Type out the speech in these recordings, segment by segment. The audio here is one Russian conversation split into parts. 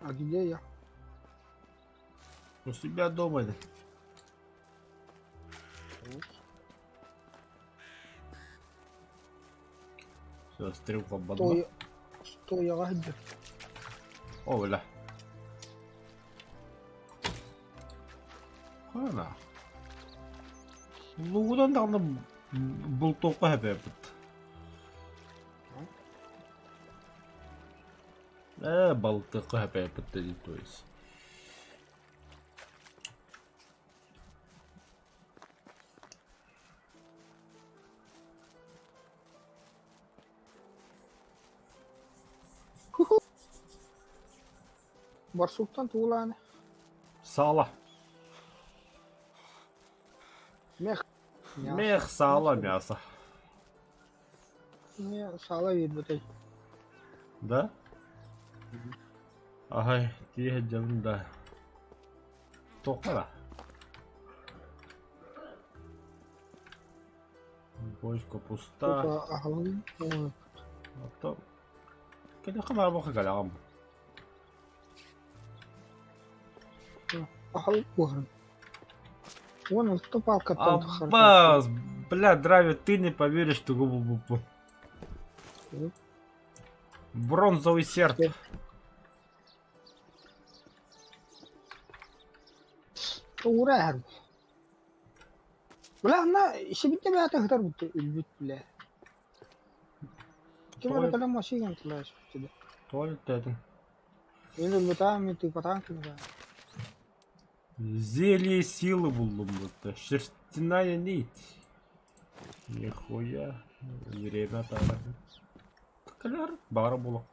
А где я? У себя дома. Все, стрелка бадла. Что я где? О, бля. Ана. Лугудан дагы бул токко хәбәбит. Балтыкка хәбәбит dedi, то есть. Барсуктан тууланы. Сала. Мех. Мех сала мясо. Не, сала видбатай. Да? Ай, тие жаным да. Токара. Бочка пуста. Только ахлын. А то... Кеде камара бока галагам. Ахлын угрын. Вон он кто палка там. Аббас! Бля, Драви, ты не поверишь, что губу-бубу. Бронзовый серп. Урахар. Бля, она себе тебя это хтар бит, бля. Кем когда машина тулаш тебе. Только это. Или бутами ты потанки не. Зелье силы булдым будто. Шерстяная нить. Нихуя. Время тара. Калер бара булак.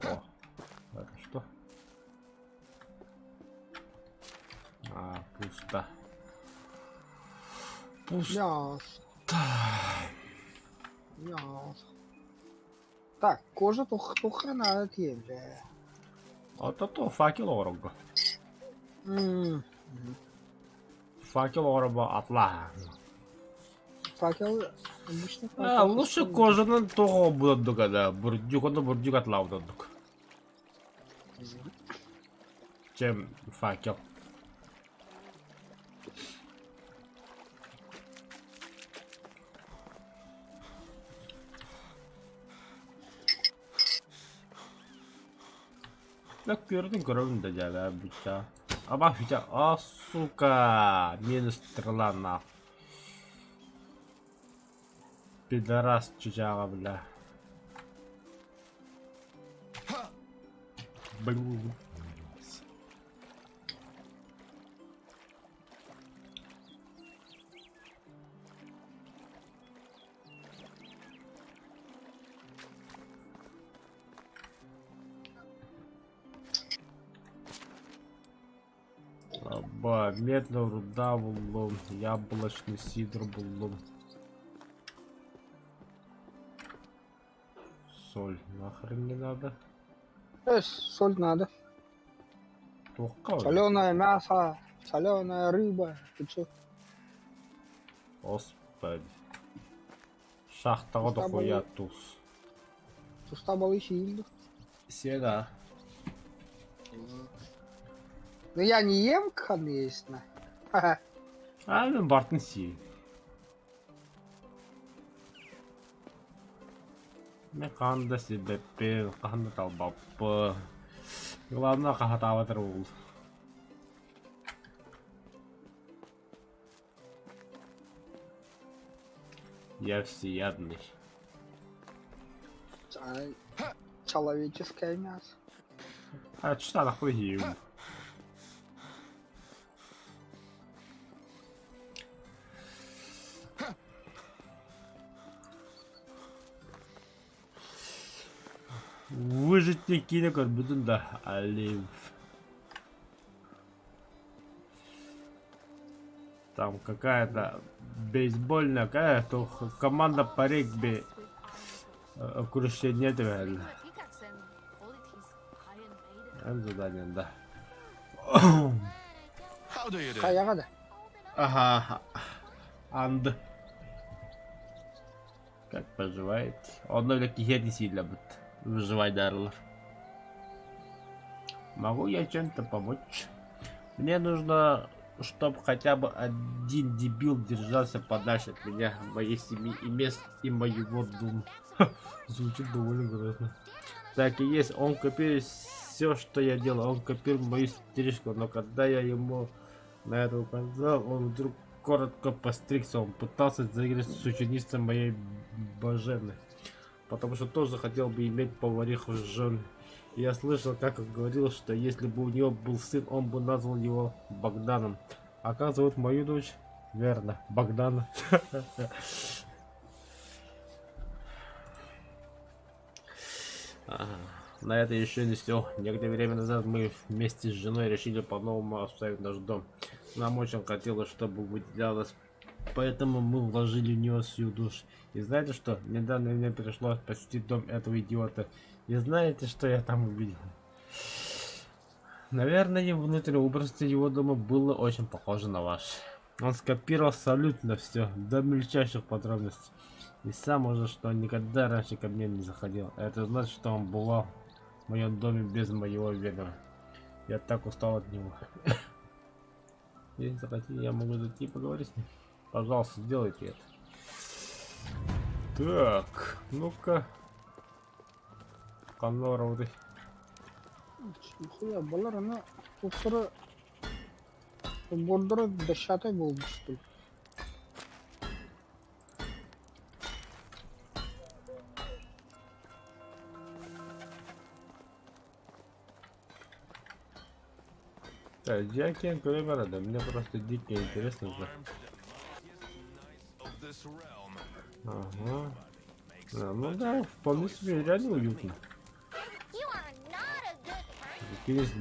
О, это что? А, пусто. Пусто. Яс. Так, кожа то хрена тебе, бля. А то факел орога. Факел ороба атла. Факел обычно Лучше кожаның тоғы будадық ада. Бурдюк атла будадық. Чем факел. Так көрдің көрігінде жәлі бұтша. Аба фитя, а сука, мені стрелана. Пидорас чужаға бля. Блин. Аба, медная руда булдым, яблочный сидр булдым. Соль нахрен не надо. Соль надо. Тоққа. Соленое мясо, соленая рыба. Ты чё? Господи. Шахтаға да қоя туз. Туста балы сильно. Седа. Но я не ем, конечно. А, мен бартын си. Мен қанды себеппен, қанды талбаппы. Главное, қағатаватыр ол. Я всеядный. Человеческое мясо. А что нахуй ем? Выжить не кино, как будто да, олив. Там какая-то бейсбольная, какая-то команда по регби. Крушение реально. Это задание, да. Каягада. Ага. Анд. Как поживает? Одной я не сильно выживать дарла. Могу я чем-то помочь? Мне нужно, чтобы хотя бы один дебил держался подальше от меня, моей семьи и мест и моего дома. Звучит довольно грозно. Так и есть, он копирует все, что я делаю. Он копирует мою стрижку, но когда я ему на это указал, он вдруг коротко постригся. Он пытался заиграть с ученицей моей Боженой, потому что тоже хотел бы иметь повариху с женой. Я слышал, как он говорил, что если бы у него был сын, он бы назвал его Богданом. А как зовут мою дочь? Верно, Богдана. На это еще не все. Некоторое время назад мы вместе с женой решили по-новому обставить наш дом. Нам очень хотелось, чтобы выделялось, поэтому мы вложили в него всю душу. И знаете что? Недавно мне пришлось посетить дом этого идиота. И знаете, что я там увидел? Наверное, внутреннее убранство его дома было очень похоже на ваш. Он скопировал абсолютно все, до мельчайших подробностей. И сам уже, что он никогда раньше ко мне не заходил. Это значит, что он бывал в моем доме без моего ведома. Я так устал от него. Если захотите, я могу зайти и поговорить с ним. Пожалуйста, сделайте это. Так, ну-ка. Каноровый. Нихуя, балар ана упсыры бордыры дышатай болмuştu. Так, Джеки, да, мне просто дико интересно уже. Ага. Ну да, вполне себе реально уютно. Закинулись,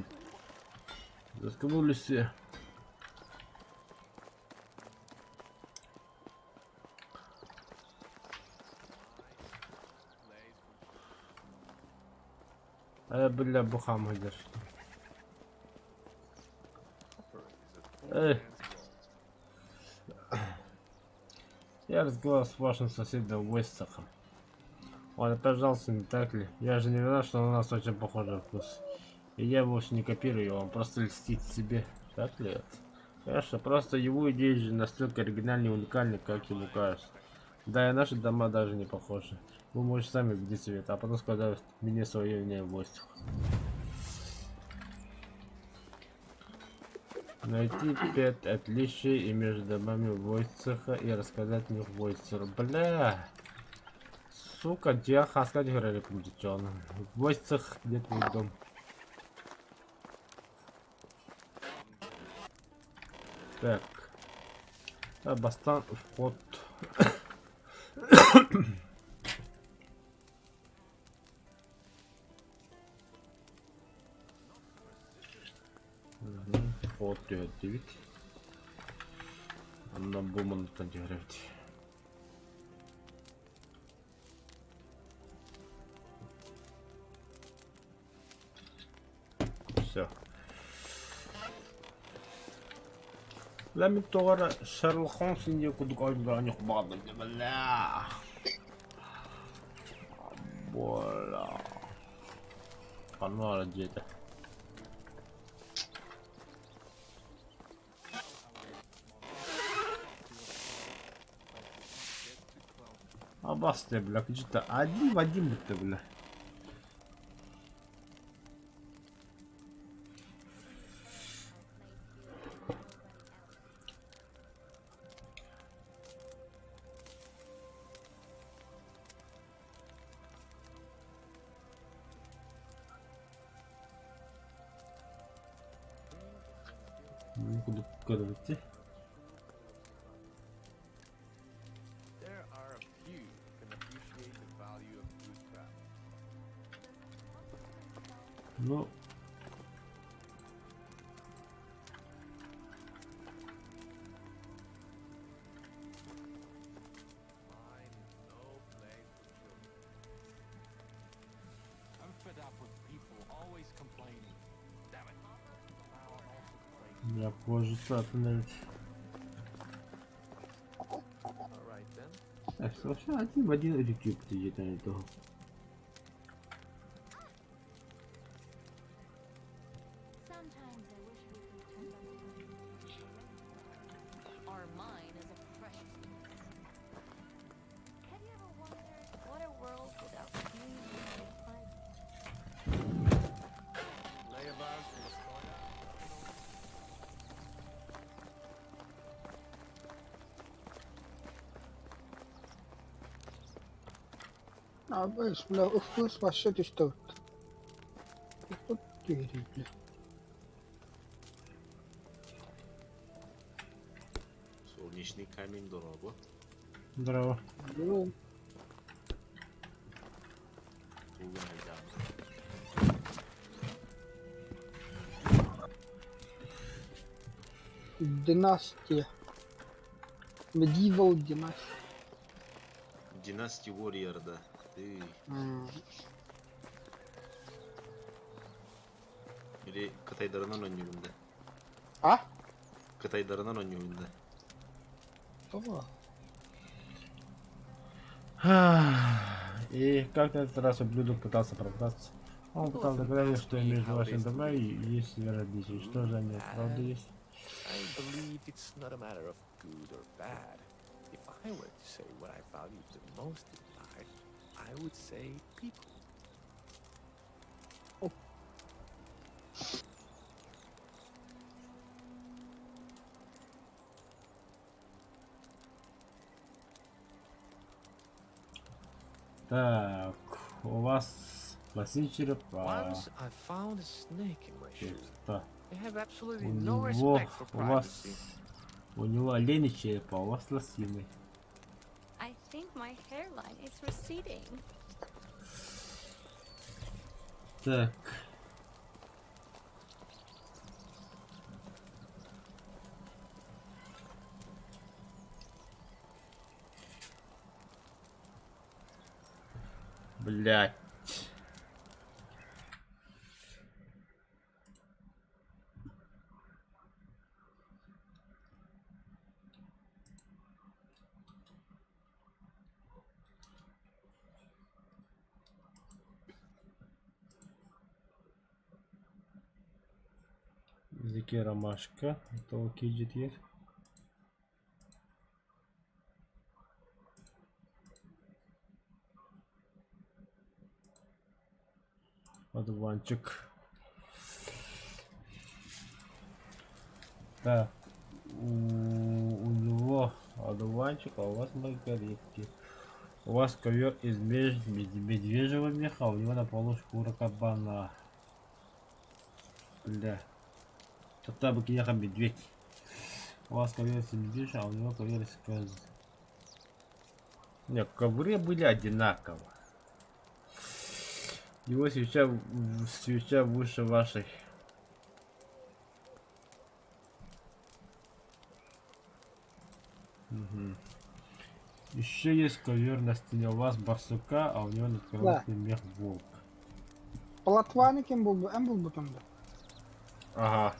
заткнулись все. А я, бля, бухам идешь. Эй. Я разговаривал с вашим соседом Уэстахом. Он отожался, не так ли? Я же не виноват, что у нас очень похожий вкус. И я вовсе не копирую его, он просто льстит себе. Так ли это? Конечно, просто его идеи же настолько оригинальны и уникальны, как ему кажется. Да, и наши дома даже не похожи. Вы можете сами убедиться в этом, а потом сказать мне свое мнение в гостях. Найти 5 отличий и между домами Войцеха и рассказать мне Войцеру. Бля! Сука, где хаскать говорили пунктичёно. Войцех, где твой дом? Так. Бастан, вход. Вход 9. Анна Буман тантиграфити. Все. Лами тогара Шерлок Холмс инде кудук ойнугаар них баадаг бля. Бола. Канала где-то. А баста, бля, где-то один в один будто, бля. Куда идти? Ну, я позже остановить. Так, вообще один в один рекью сидит на этого. Sometimes I wish we could turn them into our mine is a precious piece. Have you ever wondered what a world without trees would look like? Abi бля, ıhlıs başa düştü. Тут двери, бля. Солнечный камень дорого. Здорово. Ну, Бүгін айтамын. династия. Medieval династия. Династия Warrior'da. Ey, Или Кытайдарынан oynuyorum da. А? Кытайдарынан oynuyorum da. Что? И как на этот раз ублюдок пытался пробраться? Он пытался доказать, что между вашими домами есть различия. Что же нет, правда есть? I believe it's not a matter of good or bad. If I were to say what I value the most in life, I would say people. Так, у вас пластин черепа. Once I found a snake in my shoe. Да. They have У absolutely no него, respect for у вас, privacy. у него оленей черепа, у вас лосиный. I think my hairline is receding. Так. Блять. В языке ромашка. Это окей, дед. Одуванчик. Так. У него одуванчик, а у вас маргаритки. У вас ковер из медвежьего меха, а у него на полу шкура кабана. Бля. Тогда бы ехал медведь. У вас ковер из медвежьего, а у него ковер из коз. Нет, ковры были одинаково. Его свеча выше вашей. Угу. Еще есть ковер на стене. У вас барсука, а у него на кровати мех волк. Полотваником был бы, был бы там, да. Ага.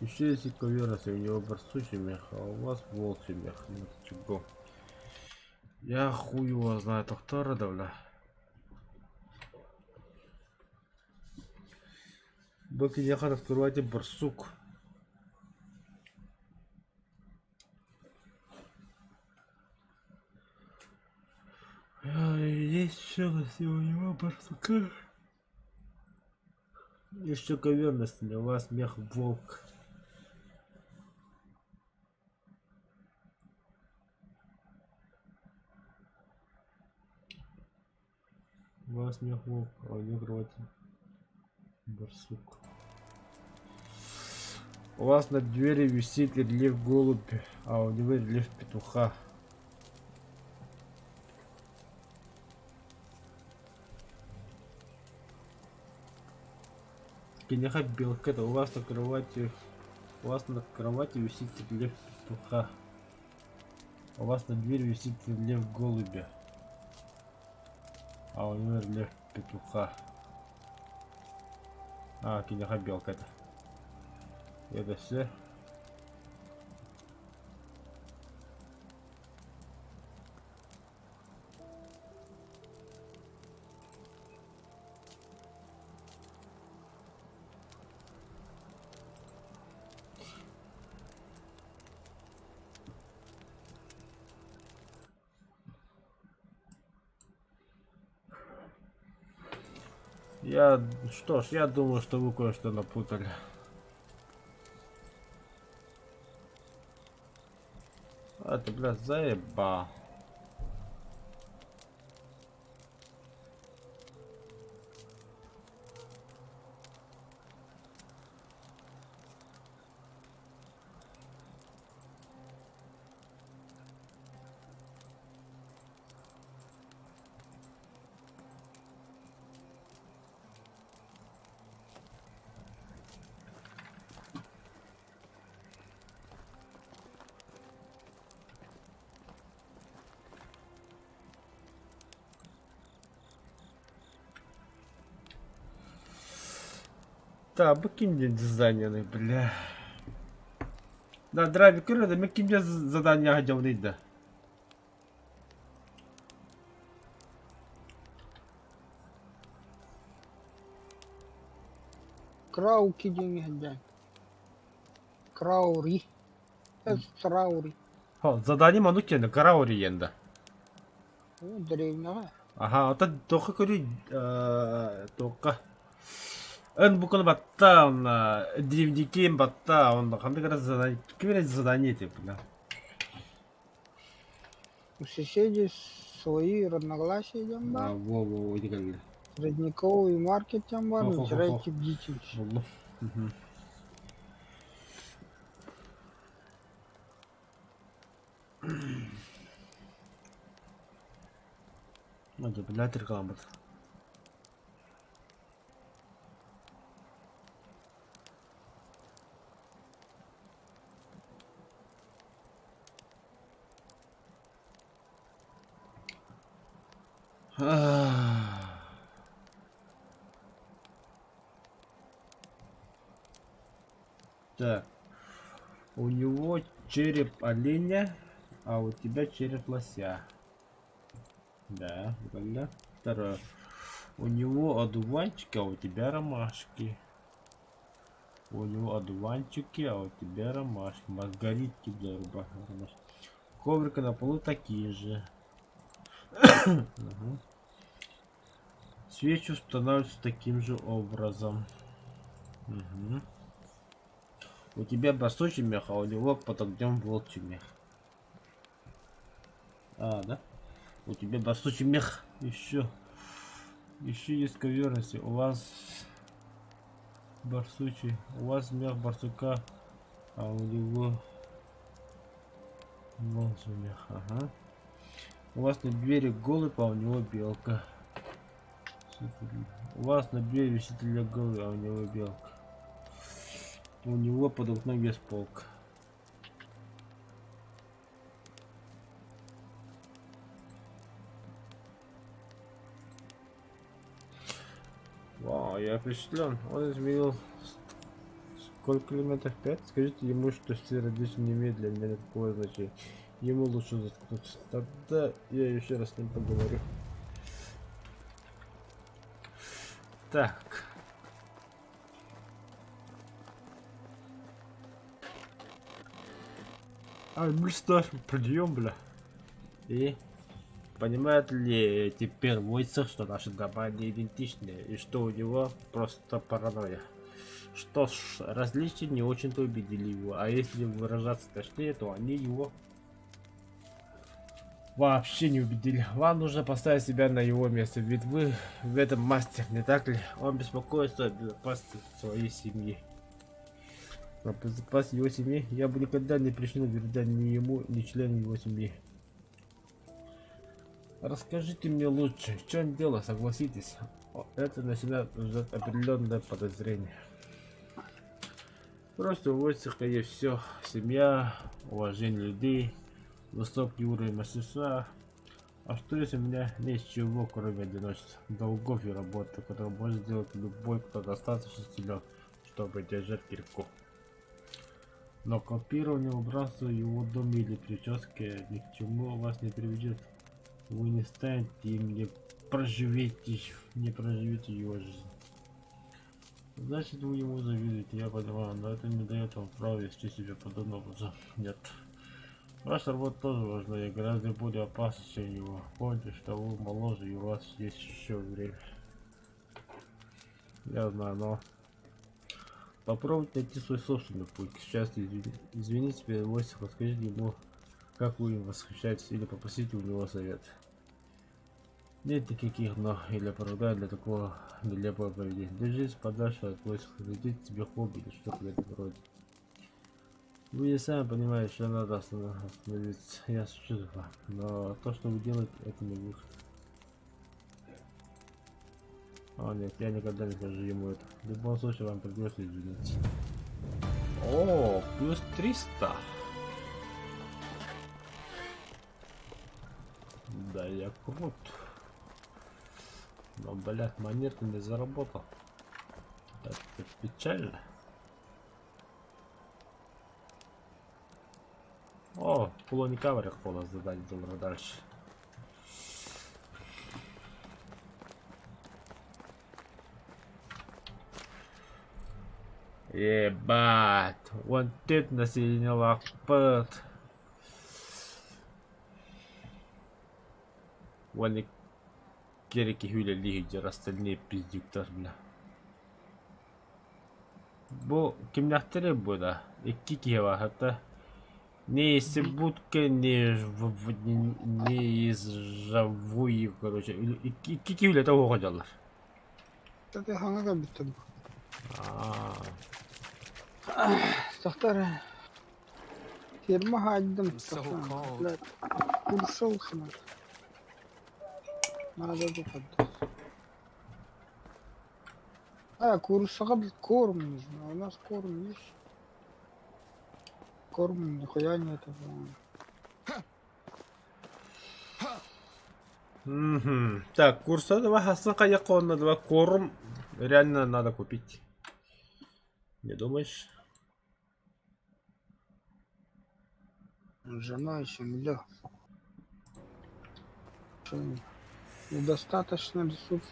Еще есть и ковер, у него барсучий мех, а у вас волчий мех. Ну, чего? Я хуй его знаю, то кто родовля. Баки ехал открывайте барсук. Есть еще у него барсука. Еще ковер на стене, у вас мех волк. У вас мех волк, а у него кровати барсук. У вас на двери висит рельеф голубь, а у него рельеф петуха. Кинеха белка, это у вас на кровати висит рельеф петуха. У вас на двери висит рельеф голубя, а у него рельеф петуха. А, кинеха белка это. Это все. Что ж, я думаю, что вы кое-что напутали. А ты, блядь, заебал. Да, бакин дизайнеры, бля. Да, драйв көреді, мен кімде заданияға жау дейді. Крауки деньги хозяин. Краури. Это Траури. О, задание ману кенді, караури енді. О, древнего. Ага, ота тоқы көрі, тоқы. Эн букын батта, он дневники батта, он қандай қара задание, кемере задание деп, бля. У соседей свои разногласия А, ямба. во, дегенде. Родниковый маркет ямба. Хо-хо-хо-хо. Начинайте бдительность. Болду. Hadi bilader kalmadı. Так. У него череп оленя, а у тебя череп лося. Да, правильно. Второе. У него одуванчики, а у тебя ромашки. У него одуванчики, а у тебя ромашки. Маргаритки для ромашки. Коврики на полу такие же. Свечи устанавливаются таким же образом. У тебя барсучий мех, а у него под огнем волчий мех. А, да? У тебя барсучий мех. Еще есть коверности. У вас барсучий. У вас мех барсука, а у него волчий мех. Ага. У вас на двери голубь, а у него белка. У вас на двери висит голубь, а у него белка. У него под окном есть полка. Вау, я впечатлен. Он изменил сколько элементов? 5? Скажите ему, что все различия не имеют для меня никакого значения. Ему лучше заткнуться. Тогда я еще раз с ним поговорю. Так. Мы что, прием, бля. И понимает ли теперь Войцех, что наши дома не идентичны, и что у него просто паранойя? Что ж, различия не очень-то убедили его, а если выражаться точнее, то они его вообще не убедили. Вам нужно поставить себя на его место, ведь вы в этом мастер, не так ли? Он беспокоится о безопасности своей семьи. О безопасности его семьи я бы никогда не причинил вреда ни ему, ни членам его семьи. Расскажите мне лучше, в чем дело, согласитесь. Это начинает вызывать определенное подозрение. Просто у Войцеха есть все: семья, уважение людей, высокий уровень мастерства. А что если у меня нет чего, кроме одиночества, долгов и работы, которую может сделать любой, кто достаточно силен, чтобы держать кирку? Но копирование убранства его доме или прически ни к чему вас не приведет. Вы не станете им, не проживете его жизнь. Значит, вы ему завидуете, я понимаю, но это не дает вам права вести себя подобным образом. Нет. Ваша работа тоже важна и гораздо более опасна, чем его. Помните, что вы моложе и у вас есть еще время. Я знаю, но... Попробуйте найти свой собственный путь. К счастью, извините перевозчика, расскажите ему, как вы им восхищаетесь, или попросите у него совет. Нет никаких «но» или оправданий для такого нелепого поведения. Держись подальше от войск, найдите тебе хобби или что-то в этом роде. Вы и сами понимаете, что надо остановиться. Я сочувствую вам, но то, что вы делаете, это не выход. О нет, я никогда не скажу ему это. В любом случае вам придется извиниться. О, плюс 300. Да, я крут. Но, блядь, монеты не заработал. Это печально. О, полони кавер пола задать добро дальше. Ебать, вот тут население лапет. Вали кереки хюле лиги, остальные пиздюктар, бля. Бу кимняхтере буда, и кикева хата. Не из будка, не из жавуи, короче. И кики хюле того ходят. Это я ханага биттем. А, Тахтар. Фирма хаддам. I'm so cold. Курсол хана. Надо духать. Курс корм нужно. У нас корм есть. Корм нихуя нет. Так, курс этого хасака якон на 2 корм. Реально надо купить. Не думаешь? Жена еще мля. Недостаточно ресурсов.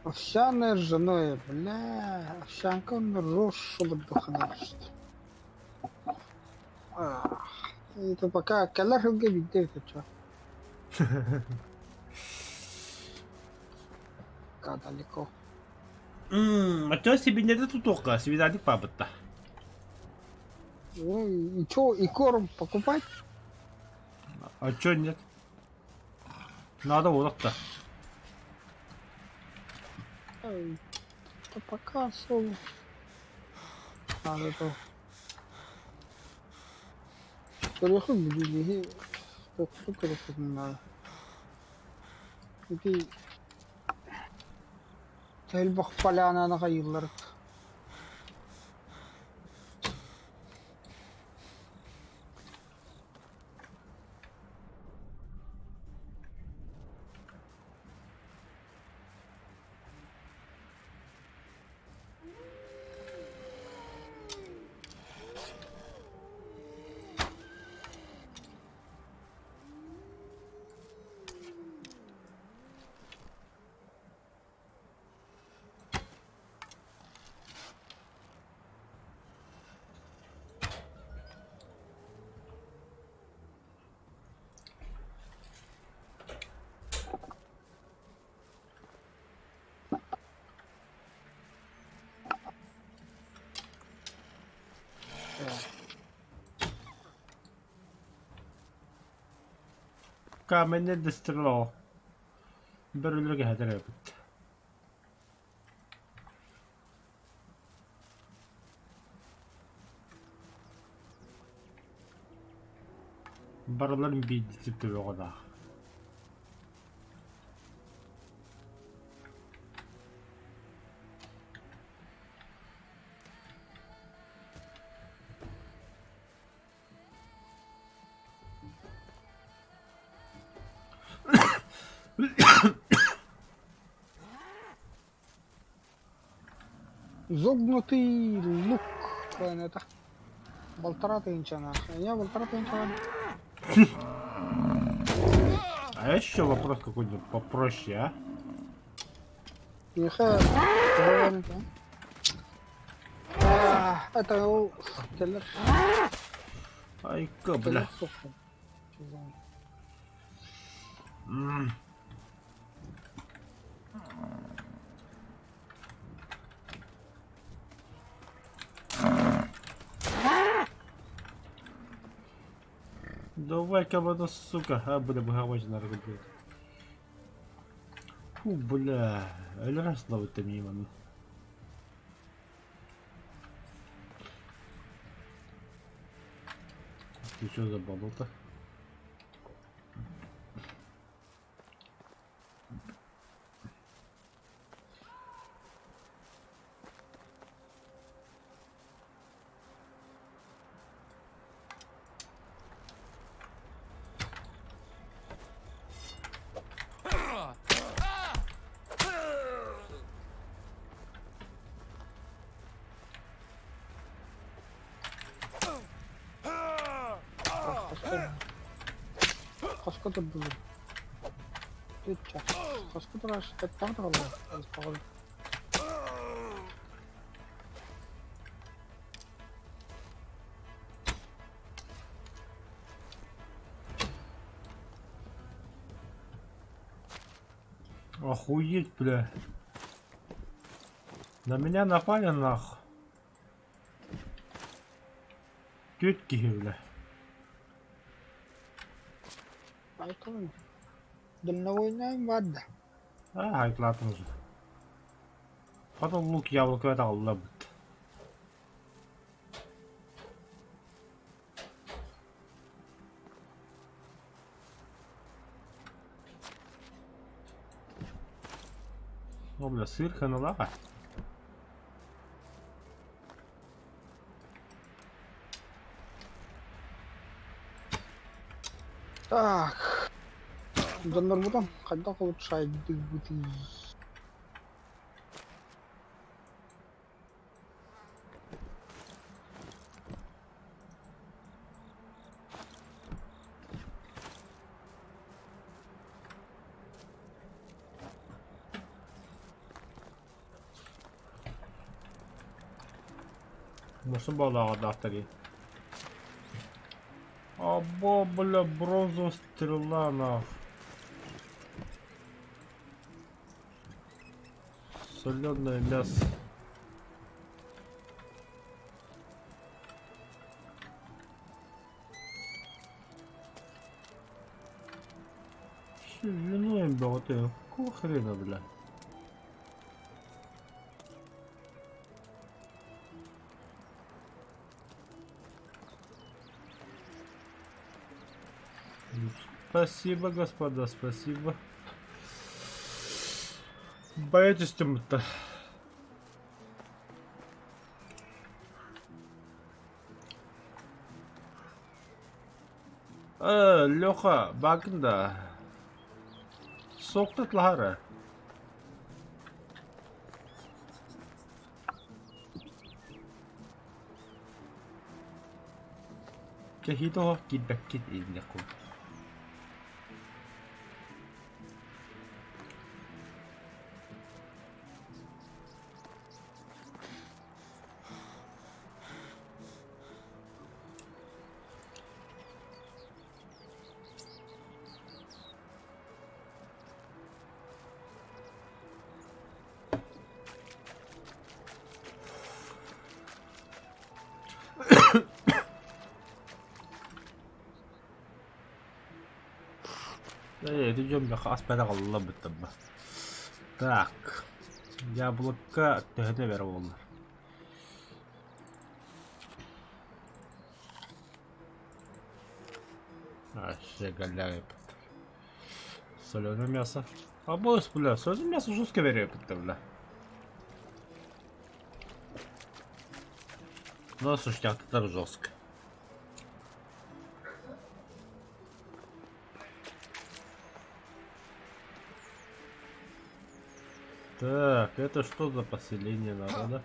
Овсяное ржаное, бля. Овсянка он рожь, чтобы отдохнуть. Это пока калахал говорит, это что? Как далеко? А чё себе не дадут только свидание папа-то? Ну и чё, и корм покупать? А чё нет? Надо вот-то. То пока особо. Надо то. Переход будет, что переход не надо. И Тэлбах поляна на кайылар. Каменне дестрело. Берлерге хәтер бит. Барларын бидитип төбөгөдө. Зогнутый лук. Это полтора тысячи. Я полтора тысячи. А еще вопрос какой-нибудь попроще, а? Тихо. Это киллер. Ай-ка, бля. Давай-ка вода, сука. А, бля, выговаривать надо, блядь. Фу, бля. Или раз ловить-то мимо. Ты что за болото? Кашка да было. Ты чё? Кашка да раш, так там тролла. Спокойно. Охуеть, бля. На меня напали, нах. Тетки, бля. Поэтому дальновойная вода. А, хайплатым же. Потом лук яблоко это лабут. О, бля, сырка на лава. Так. Жандар бутам, кайда улучшает бути. Может, балага дафтари. Або, бля, бронзовая стрела, нах. Соленое мясо. Че, вино им было, ты? Какого хрена, бля? Спасибо, господа, спасибо. Боитесь там-то? Леха, багында. Соқтатлары. Кехито кидбеккит иннекум. Идем бляха, аспайда қалла бітті. Так. Яблоко төгіне беріп олар. Вообще голяга бітті. Соленое мясо. А босс, бля, соленое мясо жестко беріп бітті, бля. Но суштяк так жестко. Так, это что за поселение народа?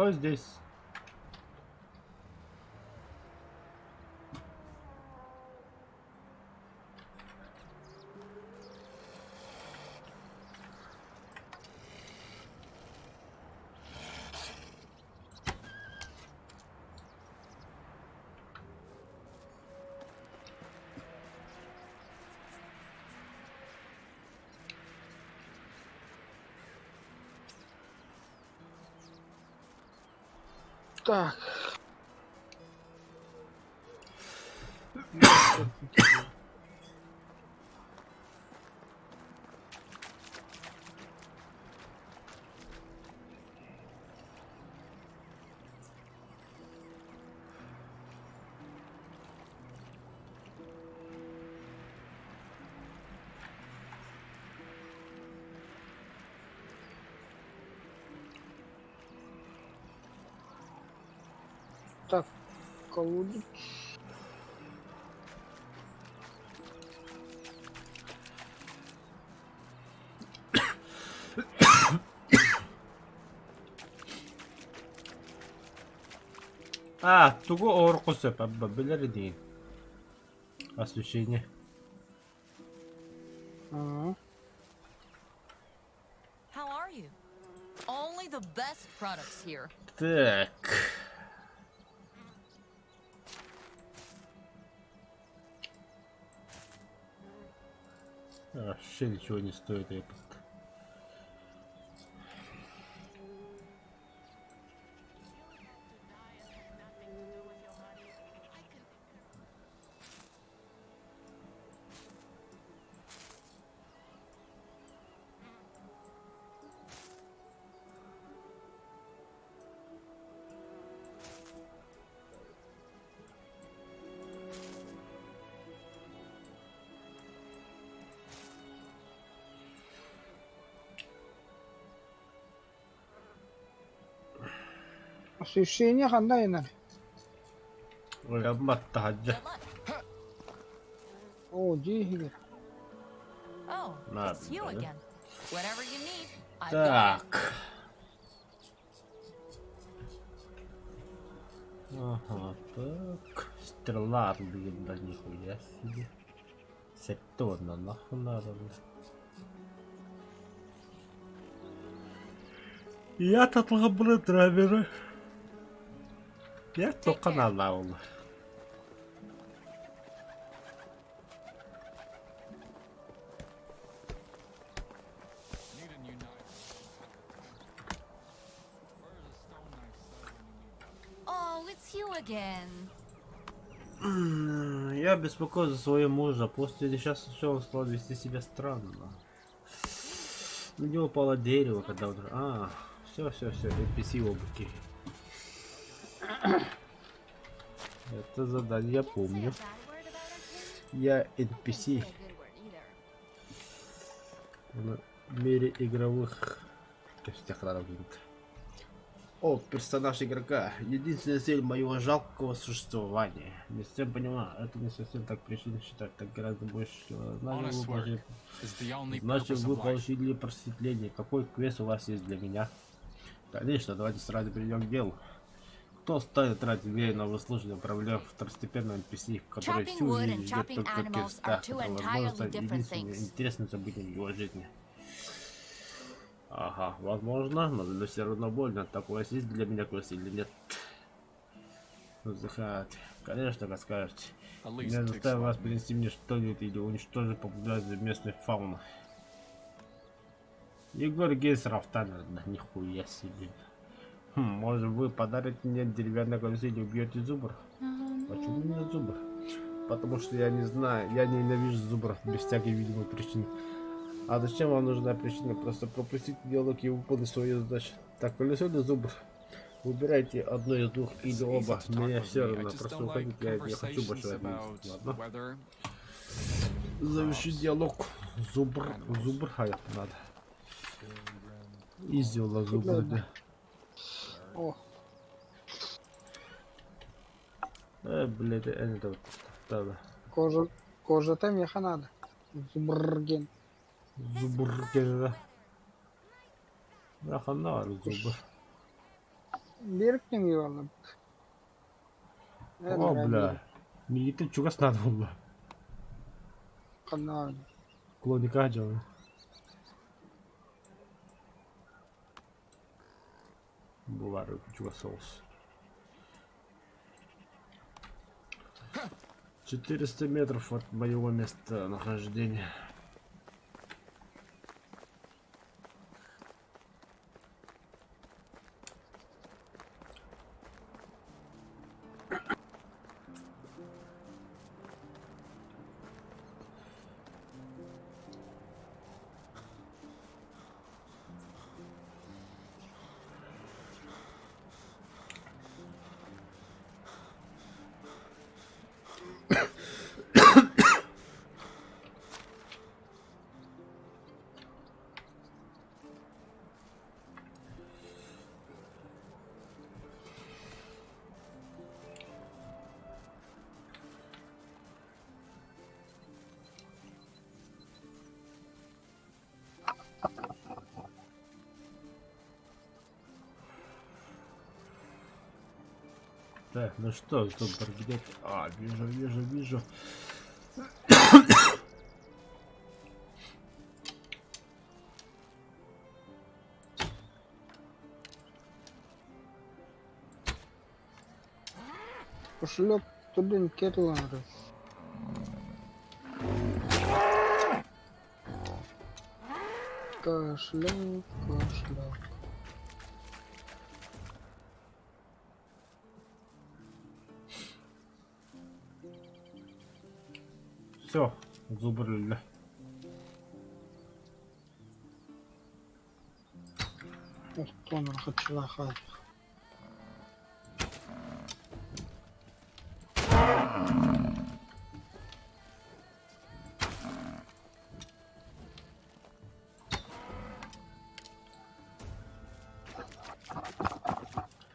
Кто здесь? Так. Так, колодец. Туго оркус білердейін. Освещение. Ага. How are you? Only the best products here. Так. Вообще ничего не стоит этот. Освещение қандай ена? Ой, обматта хаджа. Good luck. О, жиһигер. Oh, Ладно, it's you да. again. Whatever you need, I've got it. Так. Ага, так. Стрела, блин, да нихуя себе. Секторно, нахуй надо. Я тут лаборатория. Я только на лаул. Oh, it's you again. Я беспокоюсь за своего мужа. После несчастного он стал вести себя странно. На него упало дерево, когда он... все, NPC облаки. Это задание я помню. Я NPC в мире игровых костях. О, персонаж игрока. Единственная цель моего жалкого существования. Не совсем понимаю, это не совсем так причина считать, так гораздо больше. Значит, вы получили просветление. Какой квест у вас есть для меня? Конечно, давайте сразу перейдем к делу. Кто станет тратить время на выслушивание проблем второстепенного NPC, который всю жизнь ждет только квеста, который, возможно, стать единственным интересным событием в его жизни? Ага, возможно, но для все равно больно. Так у вас есть для меня квест или нет? Вздыхает. Конечно, как скажете. Я заставил вас принести мне что-нибудь или уничтожить популяцию местной фауны. Егор Гейсеров Таннер, да нихуя себе. Может вы подарите мне деревянное колесо или убьете зубр? Почему именно зубр? Потому что я не знаю, я ненавижу зубров без всякой видимой причины. А зачем вам нужна причина? Просто пропустить диалог и выполнить свою задачу. Так, колесо или зубр? Выбирайте одно из двух или оба. Мне все равно, просто уходить я не хочу больше обидеться. Ладно? Завершить диалог. Зубр, надо. Издевала зубр, да. О, Блядь, это вот, да. кожа меха надо. Зубрген. Зубр, да. Бляха, надо зубр. Берег не валом. О, бля. Мне это чугас надо было. Канал. Клоника делаю. Бувару чугас соус. 400 метров от моего места нахождения. Так, ну что, тут где-то... А, вижу. Кошелек туда кетлан. Кошелек. Все, зубрили. Ух, тонер хочу лахать.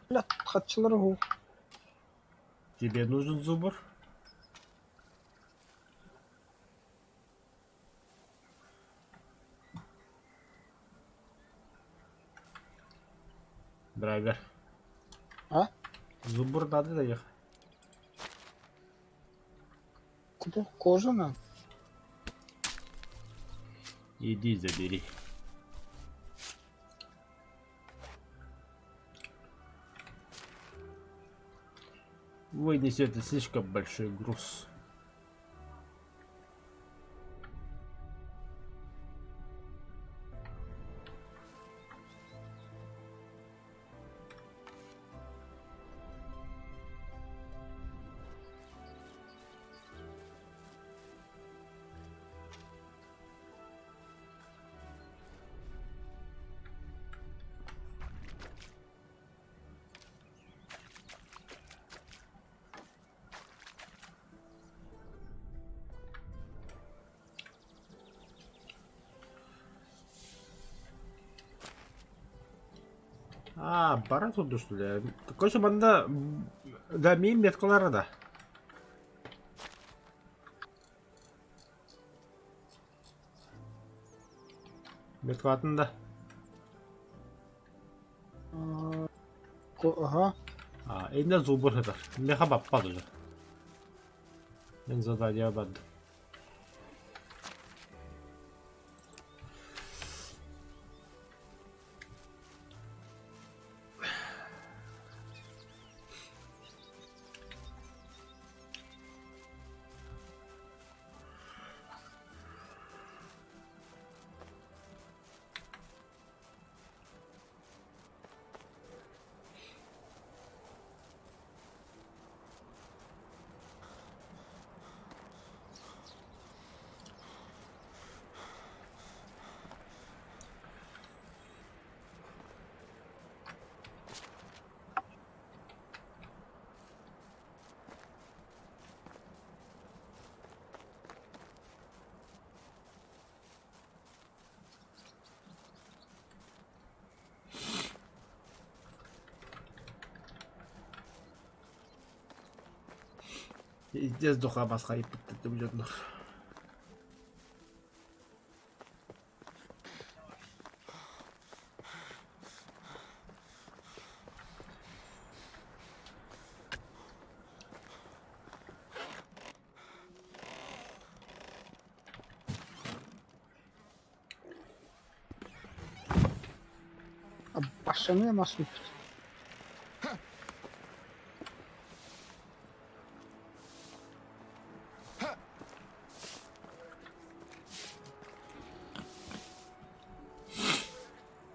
Бля, хатчылар гу. Тебе нужен зубр? Драйвер. А? Зубр надо доехать. Куда? Кожаная? Иди забери. Вынеси, это слишком большой груз. А, бара тут что ли? Короче, банда да мен меткалары да. Меткалатын да. Ага. А, енді зубр это. Меха баппады уже. Мен задание бад. Здесь духа басқа иппетті жүрдіңдер. Машины машины.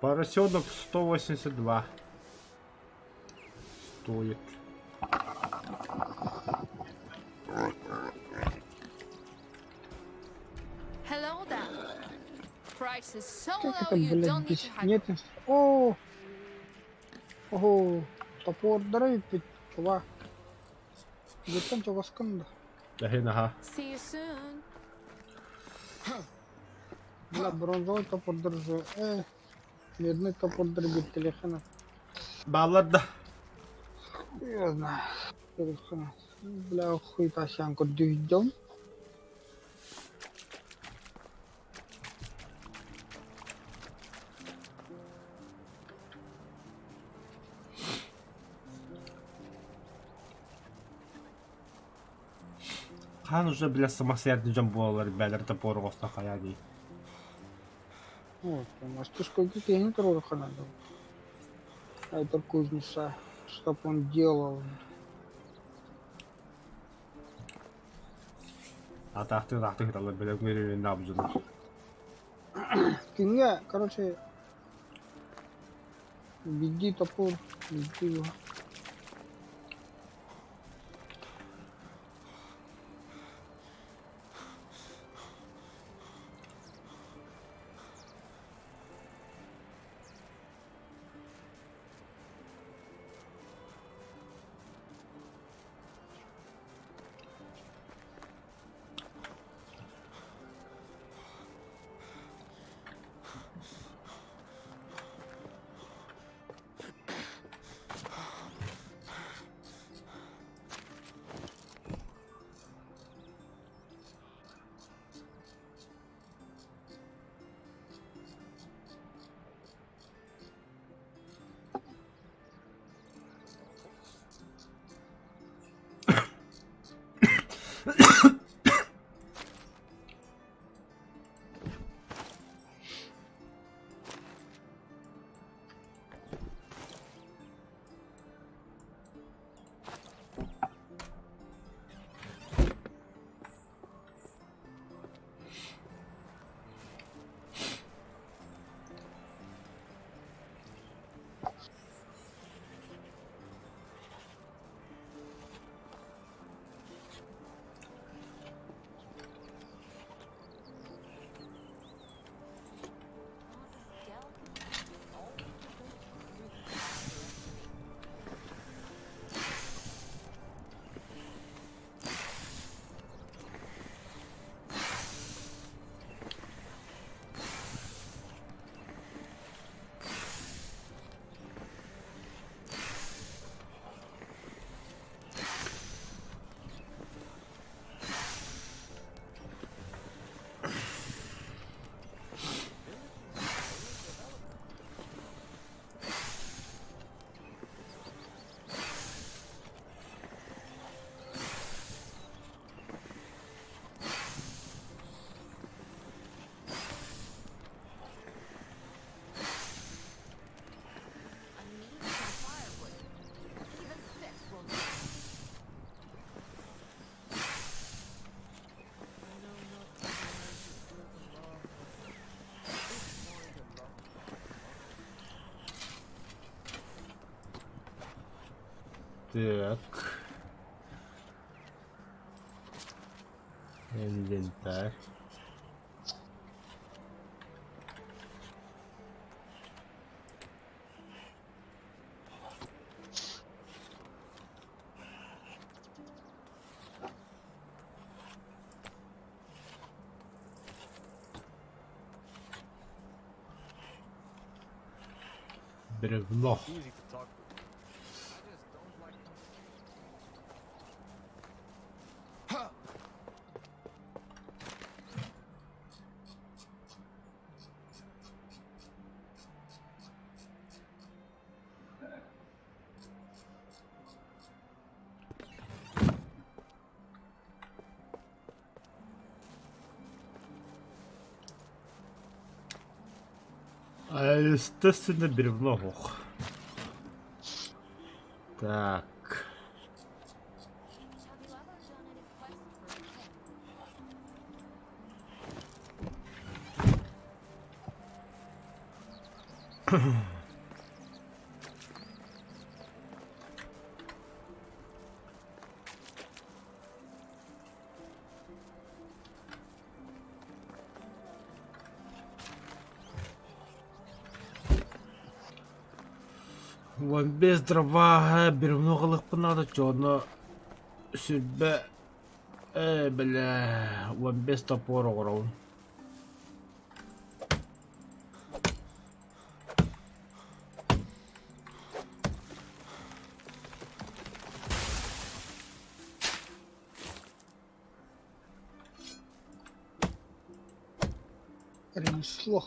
Поросенок 182 стоит. Hello there. Price is so Как low это, you блядь, don't need здесь to haggle. нет? О! Ого! Топор драйпит, чувак. Зачем чего сканда? Ага. See you soon. Бля, бронзовый топор держу. Медный топор драйпит телефона. Баллада. Я знаю. Телефона. Бля, хуй тащанку дүйдем. Хан уже, бля, самосердный джамбуалар, бәлер топор қоста қая дей. Вот, мастушка не трогай надо. Это кузнеца, чтоб он делал. Атақты хиталар, бля, мөрелен набжыны. Кинга, короче, веди топор, веди его. Так. Инвентарь. Бревно. Easy to talk to. I just don't like Естественно, бревно. Ох. Так. Have you ever done any quest for a king? Вон без дрова бир многолык надо, чоно сүрбе бля, вон без топор ограу. Принесло.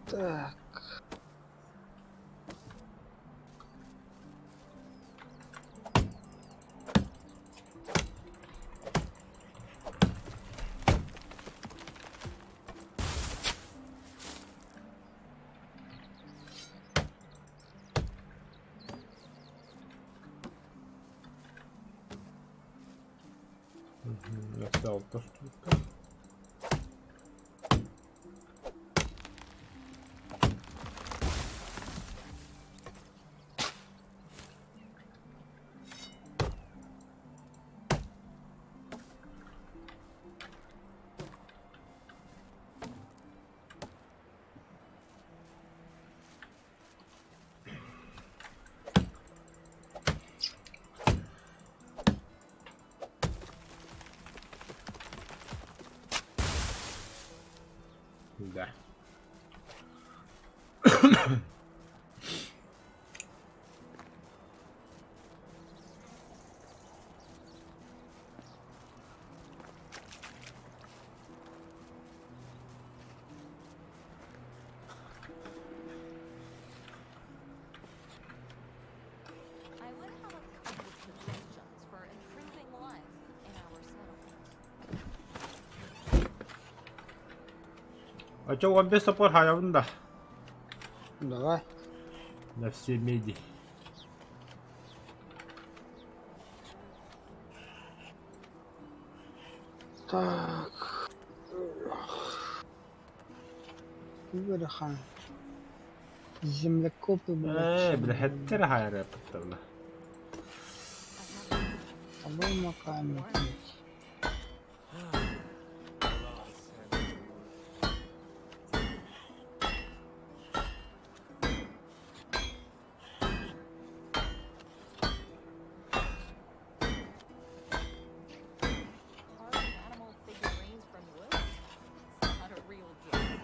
Так. Я взял то штука. Да. I would have a couple of suggestions for improving life in our settlement. А чё, вон без топор хаявында? Давай. На все меди. Так. Вырахан. Землекопы, блядь. Бля, хеттер хайра паттарна. По-моему, камень. Carving animal figurines from wood? It's not a real game.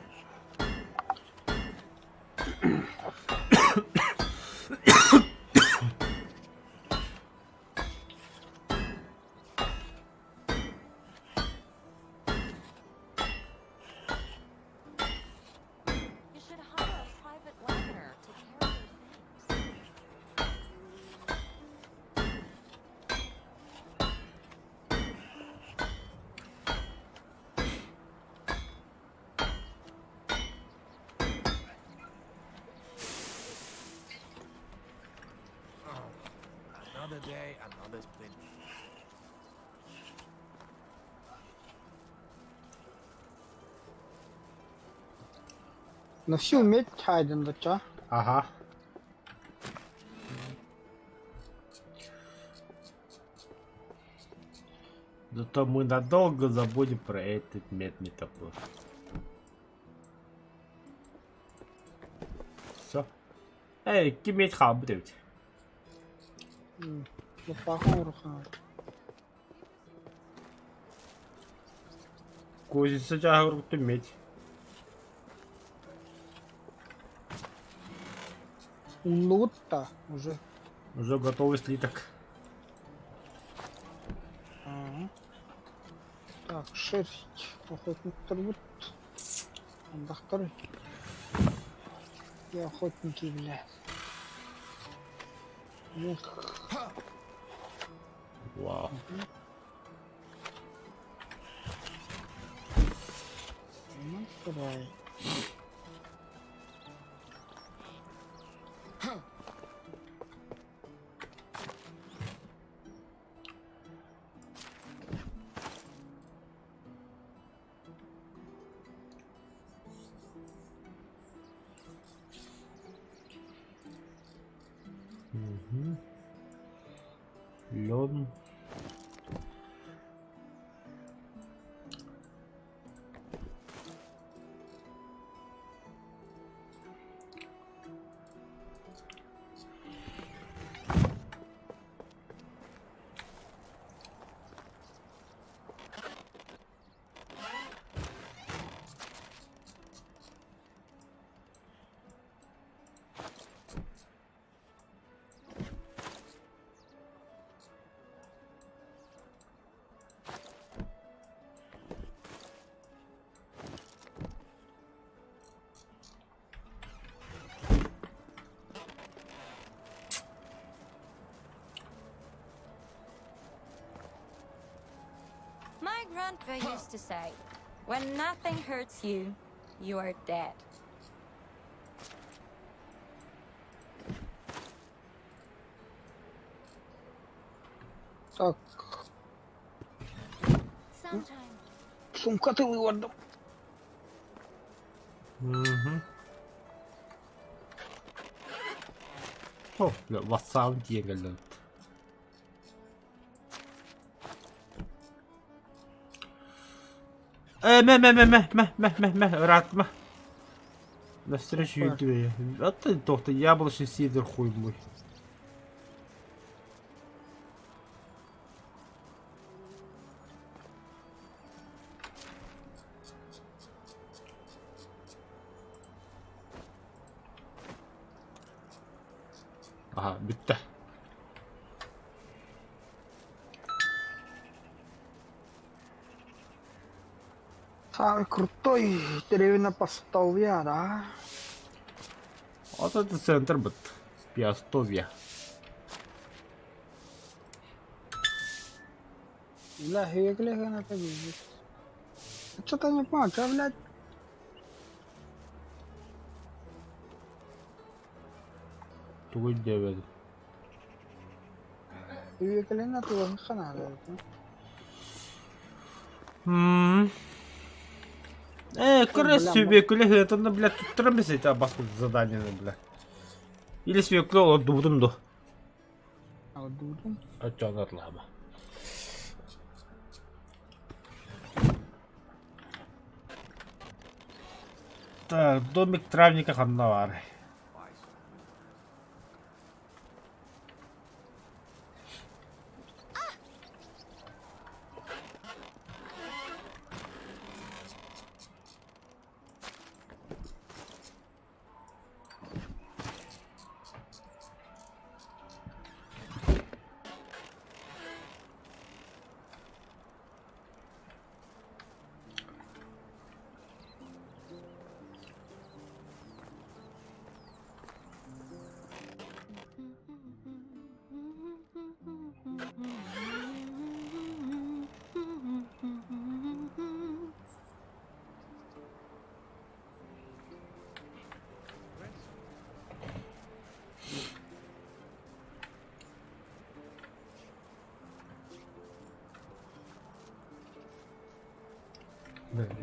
You should hire a private wagoner to carry your things. Another day, another sprint. На всю медь хайден, да чё? Ага. Зато мы надолго забудем про этот медный топор. Все. Эй, кимет хабрить. Лопахом рухан. Кузница тягу медь. Лут-то уже. Уже готовый слиток. Ага. Так, шерсть. Охотник трубут. Отдохторы. И охотники, блядь. Эх. Вау. Насрай. Лен. My grandpa used to say, when nothing hurts you, you are dead. Так, Sometimes сумка ты выводом. Угу. О, бля, вассал geldi. Ратма. Навстречу Какое? Ютубе. А ты, доктор, яблочный сидр, хуй мой. Ага, bitti. Самый крутой деревянопостовья, да? Вот это центр бит. Пиастовья. Бля, хеклеха на победит. Что-то не понял, что, блядь? Тугой девять. Хеклеха на твоем канале. Короче, бля, свекли, это на, блядь, тут трамбисить абасут задание, бля. Или свекло дудum до. А вот дудум. А чё натлама? Так, домик травника Ханнавары.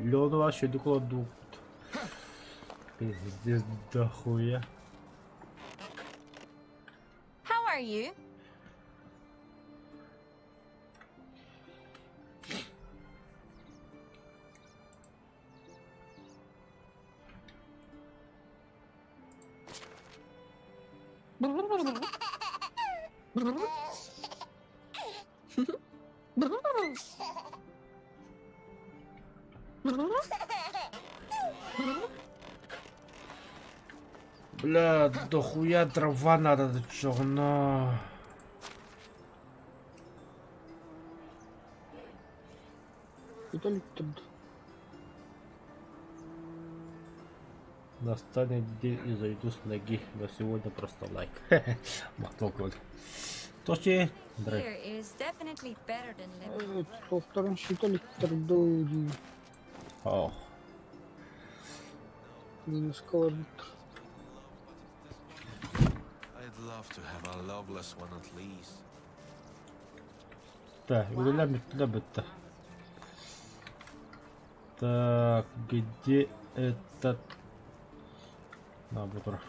Лёд вообще докладу. Пиздец дохуя. how are you? Бля, дохуя дрова надо, ты чё, на. Виталик, тут. Настанет день и зайду с ноги, но сегодня просто лайк. Махнул код. Точнее, драйв. Here is definitely better than living. Со вторым Виталик, тордоуди. Ох. Минус колорит. I'd love to have a loveless one at least. Так, это. Так, где этот набор?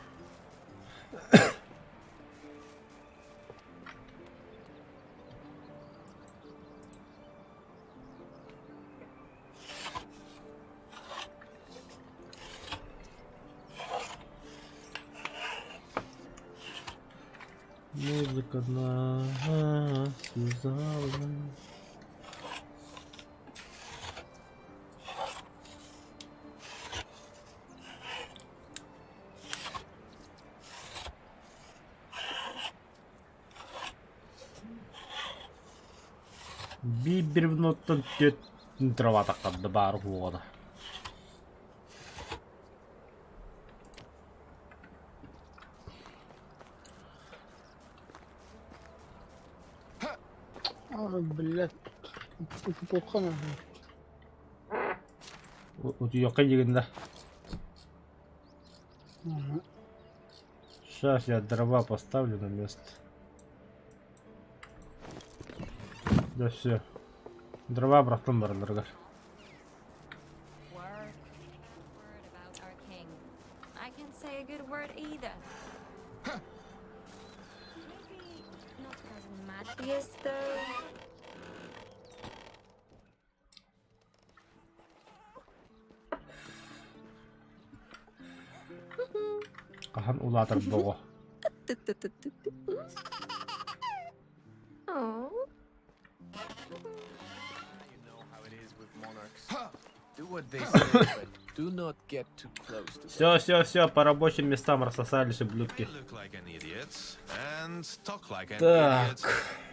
Музыка нас связала. Bir töt трава таққанды бары қуғаны. Блядь. Тупоқан. Утуяққа дегенде. Сейчас я дрова поставлю на место. Да все. Дрова братан барылырға. Word about our king. I can say a good word either. Maybe not cousin Matthias though. Қахан улатыр бұғы. Oh. You know how it is with monarchs. Do what they say, but do not get too close to them. Все, по рабочим местам рассосались ублюдки. Look like an idiot and talk like an Так. idiot,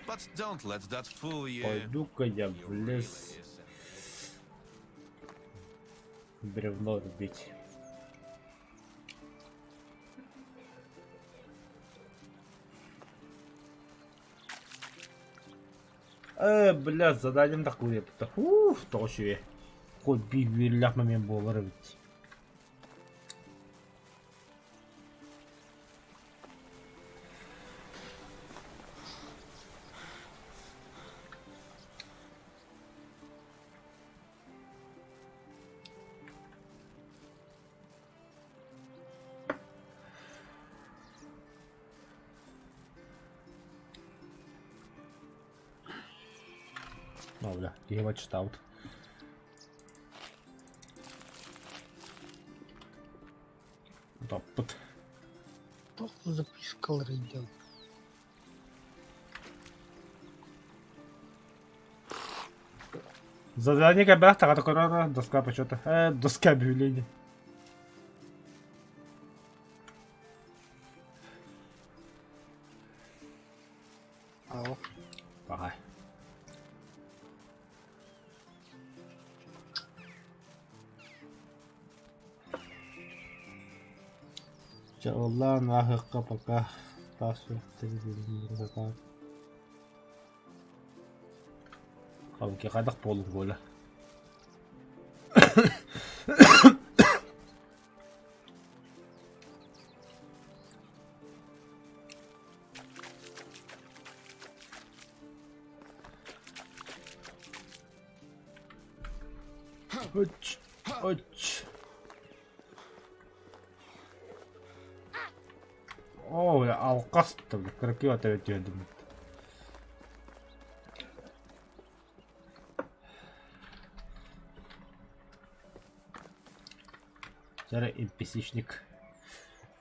but don't let that fool you. Пойду-ка я You в really лес is. бревно рубить. Бля, зададим такую. Уф, толще. Хоть бигвиллях момент был вырвать. Oh, bля, die wat stout. Топот. Просто запискал рейдел. Задание КБ, такая доска почета. Доска объявлений. Ау. Ага. Чалла нахыка пока пасу телевизор. Халки кадак болуп гола. Оч. О, я алқасты, кракива өтедім. Зараз NPC-шник.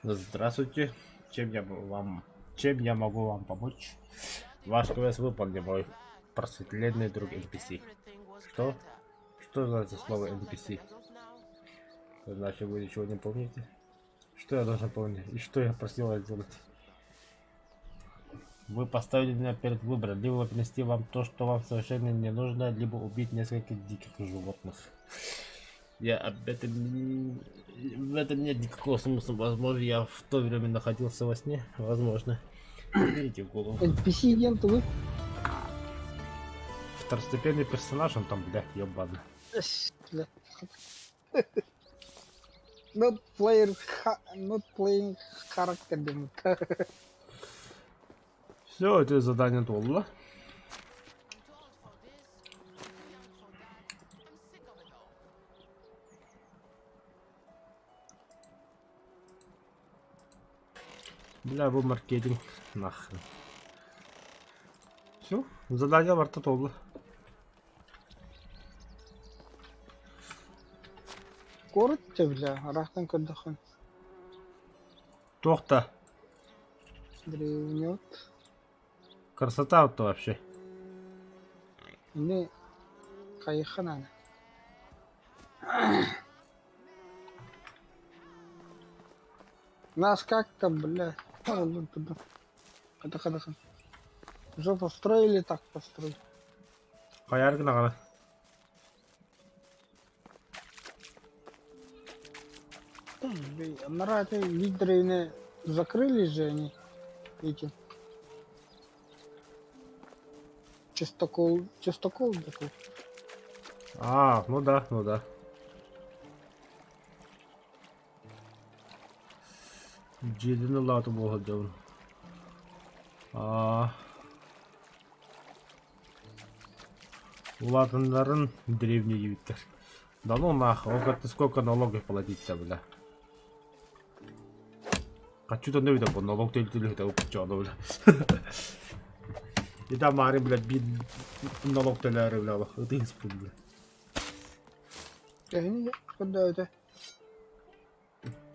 Здравствуйте. Чем я могу вам помочь? Ваш квест выполнен, мой просветленный друг NPC. Что? Что за слово NPC? Значит, вы ничего не помните? Что я должен помнить? И что я просил вас сделать? Вы поставили меня перед выбором. Либо принести вам то, что вам совершенно не нужно, либо убить несколько диких животных. В этом нет никакого смысла. Возможно, я в то время находился во сне. Возможно. Берите в голову. NPC-агент вы? Второстепенный персонаж, он там, блядь, ёбаный. Not playing character демок. Все, это задание толло. Бля, был маркетинг. Нахрен. Все, задание варта толло. Коротко, бля, рахтан кырдахан. Тохта. Древнет. Красота вот вообще. Не кайха надо. Нас как-то, бля, это уже построили, так построили. Каяргы нагара. Нараты лидеры закрыли же они эти. Чистокол такой. А, ну да, ну да. Джидин лату болду. Улатындарын древний юиттер. Да ну нахуй, ты сколько налогов платить-то, бля. Хочу-то не видно, налог төлтүлүк да упчаны, бля. И да мари, бля, бит налог төлөрү, бля, ты испуг, бля. Куда это?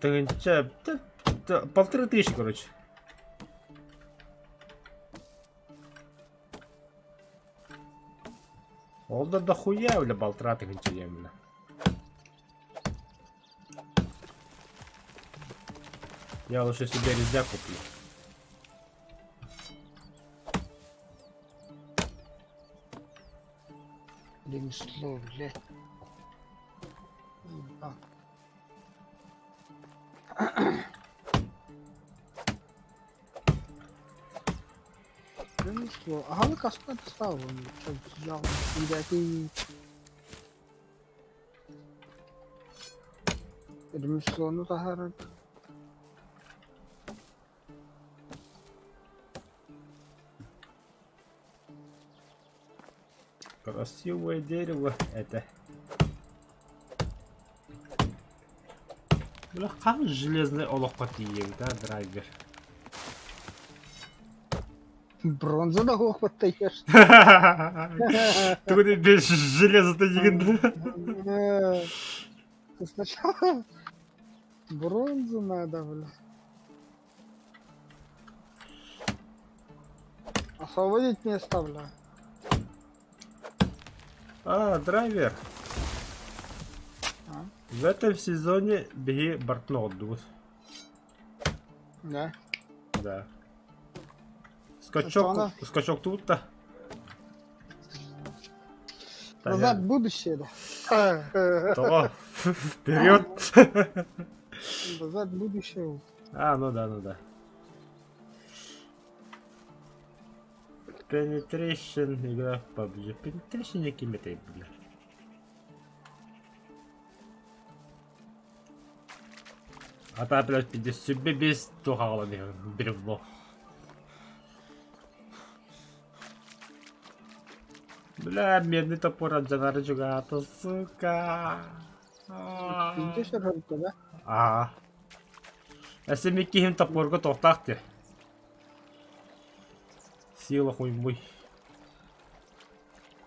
Тынча, 1500, короче. Ол да дохуя, бля, болтыра тынча ем, бля. Я лучше себе резня куплю. Ремесло, блядь. Ремесло. Ага, ну каспет стал. Я никакие... Ремесло, ну тахара. Красивое дерево это. Бля, как железный оловка тиек, да, драйвер? Бронза да хватаешь. Ты куда без железа-то еген? Сначала бронзу надо, бля. Освободить место, бля. А, драйвер. А? В этом сезоне беги бортно отдут. Да. Да. Это она? Скачок тут-то. Назад в будущее, да. То. Вперед. Назад в будущее. А, ну да, ну да. Penetration, игра в PUBG. Penetration якими-то, бля. А та, блядь, піде собі без того бревно. Бля, медный топор от Джанара Джугата, сука. Идешь рынку, да? Ага. Если мы кинем топорку, то так-то. Сила хуй мой.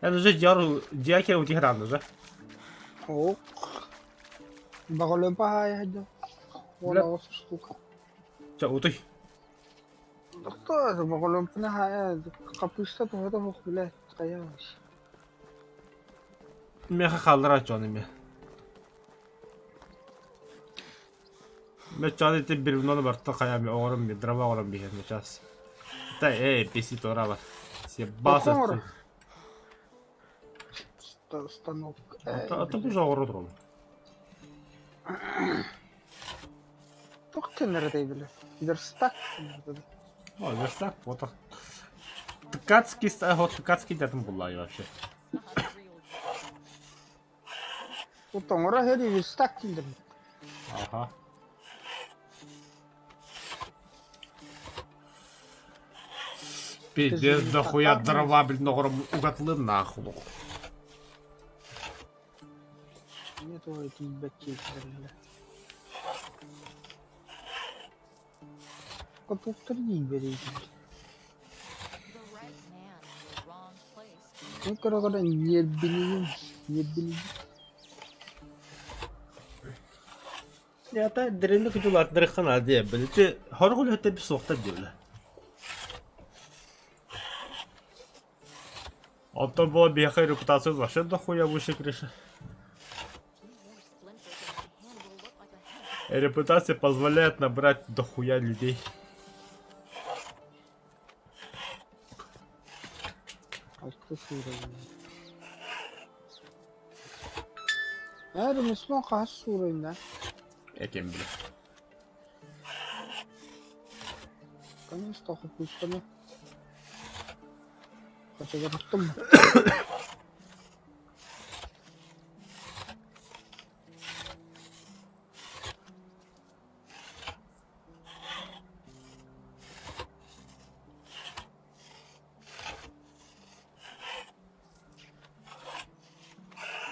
Это уже диаки у тебя рано, да? О. Баголем пахая, да. Бля. Вон штука. Ча, утой. Да кто это баголем пахая? Капуста то это хох, блядь, стоялась. Меха халдыра чонами. Мен чаны ты бревноны барта каями оғырым мен дрова оғырым бейген сейчас. Да, писи тора бар. Съебался Топор. ты. Станок. Это уже оғыры тұрым. Только ты наратай, бля. Верстак. О, верстак, вот так. Ткацкий, вот ткацкий дядым была вообще. Вот там урагери верстак киндер. Ага. Пиздец, дохуя дрова, блин, ногором угатлы нахуй. Нету этих бакей, бля. Вот повтори, бери. The right man in the wrong place. Ну, короче, не били. Я та дрелик жулат дрыхана де, блин, ты хоргул хөтэ бис уқта де, блин. Ото была беха репутация вообще дохуя выше крыши. Репутация позволяет набрать дохуя людей. Kaçkı surayım. Eğer Müslüman kaç surayım lan? Этим, бля. Конечно, хупустами. Хотя я потом.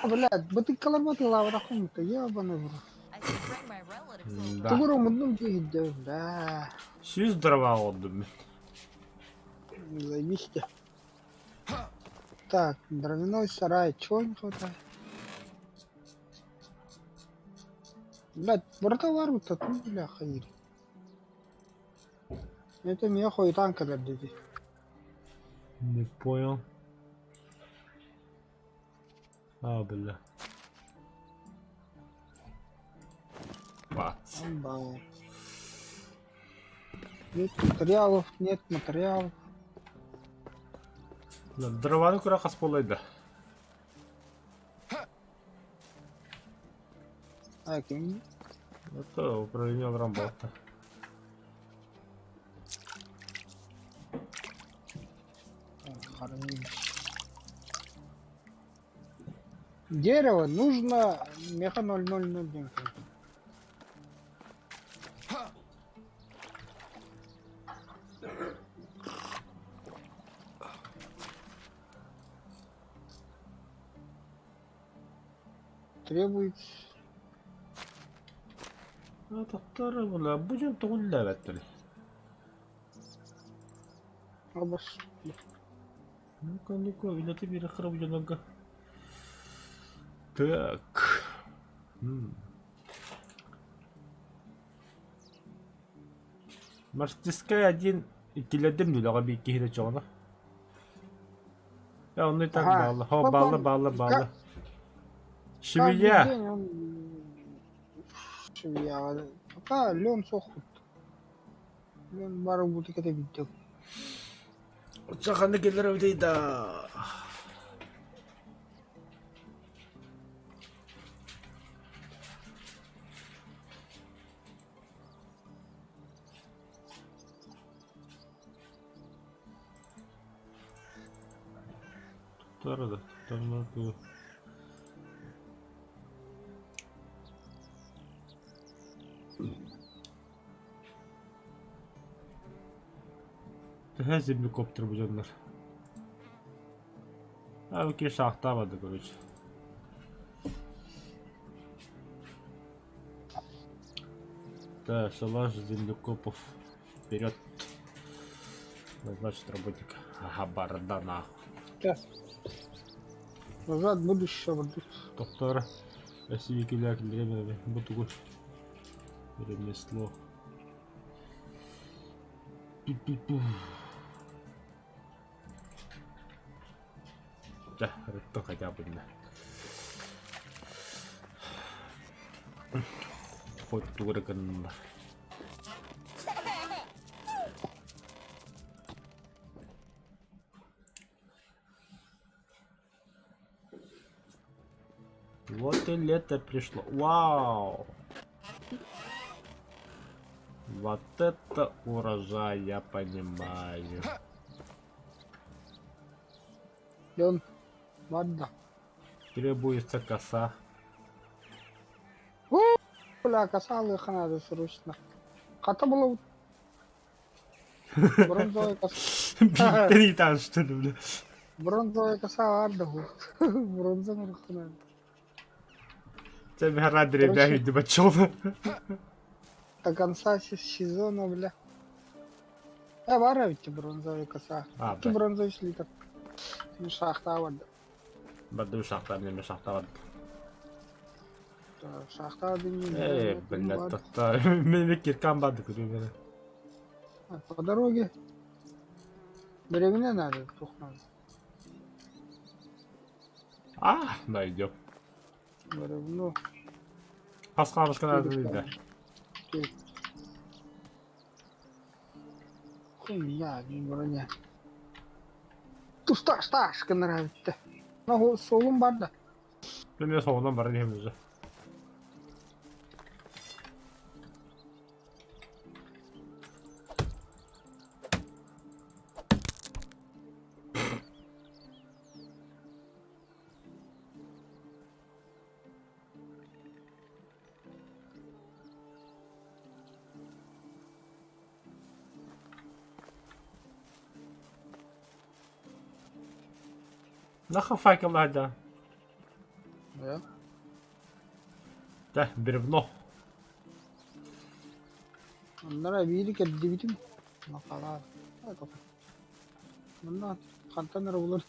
Блядь, бутылкалар лавра комната, ебаный в рот. I should bring my relatives over. Да. Тугуру мудным гидев, да. Сюз дрова отдам. Заебись. Так, дровяной сарай, чего не хватает? Блядь, врата воруют, ну, бля, хаири. Это меня хуй танка дадите. Не понял. А, бля. Бац. Амбал. Нет материалов. Дрованы курак асполайды. А, кем? Это управление работа. Дерево нужно меха 0001. Требуется. Это второй, бля, будем тугуллавать, бля. Обос. Ну-ка, или ты перехрабли нога. Так. Мастерская один килядем дулага бики хире чона. Я он и так Ага. балла. Хо, балла. Каждый Швея. день он... Швея. Пока лен сохнет. Лен бару будет это видео. Чаханы келер өйдейді. Туттары да. Тәһә землекоптер бұжанлар. А, өке шақтамады, короче. Да, шалаш землекопов. Вперед. Назначить работника. Ага, барда нахуй. Сейчас. Назад будущее будет. Тоқтары. Әсіби келер келер бұтығыр. Ремесло. Пу-пу-пу. Да, рыбка хотя бы не. Хоть турган. Вот и лето пришло. Вау! Вот это урожай, я понимаю. Лен. Ладно. Требуется коса. Бля, касалы ханады срочно. Ката было. Бронзовая коса. Тритан, что ли, бля? Бронзовая коса арда будет. Бронзовая ханады. Тебя рады, ребята, дебачёна. До конца сезона, бля. Вара ведь бронзовая коса. А, Ты да. бронзовый слиток. Ну, шахта вот. Баду шахта, мне шахта. Шахта один не Блядь, то-то. Мне киркам бады, курю. По дороге. Берегне надо, тухнуть. А, найдем. Бревно. Az kalmış kadar değil de. Хуйня, не броня. Тусташ, нравится. Ну, солум бар да. Ben de sonundan bari diyemiyoruz. Нахуй факел hadi. Да. De brevno. Onlara birlik edildi bitim. Makalar. Hadi bakalım. Bunlar kantanlar olur.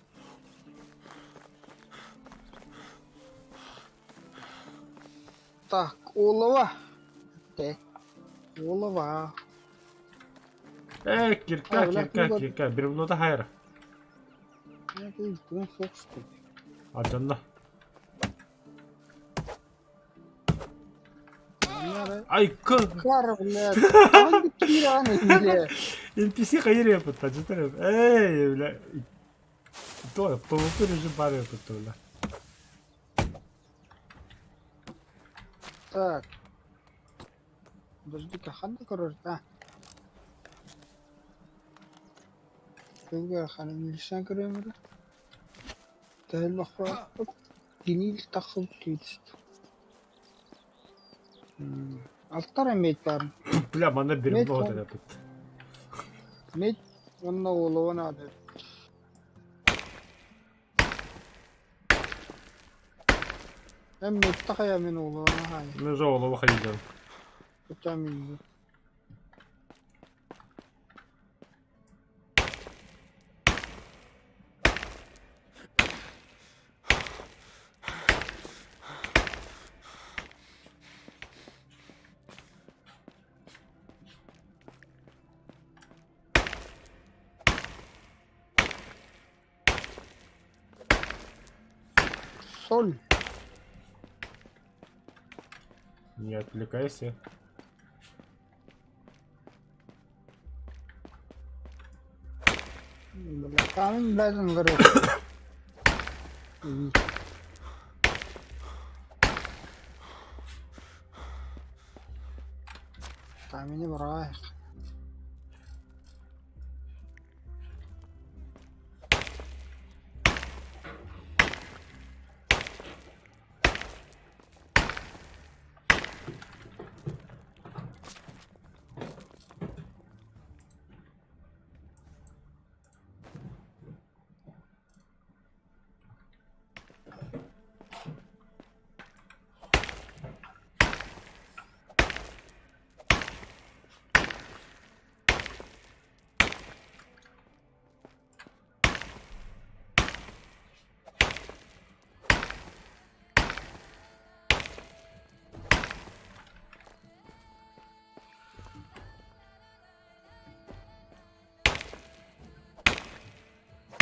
Так, олова. Олова. Kirka. Brevno da hayır. Ne değil, bunu sokuştu. Adana. Onlara Ay kız. klar, блядь. Hangi kiranı bile. NPC hayır yapıp da cidden. Ey öyle. Doğru. Pavuklu rejim bari yapıp da öyle. Так. Подожди-ка, ханна, короче, а. Кыга ханна нилшан көрөмөрү. Тәл бақпа. Динил тақсыл кейтісті. Алттар әмейт барын. Bля bana brevno Met da var. yapıp. Мейт, онна олауын ады. Әмейт тақая мен олауын хай. Ne zoğlu bakayım. Күтәмейді. Соль. Не отвлекайся. Belakangin lazım garip. İyi. Tahmini bırak.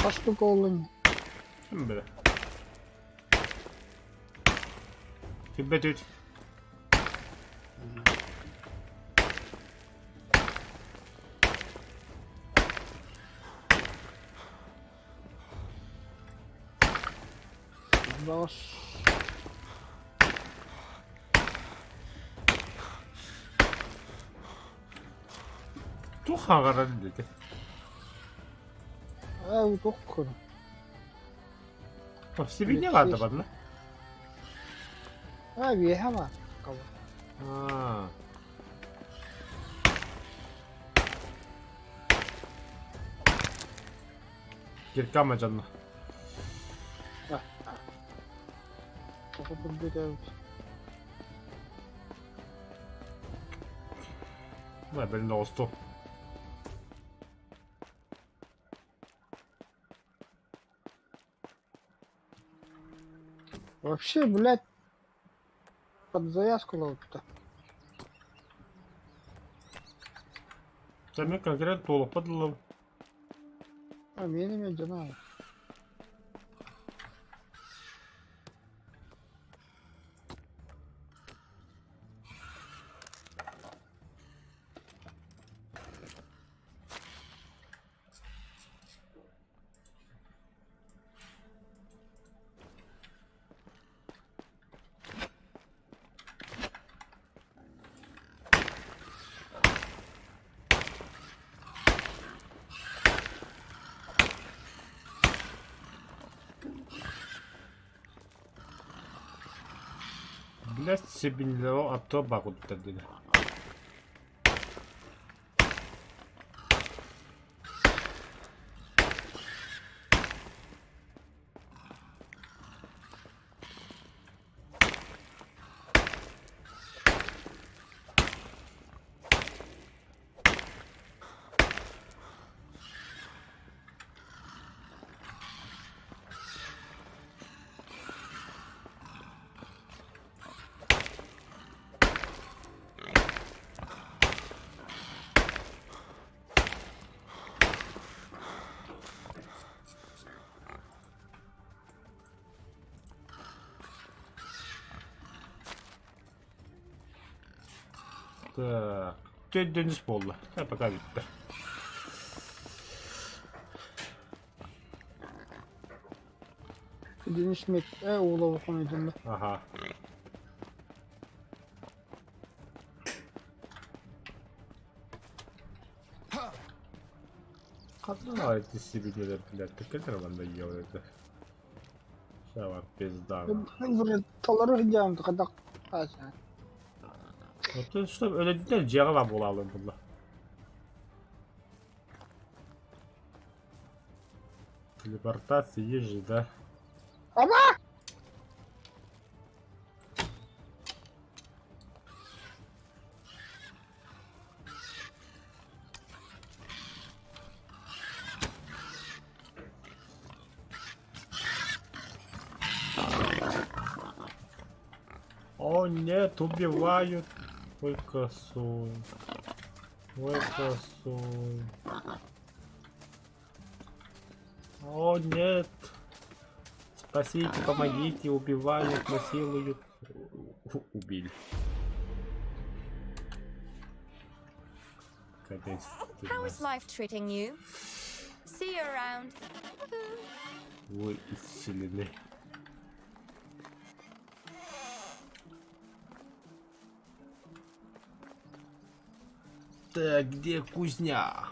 Kaç tık oğlum? Şimdi böyle. Tibet et. Bas. Tuh hangaran dedi. Ev çok kuru. Oh, sivil ne vardı bana? Ev yehe var. Kaba. Ha. Girkama canına. Kafa durdu ev. Ne benim de olsun. Вообще, блядь, под завязку ловит-то. Sen конкретно толық подылым. А, менімен жаңағы. 15 себенлеро атоба куттадыны. Так, dönüş oldu. Пока bitti. Deniz met oğla okunuydum da. Aha. А эти себенлер, блядь, так это надоело это. Сейчас вам пизда. Böyle taları hicamdı kadak. Aşağı. Вот что, öyle değil, cevap olalım bunlar. Телепортация есть же, да? Ama! О нет, убивают. Ой, косой. Ой, косой. О нет. Спасите, помогите, убивают, насилуют. Убили. How is life treating you? See you around. Вы исцелены. Так, где кузня?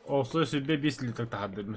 О, слушай, бебис ли так тадым?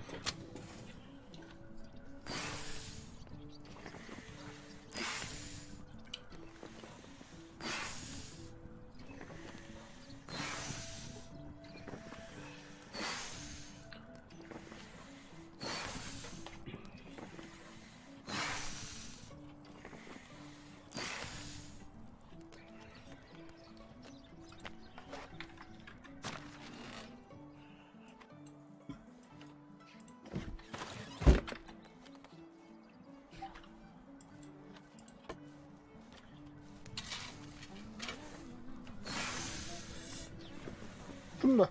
Bunda.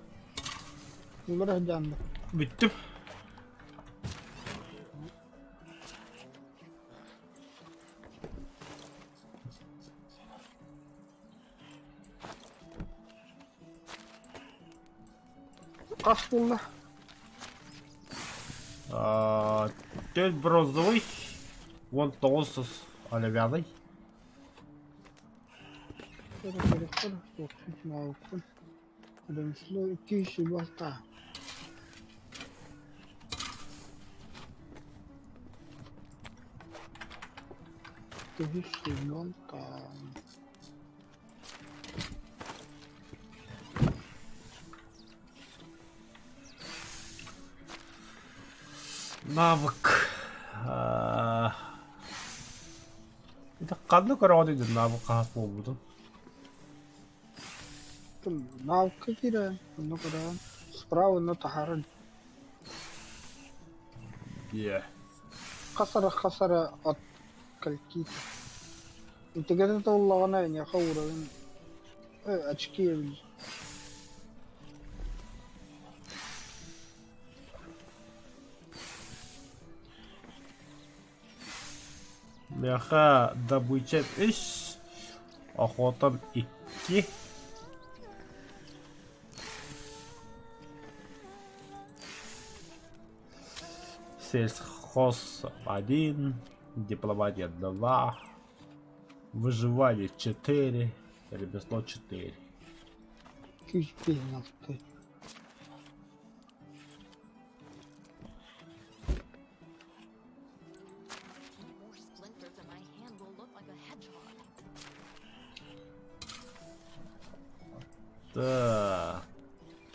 Bunları hicamdı. Bittim. Kaç buldu? 4 бронзовый, вон толстый, оловянный. Gerekler. Yok, hiç mağlupsun. Ödemişli 200 balta. Balta. Навык. Это қандай көріп навык қағып болдым. Навыка кире. Bunu kadar. Справа на тахаран. Е. Касара от калькита. Интеграция толлагана не хаура. Очки. Мяха добыча 3. Охотам 2. Сельхоз 1. Дипломатия 2. Выживание 4. Ремесло 4. 215. More splinters and my hand will look like a hedgehog. Так.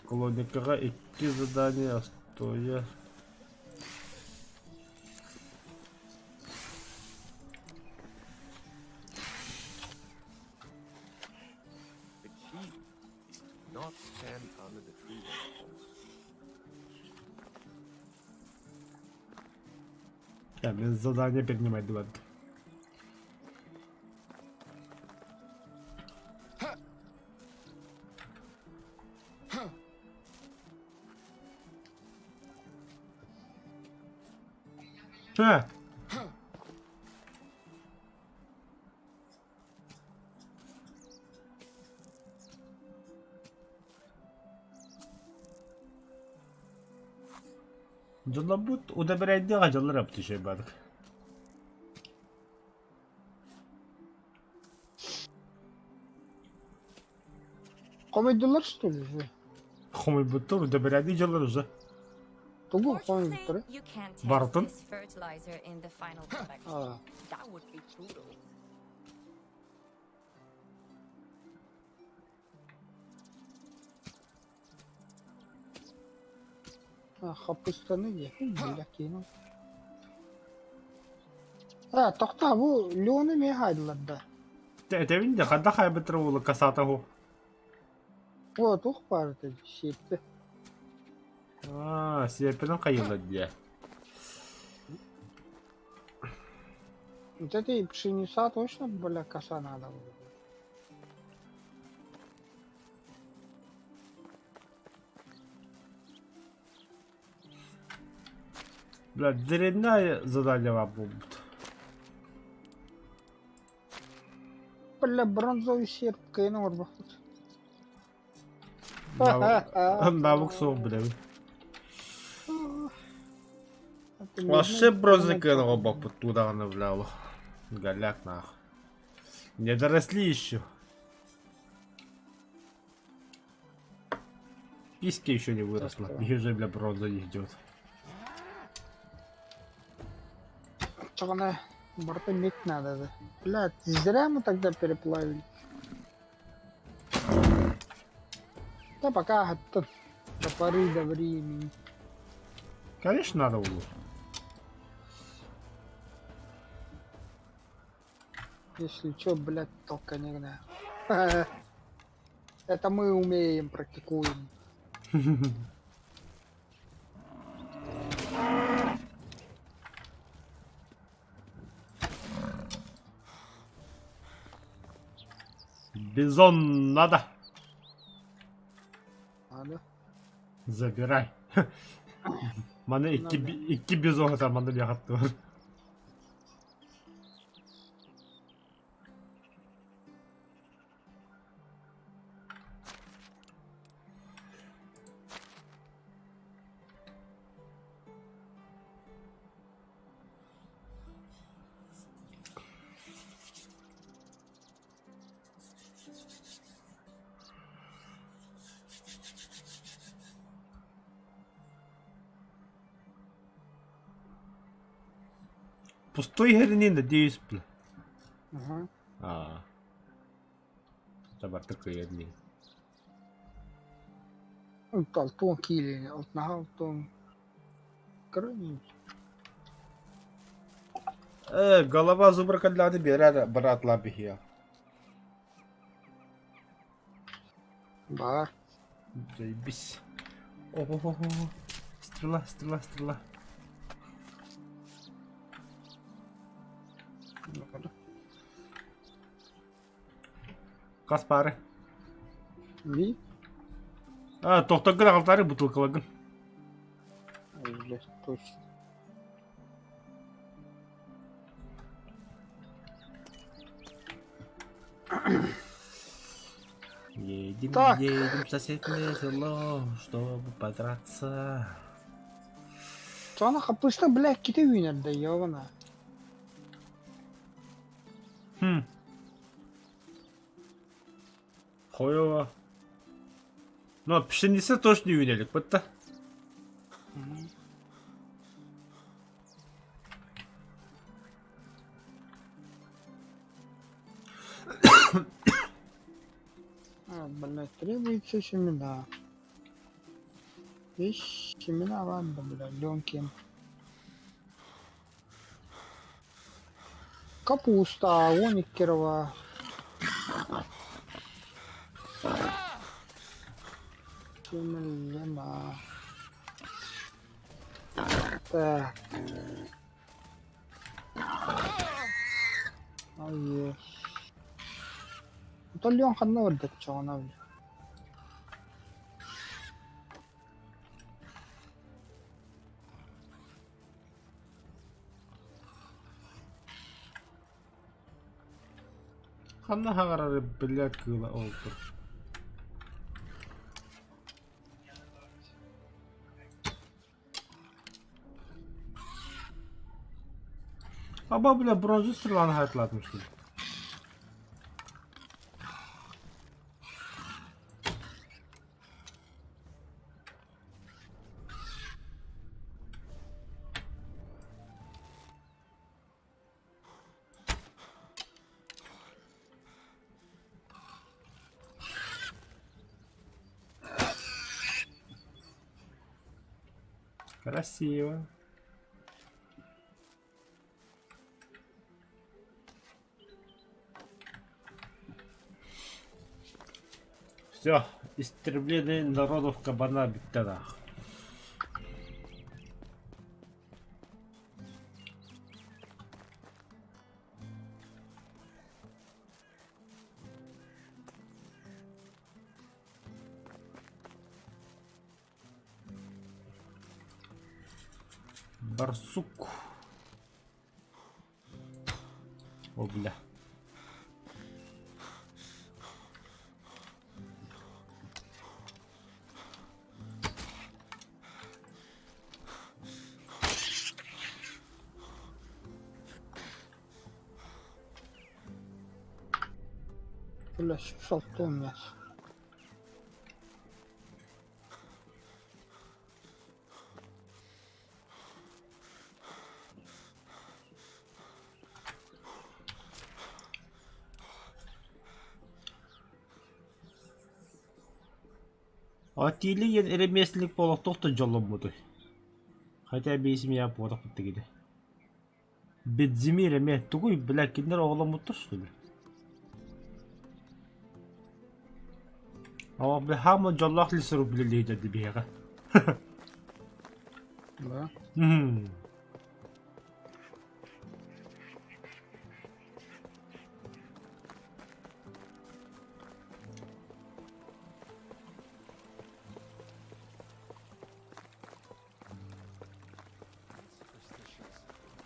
Колонникага 2 задания стоя. The key is to not stand under the tree when it falls. Я без задания принимать надо. А! Жалабут удобрять жаллар птичий бадык. Komediler что ли же? Хомой буттур удобрять жаллар уже. Тугу komediler. You can't test Barton? this fertilizer in the final product. А, That would be brutal. kapıstanı ye. Bırak yine. Ha, toxta bu Leon'u me haydılar da. Ты видишь, когда хай битровала косатого? O tuх pardı şeydi. А, сепеном кайла где? Вот эти пшеница точно была коса надо было. Блядь, дрянное задание вам будет. Бля, бронзовый серп кайна var bak. Навык сок, блядь. Вообще бронзы кайна бак под туда навлял. Голяк нах. Не доросли еще. Письки еще не выросла. И уже, бля, бронза не ждет. Чего борта медь надо, да. Блядь, зря мы тогда переплавили. Да пока от до поры до времени. Конечно, надо было. Если чё, блядь, только не знаю. Это мы умеем, практикуем. Бизон надо. Надо. Забирай. Мана iki бизон это мана бягаттı. Пустой херни, надеюсь, бля. Ага. А. Это бар такой одни. Алтон кили, алтон. Короче. Голова зубра кадляны берет, брат лабихия. Бар. Заебись. О-хо-хо-хо. Стрела, стрела, стрела. Каспары. Ви? Тоқтагыр алтары бутылкалагын. Блядь, точно. Едем, Так. едем в соседнее село, чтобы подраться. Sonra kapışta black kiti winner da yavana. Хуёво. Но пшеница точно не үйнелік бітті. Блядь, требуется семена. Есть семена, ладно, блядь, Ленкин. Капуста, Оникерова. Семена. Так. Ой. Это Ленка Нордик, что она, блядь. Хана хағарары, блядь, кыла олтыр. Аба, бля, бронзу стреланы хайтлатмыш. Красиво. Все, истребление народов кабана биттанах. Барсук. О, бля. Бля, шалтон мясо. Атили ен ремесленник болық тоқты жолым бұды. Хотя бейсім я подақ бұтты кеді. Бедзимир еме тұғый біләк кендер оғылым бұттыр, что ли? Ама бі хамы жоллақ лисіру білілі жады бейға. Да.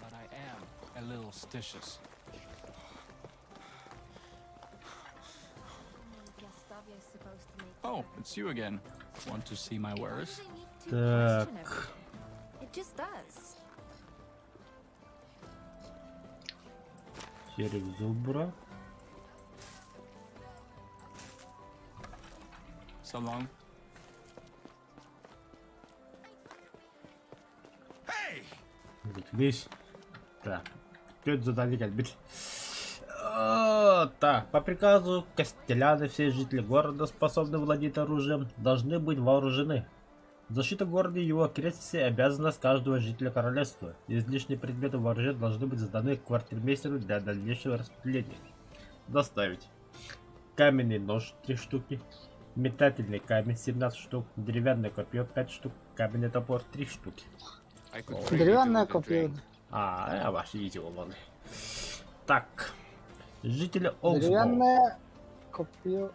But I am a little stitious. Gustav is supposed to make. Oh, it's you again. Want to see my wares? Так. It just does. Череп зубра. So long. Hey! Видишь? Так. Пёт задали кальбит. Так, по приказу Костеляна все жители города, способные владеть оружием, должны быть вооружены. Защита города и его окрестности обязанность каждого жителя королевства. Излишние предметы вооружения должны быть сданы квартирмейстеру для дальнейшего распределения. Доставить. Каменный нож 3 штуки. Метательный камень 17 штук. Деревянное копье 5 штук. Каменный топор 3 штуки. I could trade you Деревянное with a копье. drink. А ваши идиоманы. Так. Жители Оксбоу. Деревянное копье.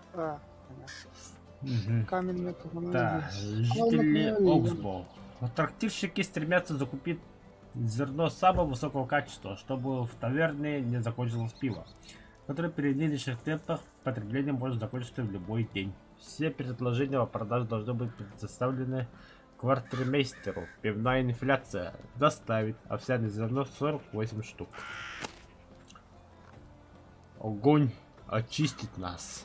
Мгм. Каменное копье. Да, жители Оксбоу. Трактирщики стремятся закупить зерно самого высокого качества, чтобы в таверне не закончилось пиво, которое при нынешних темпах потребления может закончиться в любой день. Все предложения о продаже должны быть предоставлены квартирмейстеру. Пивная инфляция. Доставить овсяное зерно 48 штук. Огонь очистит нас.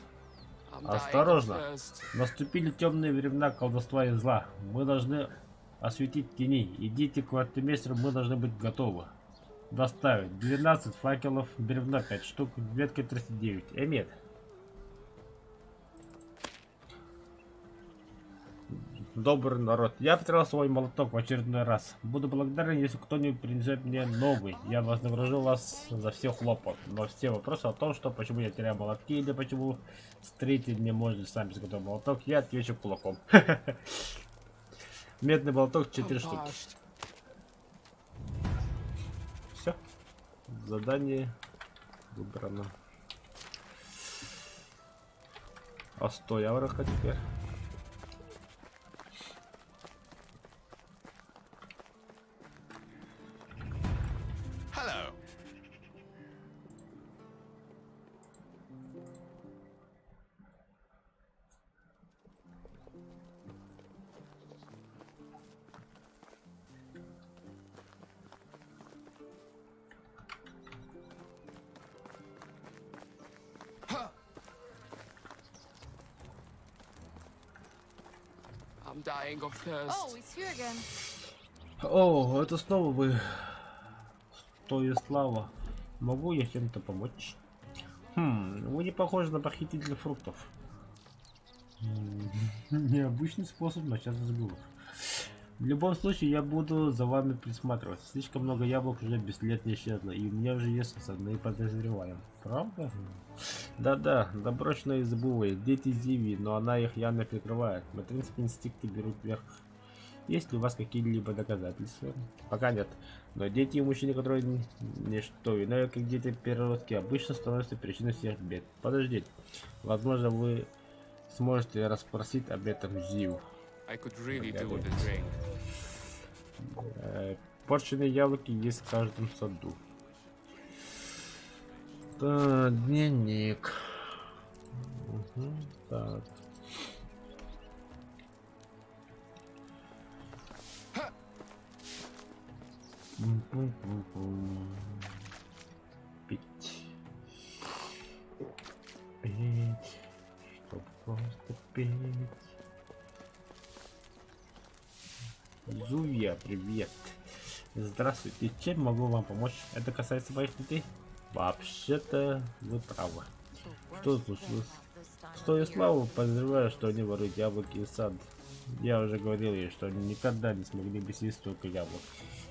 I'm dying of Осторожно. thirst. Наступили темные времена колдовства и зла. Мы должны осветить тени. Идите к квартирмейстеру, мы должны быть готовы. Доставить 12 факелов, бревна 5 штук, ветка 39. Эмет. Добрый народ. Я потерял свой молоток в очередной раз. Буду благодарен, если кто-нибудь принесет мне новый. Я вознагражу вас за все хлопот. Но все вопросы о том, что почему я теряю молотки или почему строитель не может сам изготовить молоток, я отвечу кулаком. Медный молоток 4 I'm штуки. parched. Все. Задание выбрано. А 100 евро теперь. Hello. I'm dying of thirst. Oh, it's you again. О, это снова вы. Стоислава. Могу я чем-то помочь? Вы не похожи на похитителя фруктов. Необычный способ начать разговор. В любом случае, я буду за вами присматривать. Слишком много яблок уже бесследно исчезло, и у меня уже есть основные подозреваемые. Правда? Да-да, доброчные забывые, дети Зиви, но она их явно прикрывает. Материнские инстинкты берут вверх. Есть ли у вас какие-либо доказательства? Пока нет. Но дети и мужчины, которые не что иное, как дети переростки, обычно становятся причиной всех бед. Подождите. Возможно, вы сможете расспросить об этом Зиву. I could really do with a drink. Порченные яблоки есть в каждом саду. Так, дневник. Так. Пить. Пить. Чтоб просто пить. Зувия, привет. Здравствуйте, чем могу вам помочь? Это касается моих детей? Вообще-то вы правы. Что случилось? Стоя славу, подозреваю, что они воруют яблоки из сада. Я уже говорил ей, что они никогда не смогли бы съесть столько яблок.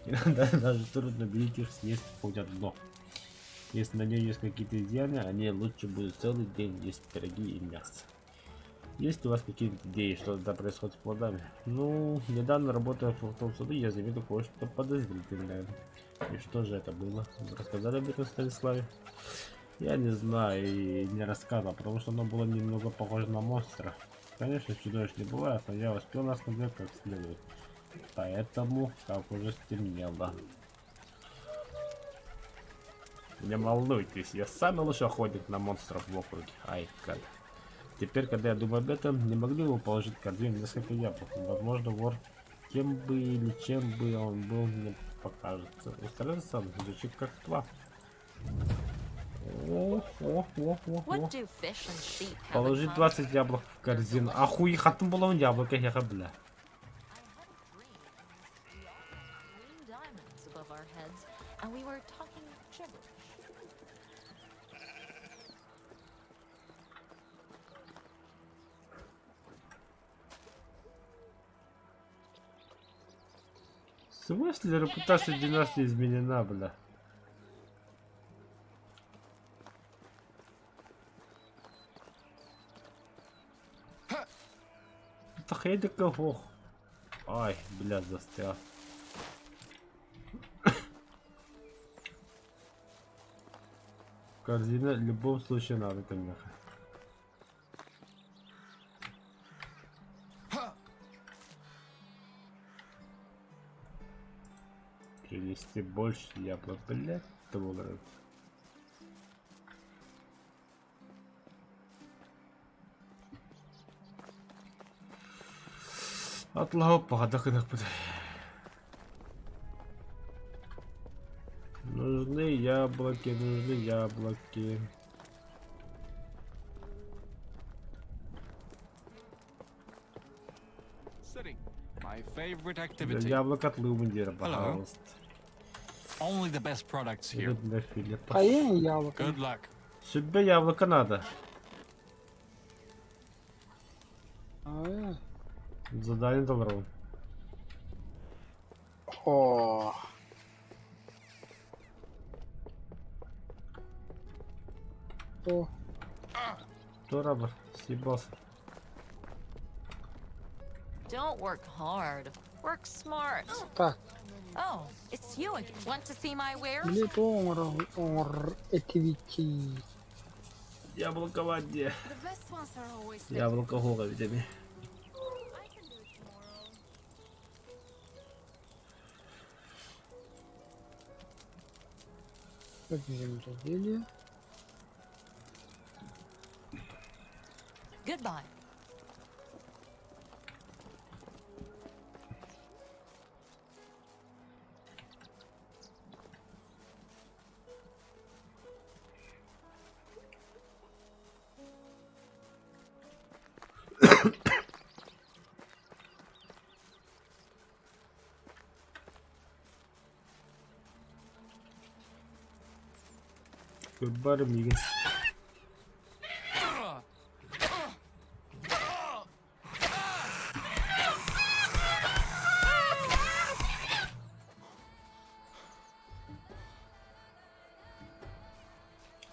Иногда даже трудно убедить их съесть хоть одно. Если на ней есть какие-то изъяны, они лучше будут целый день есть пироги и мясо. Есть у вас какие-то идеи, что там происходит с плодами? Ну, недавно работая в том саду, я заметил кое-что подозрительное. И что же это было? Вы рассказали об этом Станиславе? Я не знаю и не рассказывал, потому что оно было немного похоже на монстра. Конечно, чудовищ не бывает, но я успел рассказать как следует. Поэтому, как уже стемнело. Не волнуйтесь, я самый лучший охотник на монстров в округе. Ай, как. Теперь, когда я думаю об этом, не могли бы положить в корзину несколько яблок. Возможно, вор, кем бы или чем бы он был, мне покажется. Устроился сам, звучит как два. What do fish and sheep have in Положить common? 20 яблок в корзину. Ахуй, хатым было яблоко, я бля. Green diamonds above our heads, and we were talking gibberish. В смысле репутация династии изменена, бля? Это хей до кого? Ай, бля, застрял. Корзина в любом случае надо, конечно. Привезти больше яблок, блядь, долларов. Атлау падахынах буде. Нужны яблоки, нужны яблоки. favorite activity. Яблоко отлывы дерево, Hello. пожалуйста. Only the best products here. Для Филиппа. Кайын яблоко. Good luck. Себе яблоко надо. Задание добро. О. То. Что рабр? Съебался. Don't work hard. Work smart. Так. Oh, it's you again. Want to see my wares? Билет оңыр этивити. Яблоко в воде. The best ones are always Яблоко в голове. I can do it tomorrow. Как земледелие. Goodbye. Goodbye, amigo.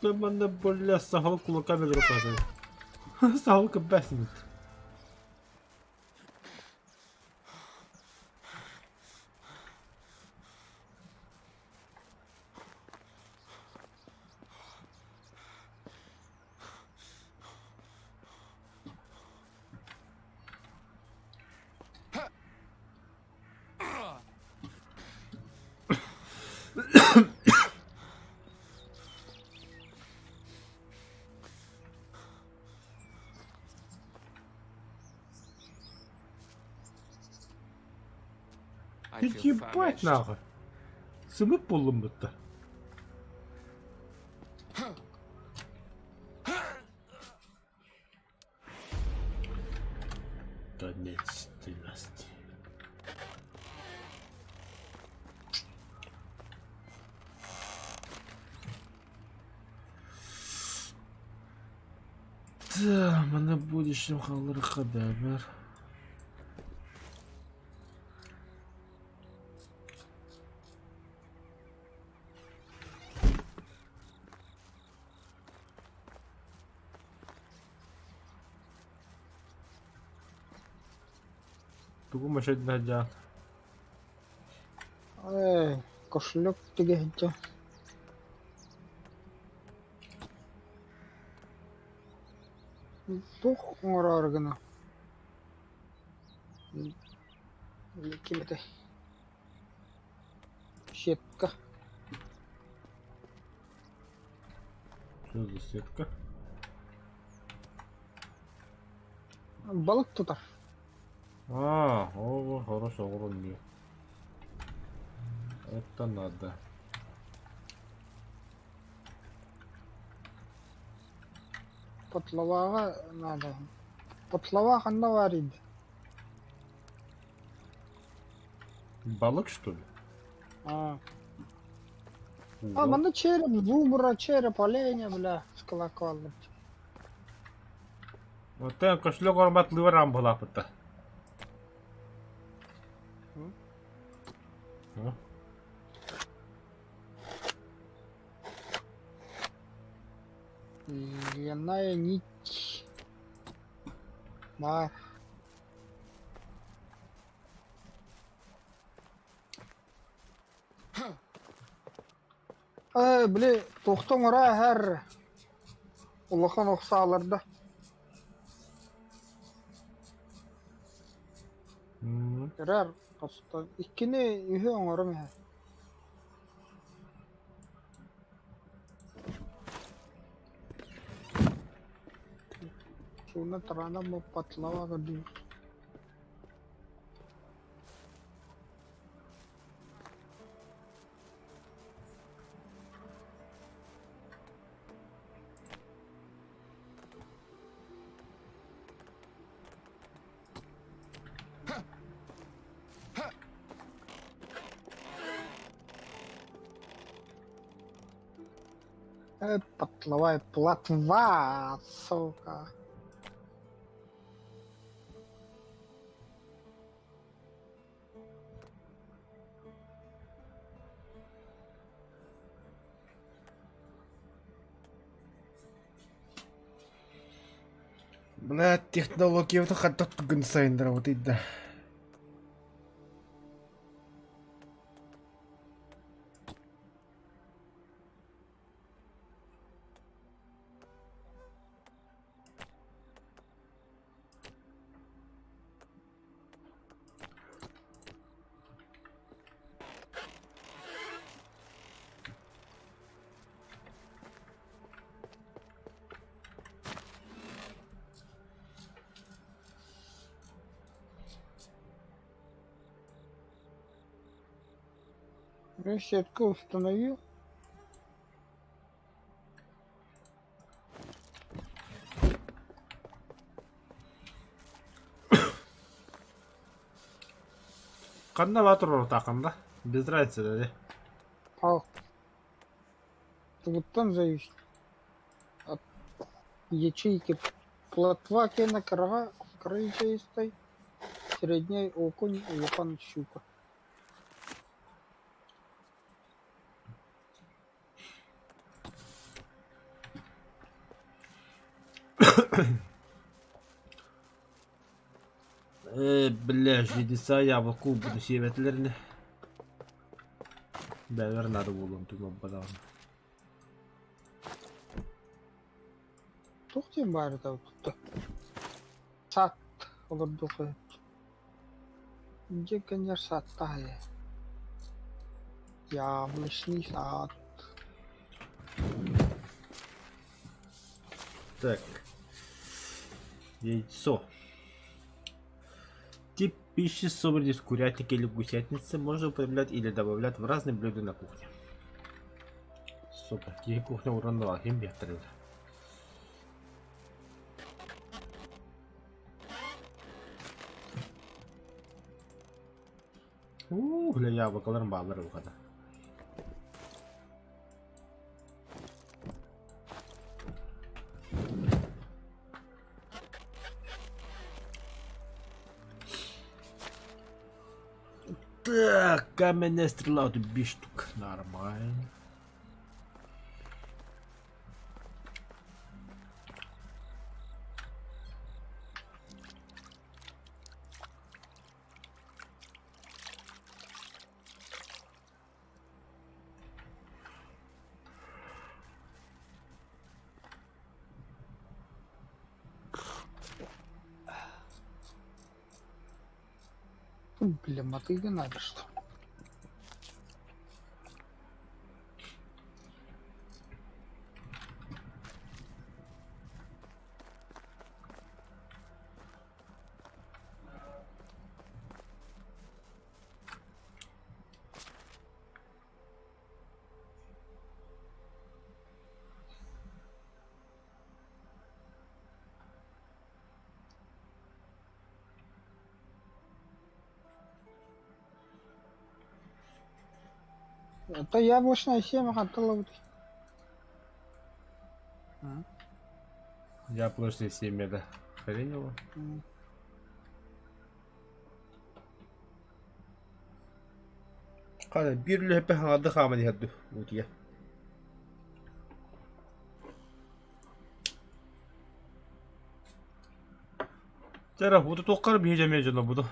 Ты мене бля сагал кулаками в руках. Сагалка беснет. I feel Ебать famished. нахуй. Сымы полым это. Конец династии. Да, мене будущем халыр хадамер. Тугу машать надя. Кошелек тегенче. Тух оңырар гына. Кимете. Щетка. Что за сетка? Балык тутар. О, хороший уровень. Это надо. Потлавага надо. Потлава ханда бар иде. Балык что ли? Мында череп, зубра, череп, оленя, бля, с колокольным. Вот это кошелек ароматливый рамбала пыта. Длинная нить. Бар. Бле, тоқтың ұра әр ұлықын оқса алырды. Әрәр, қосты. Иккені үйі оңырым әр. Шуны тұрана мұ патлава ғыды. Потловая плотва, сука. Блядь, технология хаттак түгін сайындыра вот дейді. Сетку установил. Қанда батыр ортақында? Без разницы, да? А вот там зависит от ячейки. Плотва кена кора, крыльчаистой, средняй окунь, лопан щука. Бля, жидеса яблоку буду севетлеріне. Бәвер надо болуын түгім бадағын. Тоқтен бары да tuttu. Сат olurdu koyup. Где, конечно, сатая. Яблочный сад. Так. Яйцо. Тип пищи, собранный из курятника или гусятницы, можно употреблять или добавлять в разные блюда на кухне. Супер. Ей кухня уронила, им бехтарил. Бля, яблокаларым bağları bu kadar. Так, каменная стрела, вот 5 штук. Нормально. Блин, мотыга надо что. Это яблочная семя готова. Яблочное семя, да. Хренево. Қана бирілі хепе хаңады қамын ехеді өтіге. Жара, бұды тоққар бейжеме жына бұды.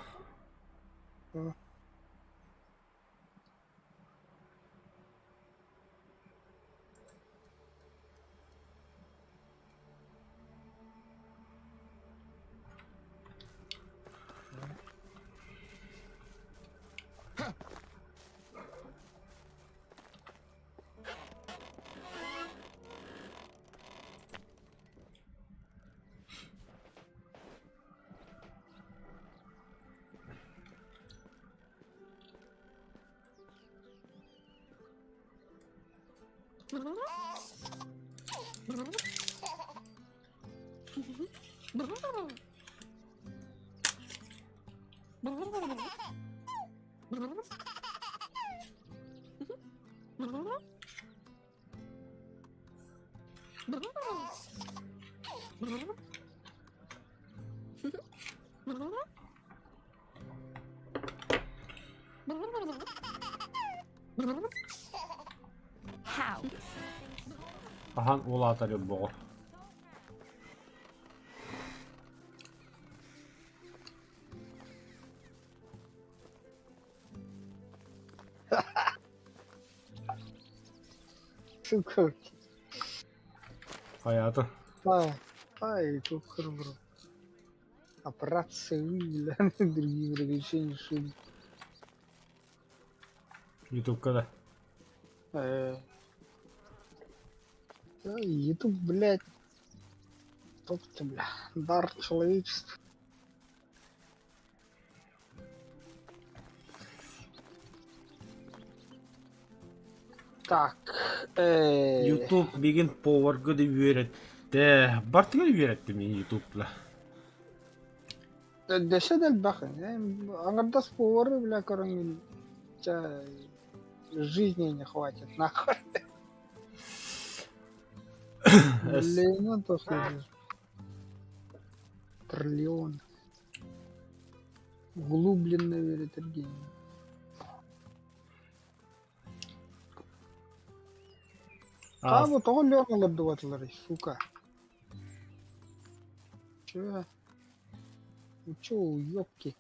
How? Ahan ula atarıyor boğur. Сука. Hayatı. Ай, тут храбро. Операция Уилля. Другие приключения шили. YouTube kada. Ютуб, блядь. Топ-то, бля. Дар человечества. Так. YouTube begin power good üret. De Bart'ı üretti mi YouTube'la? Деше del баха. Ангарда споры, бля, короче. Жизни не хватит, нахуй. Блин, то слышишь. Триллион. Углубленная веретергения. А вот он лёгал отдуватель, сука. Чё? Ну чё, ёбки?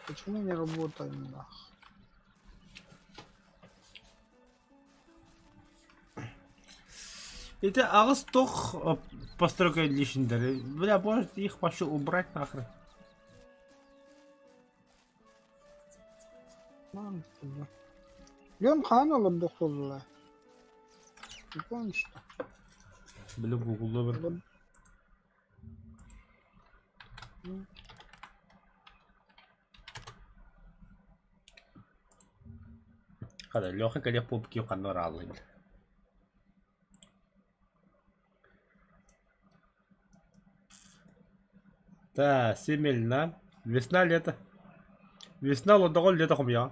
Почему не работаем, нахуй? Это ağız tok постройка лишние. Бля, может их вообще убрать нахрен. Лён ханал отдохнула. Не помнишь, что? Бля, Google'da bir. Kada Лёха каля попки каноралы. Да, семельна. Весна, лето. Весна, лодогол, лето хумя.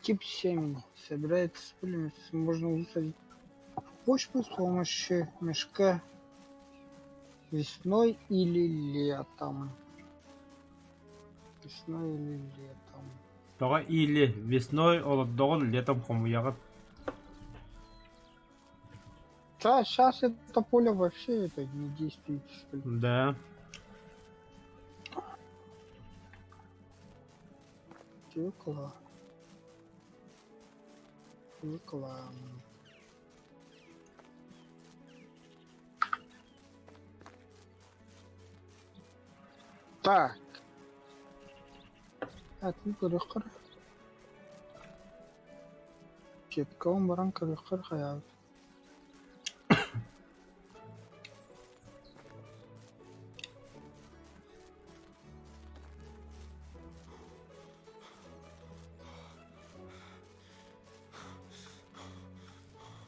Тип семени. Собирается с пулями. Можно высадить почву с помощью мешка весной или летом. Весной или летом. Тога или весной, лодогол, летом хумя. Сейчас это поле вообще это не действует, что ли. Да. Свекла. Свекла. Так. Атли кырыкыр. Четком баран кырыкыр хаял.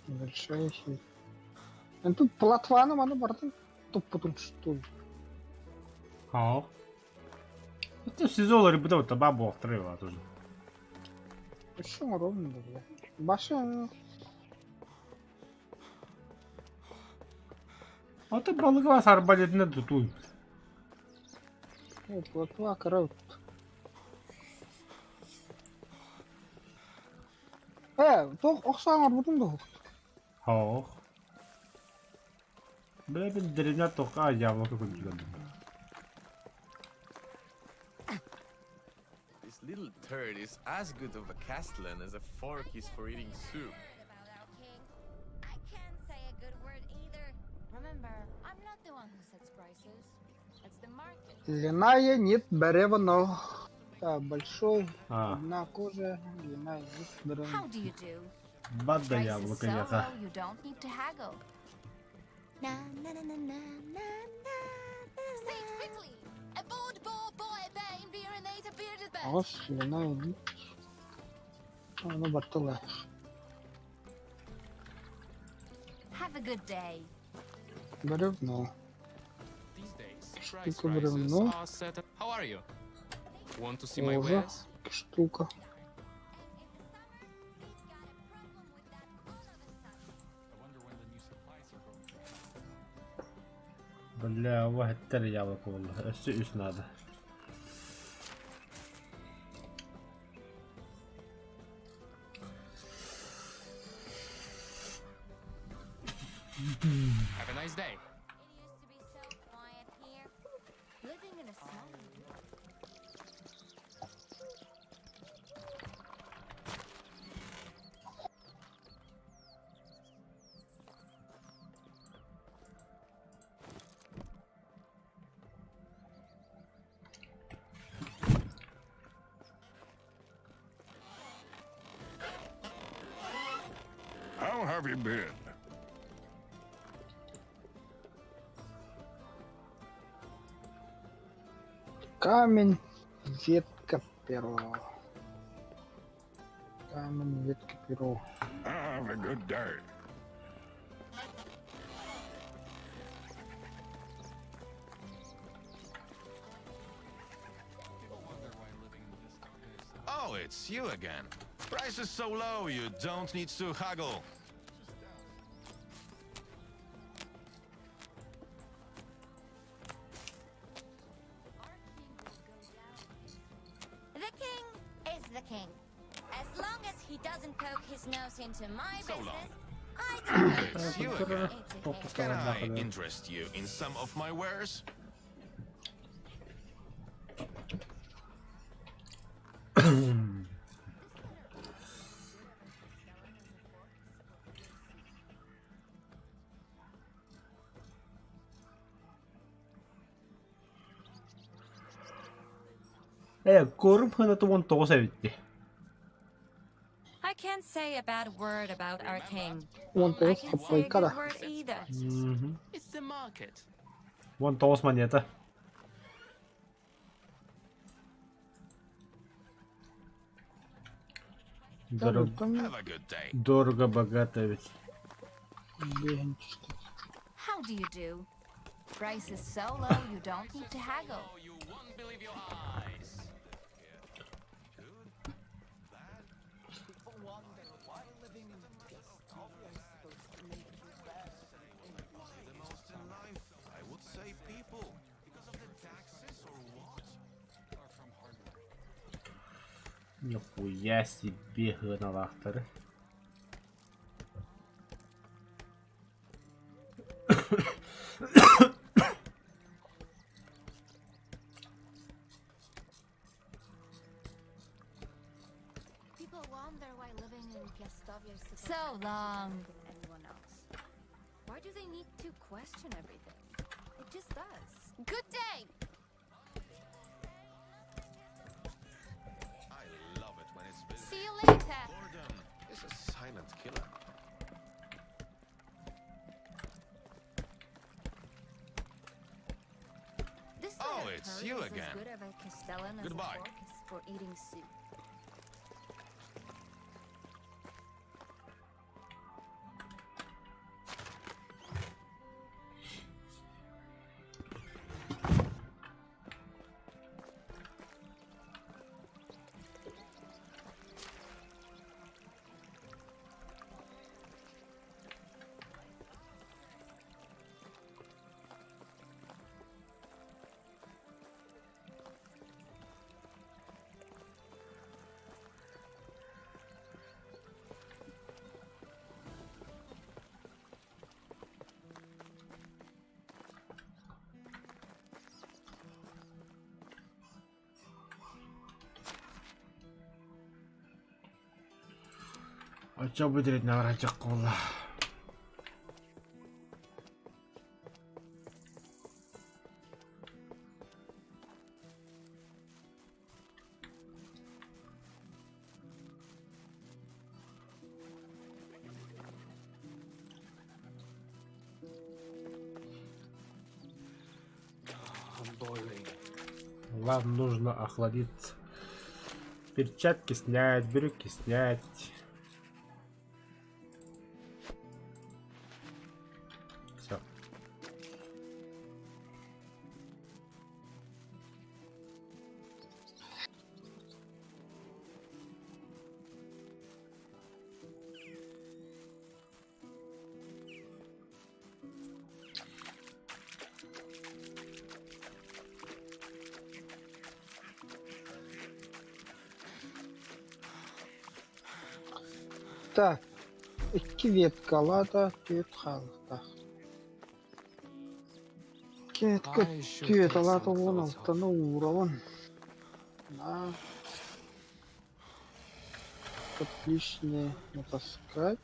Большая сеть. Тут платваном она бартын. Топ-потом что ли? Ja. Это сезон ребята, вот бабу отрыва тоже. Почему ровно, бля? Баша. А ты балыгла с арбалетне тутуй. Платва корот. Toch оксаңар бутун да. Ja. Бля, ben деревня тока яблоко купил. This little turd is as good of a castellan as a fork is for eating soup. About our king. I can't say a good word either. Remember, I'm not the one who sets prices. It's the market. Длинная нет бревно. Да, большой. А, Одна кожа, длинная нет бревно. How do you do? бадда Price is яблоко so яха. low, you don't need to haggle. Na na na na na na na. Say it quickly. A bold boy, bang, beer and eight, a bearded bag. Ось длинная нет. Она бартала. Have a good day. Бревно. These days, Что price такое rises бревно? are set. How are you? Want to see my Тоже wares? штука. I wonder when the new supplies are going. بلا واحد ترجع والله السؤس هذا. Have a nice day. It used to be so quiet here. Living in a small How have you been? Камень, ветка, перо. Камень, ветка, перо. Have a good day. People wonder why living in this town is Oh, it's you again. Price is so low, you don't need to haggle. The king is the king. As long as he doesn't poke his nose into my So long. business, I don't know. It's you again. It's Can him. I interest you in some of my wares? Korpana tuon tosevitti. I can't say a bad word about our king. Вон I просто can't say a пайкада. good word either. It's the market. Вон толс монета. Дорого, Have a good day. дорого, богато ведь. Бегенчество. How do you do? Price is so low you don't need to haggle. Oh, you won't believe your eyes. The most in life, I would say people. Because of the taxes or what? Are from hardware. Нихуя себе геналахтер. People wonder why living in Gustavia is So long. anyone else. Why do they need to question everything? It just does. Good day. I love it when it's busy. See you later. Boredom is a silent killer. This Oh, little it's curry you is again. As good of a castellan as Goodbye. a fork is for eating soup. Очо бүдірет навара жоқ қола. I'm boiling. Вам нужно охладиться. Перчатки снять, брюки снять. Все. Так. 2 ветка алады, 4 қалдық. Кеткі I should түйет take алады, some clothes 16-ны уравын. На. Тут лишнее натаскать.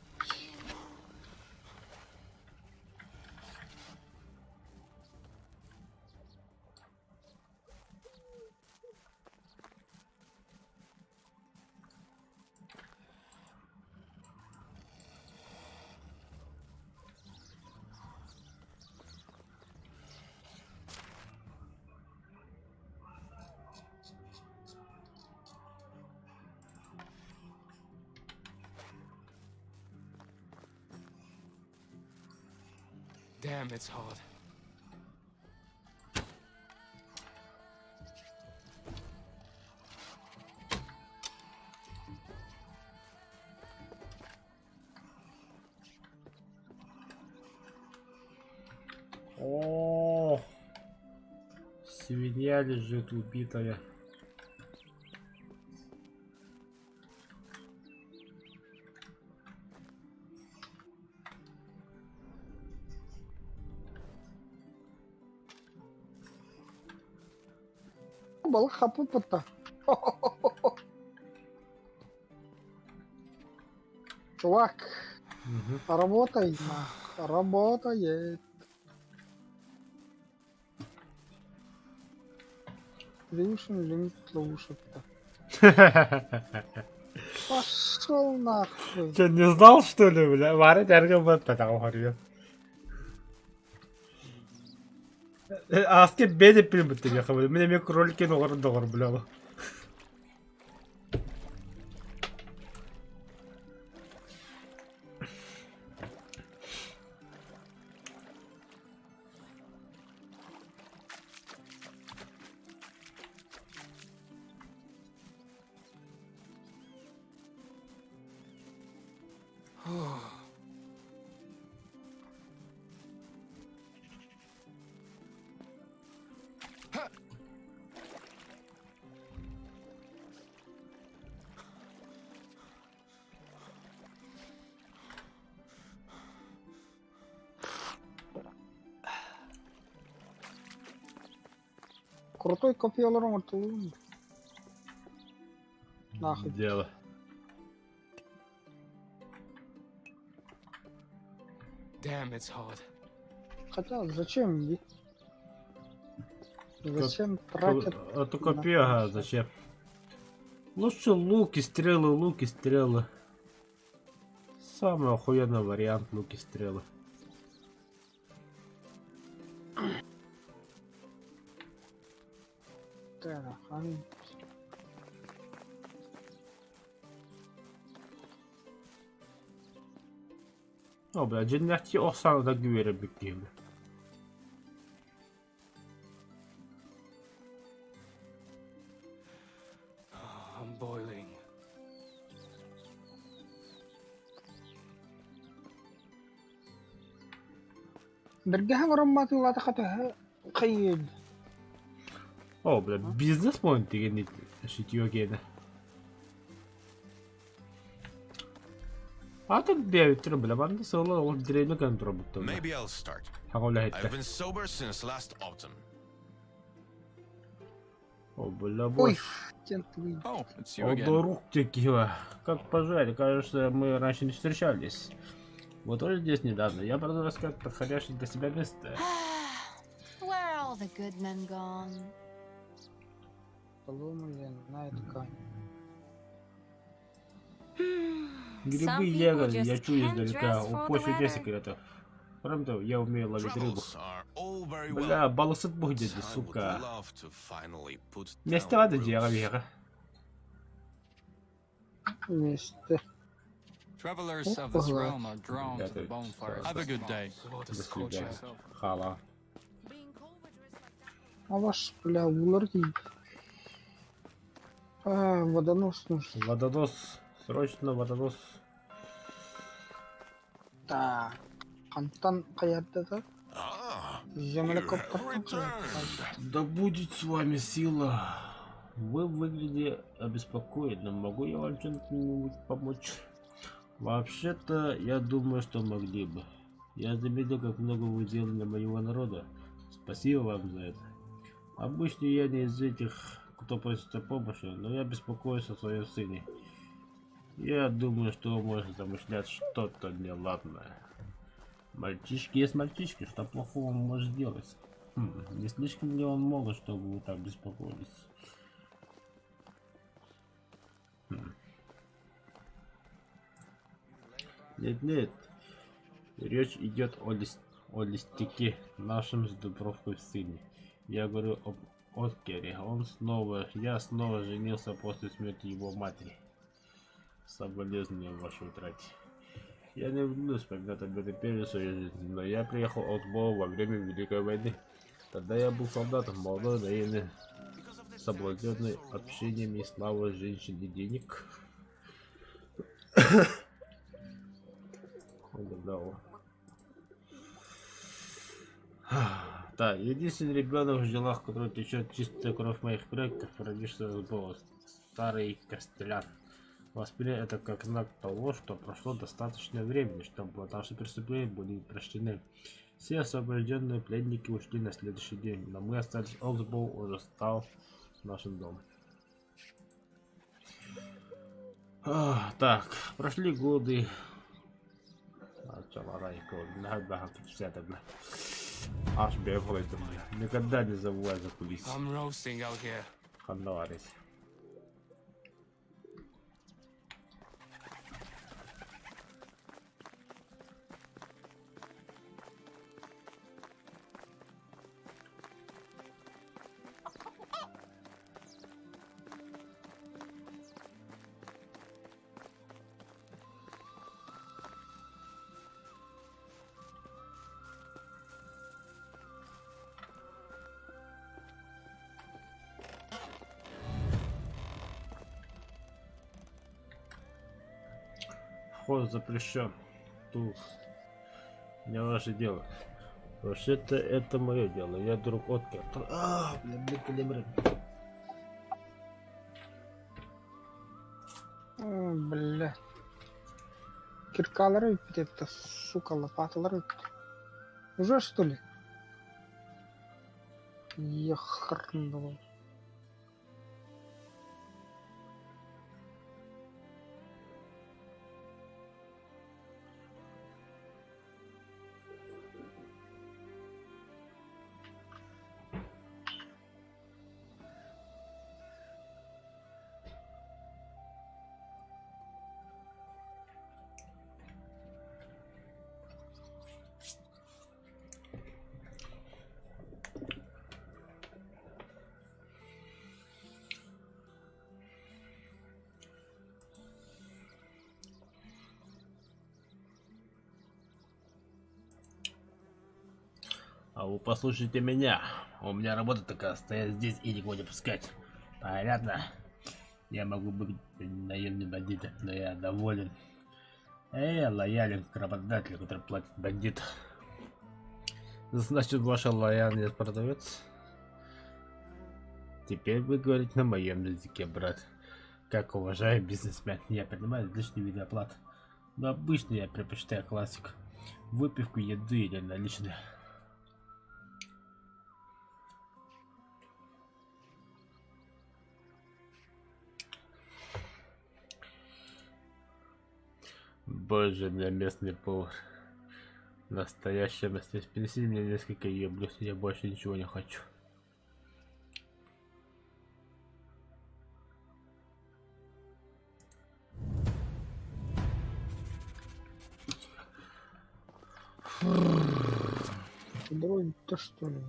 Damn, it's hot. О, свинья лежит убитая. Балық хапы пытта. Чувак, работай, работает. Лишен лимит лучше-то. Пошел нахуй. Че, не знал, что ли, бля? Варя тярга бэт пэтау харьё. Аске беде пилбітті бе қабыл. Міне мен кроликен оғыр, бля. Крутой копияларың ұртылуын. Нахуй. Дело. Damn, it's hot. Хотя зачем ведь? Зачем тратят? Это копье, ага, зачем? Лучше лук и стрелы. Самый охуенный вариант лук и стрелы. Так, ай. О, бля, джиннахти охсаны да güvere беккейді. I'm boiling. Дергеха мұрымматы латы қатыға қайын. О, бля, бизнес point деген шитио кеді. Атыр бәуіттір, бля, банда сылы ол дірейні контро бұтты. Maybe I'll start. Хағылы I've әйтті. been sober since last autumn. О, бля, Ой, бош. тентвый. Oh, it's you О, again. друг текила. Как пожать, кажется, мы раньше не встречались. Вот тоже здесь недавно. Я буду рассказать подходящее для себя место. Where are all the good men gone? Поломали на эту камень. Грибы Some и people ягоды just я чую can't издалека. dress У for the почвы weather. нет секретов. Кроме того, я умею ловить рыбу. Travels are all very Бля, well. балык будет, but I would сука. love to finally put Вместе down воды roots. дело, Вера. Вместе. Travelers of this realm are drawn to the bonfires. Have a good day. До свидания. Хала. А ваш, бля, уларги. Водонос нужен. Водонос. Срочно водонос. Так. Кантан қаятты да? Ah, Землекоптер. you have returned. Да будет с вами сила. Вы выглядите обеспокоенным. Могу я вам чем-нибудь помочь? Вообще-то, я думаю, что могли бы. Я заметил, как много вы сделали для моего народа. Спасибо вам за это. Обычно я не из этих, кто просит о помощи, но я беспокоюсь о своем сыне. Я думаю, что он может замышлять что-то неладное. Мальчишки есть мальчишки, что плохого он может сделать? Не слишком ли он молод, чтобы вы так беспокоились? Нет. Речь идет о листике, нашем с Дубровкой сыне. Я говорю об Оскаре. Я снова женился после смерти его матери. Соболезную вашей утрате. Я не люблю вспоминать об этом периоде своей жизни, но я приехал от Бога во время Великой войны. Тогда я был солдатом, молодой, наивный, соблазненный общением и славой женщин и денег. Да, единственный ребенок в делах, который течет чистая кровь моих предков, родившийся был старый Костелян. Воспринял это как знак того, что прошло достаточно времени, чтобы наши преступления были прощены. Все освобожденные пленники ушли на следующий день, но мы остались. Олдсбоу уже стал нашим домом. Так, прошли годы. Аж бегает, никогда не забывай за кулисы. I'm roasting out here. Хандарис. Вход запрещен. Тут не ваше дело. Вообще-то это мое дело. Я друг Оскара. Бля. Киркалары где-то, сука, лопаталары. Уже что ли? Я хрен. А вы послушайте меня. У меня работа такая, стоять здесь и никого не пускать. Понятно? Я могу быть наемным бандитом, но я доволен. Я лоялен к работодателю, который платит бандиту. Значит, ваша лояльность продается? Теперь вы говорите на моем языке, брат. Как уважаемый бизнесмен, я принимаю различные виды оплат. Но обычно я предпочитаю классику. Выпивку, еду или наличные. Боже, меня местный повар. Настоящая мастерская. Принеси мне несколько ее блюд, я больше ничего не хочу. Дроид-то что ли?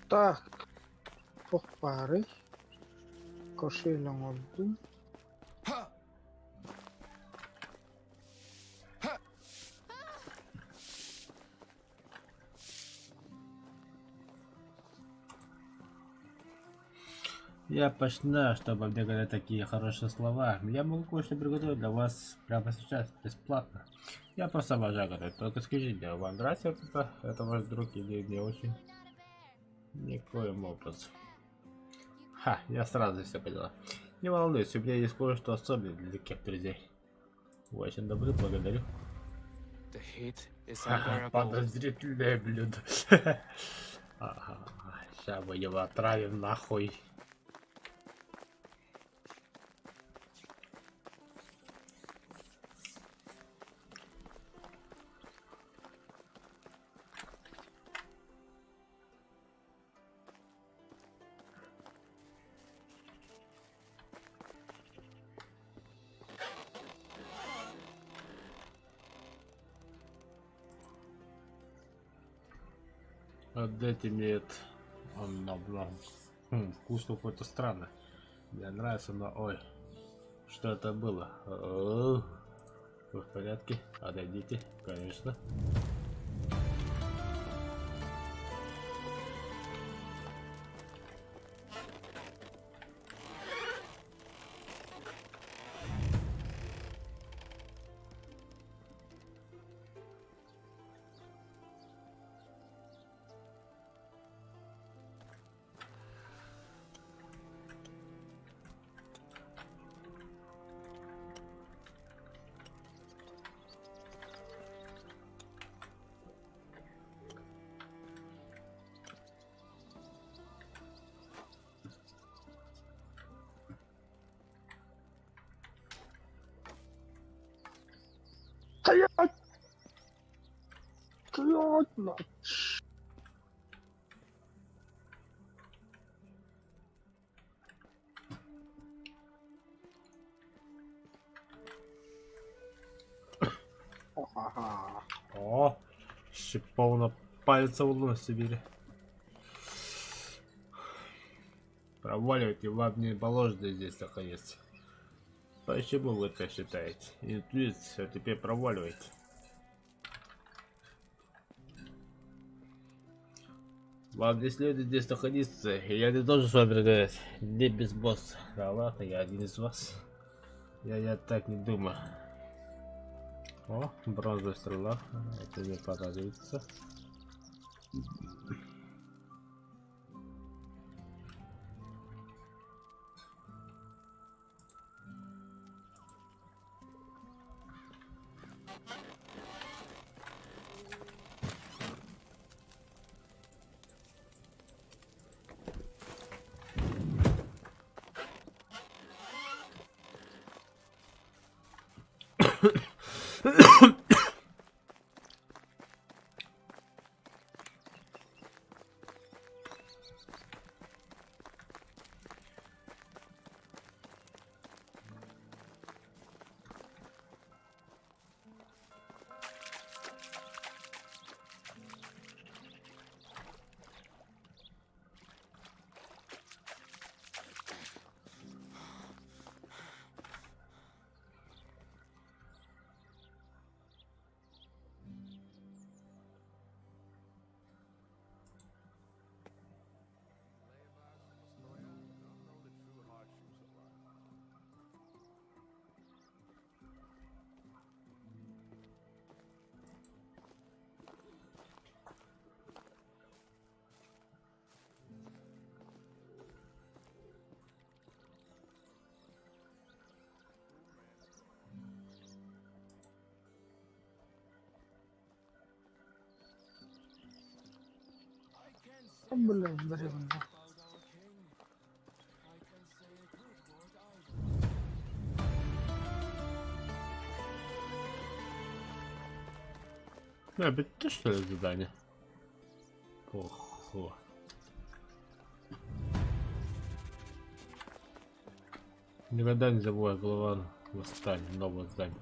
Так, похпары, кошелем отдум. Я почти, чтобы мне говорят такие хорошие слова. Я могу кое-что приготовить для вас прямо сейчас, бесплатно. Я просто обожаю готовить. Только скажите, вам нравится это ваш друг или не очень? Никоим образом. Ха, я сразу все поняла. Не волнуйся, у меня есть кое-что особенное для таких друзей. Вы очень добры, благодарю. The heat is Ха-ха, unbearable. подозрительное блюдо. Сейчас мы его отправим нахуй. Отдайте мне это. Он набрал. Вкус какой-то странный. Мне нравится, но ой. Что это было? Вы в порядке? Отойдите, конечно. О, шиповно пальца в нос себе. Проваливайте, вам не положено здесь находиться. Почему вы так считаете? Интуиция, теперь проваливайте. Вам не следует здесь находиться, и я не должен с вами разговаривать. Не без босса. Да ладно, я один из вас. Я так не думаю. О, бронзовая стрела. Это мне понадобится. Блин, зарезан. Это что ли задание? Охо. Никогда не забывай, голова восстание, новое здание.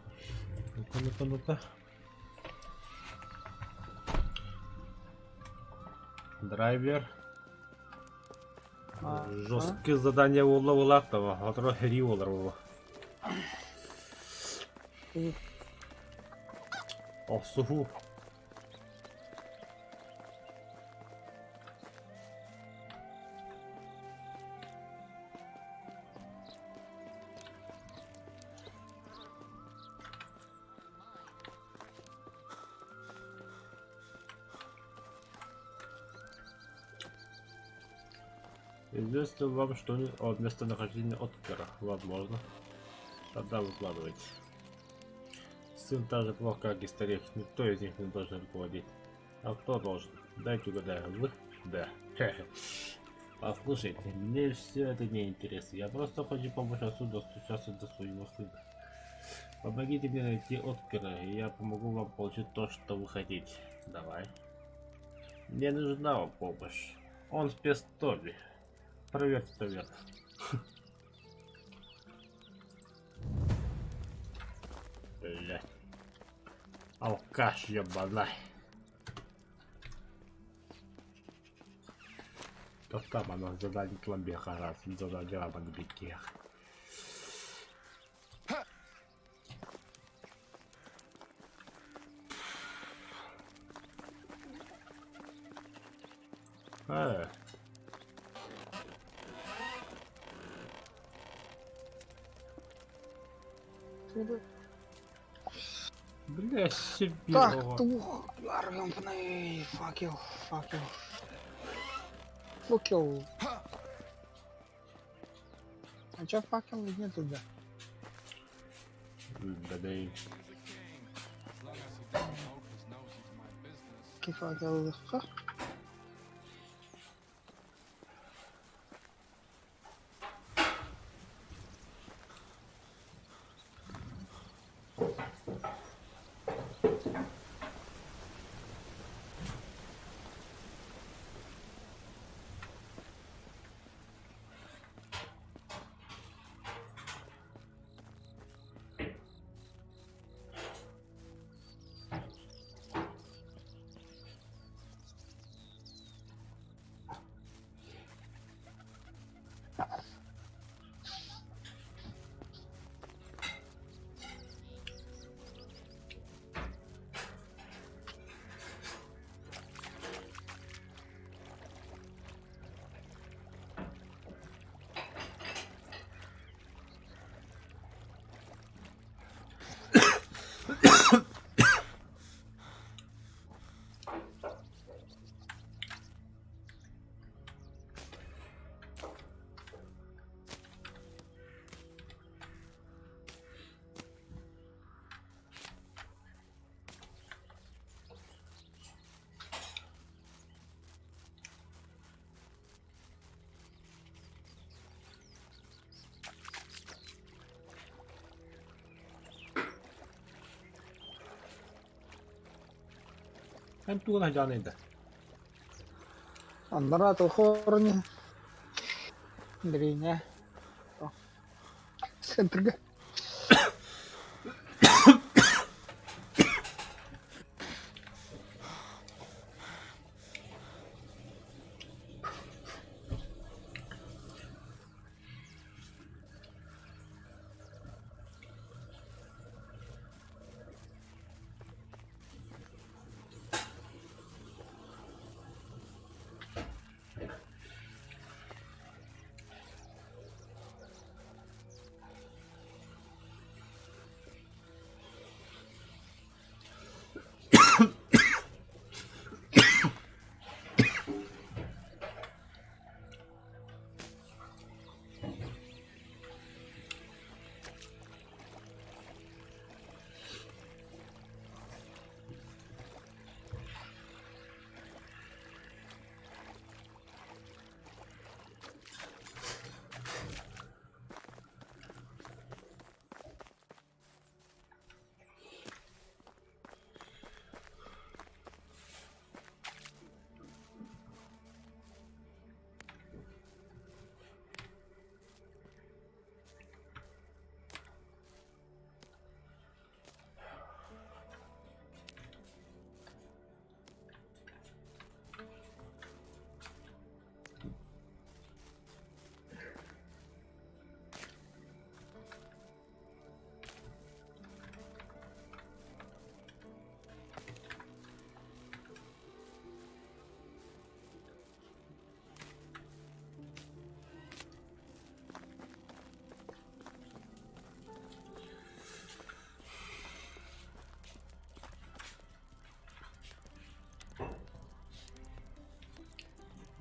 Ну-ка, ну-ка, ну-ка. Драйвер. Жесткие задания у левелактова, а трохи ріволеру. Осугу. Известно вам что-нибудь о местонахождении Откара? Возможно. Тогда выкладывайте. Сын так же плох, как и старик. Никто из них не должен руководить. А кто должен? Дайте угадаю. Вы? Да. Послушайте, мне все это не интересно. Я просто хочу помочь отцу достучаться до своего сына. Помогите мне найти Откара, и я помогу вам получить то, что вы хотите. Давай. Мне нужна вам помощь. Он в пестоле. Проверьте это верно. Блять. Алкаш ебаный. То там она задание кламбеха раз, задание рамок бикех. Бля, себе. Так, тух, ёбаный, факел. Факел. А чё факел нет туда? Да-да. Факел. Ту на जाने अंदर तो хорни. Дрыня. Центр.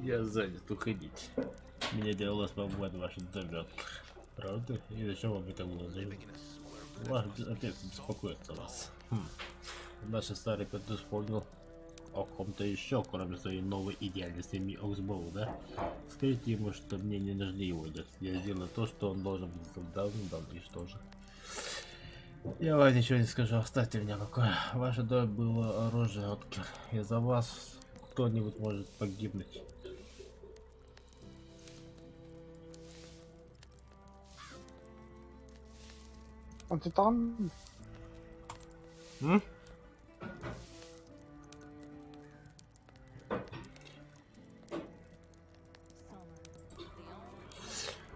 Я занят, уходите. Мне делалось побывать в вашем доме. Правда? И зачем вам это было заявить? Ваш отец беспокоится о вас. Наш старый Петр вспомнил о ком-то еще, кроме своей новой идеальной семьи Оксбоу, да? Скажите ему, что мне не нужны его дети. Я сделаю то, что он должен быть давным-давно, и что же. Я вам ничего не скажу, оставьте меня в покое. Ваше дом было оружие, Откер. Из-за вас кто-нибудь может погибнуть. А ты там?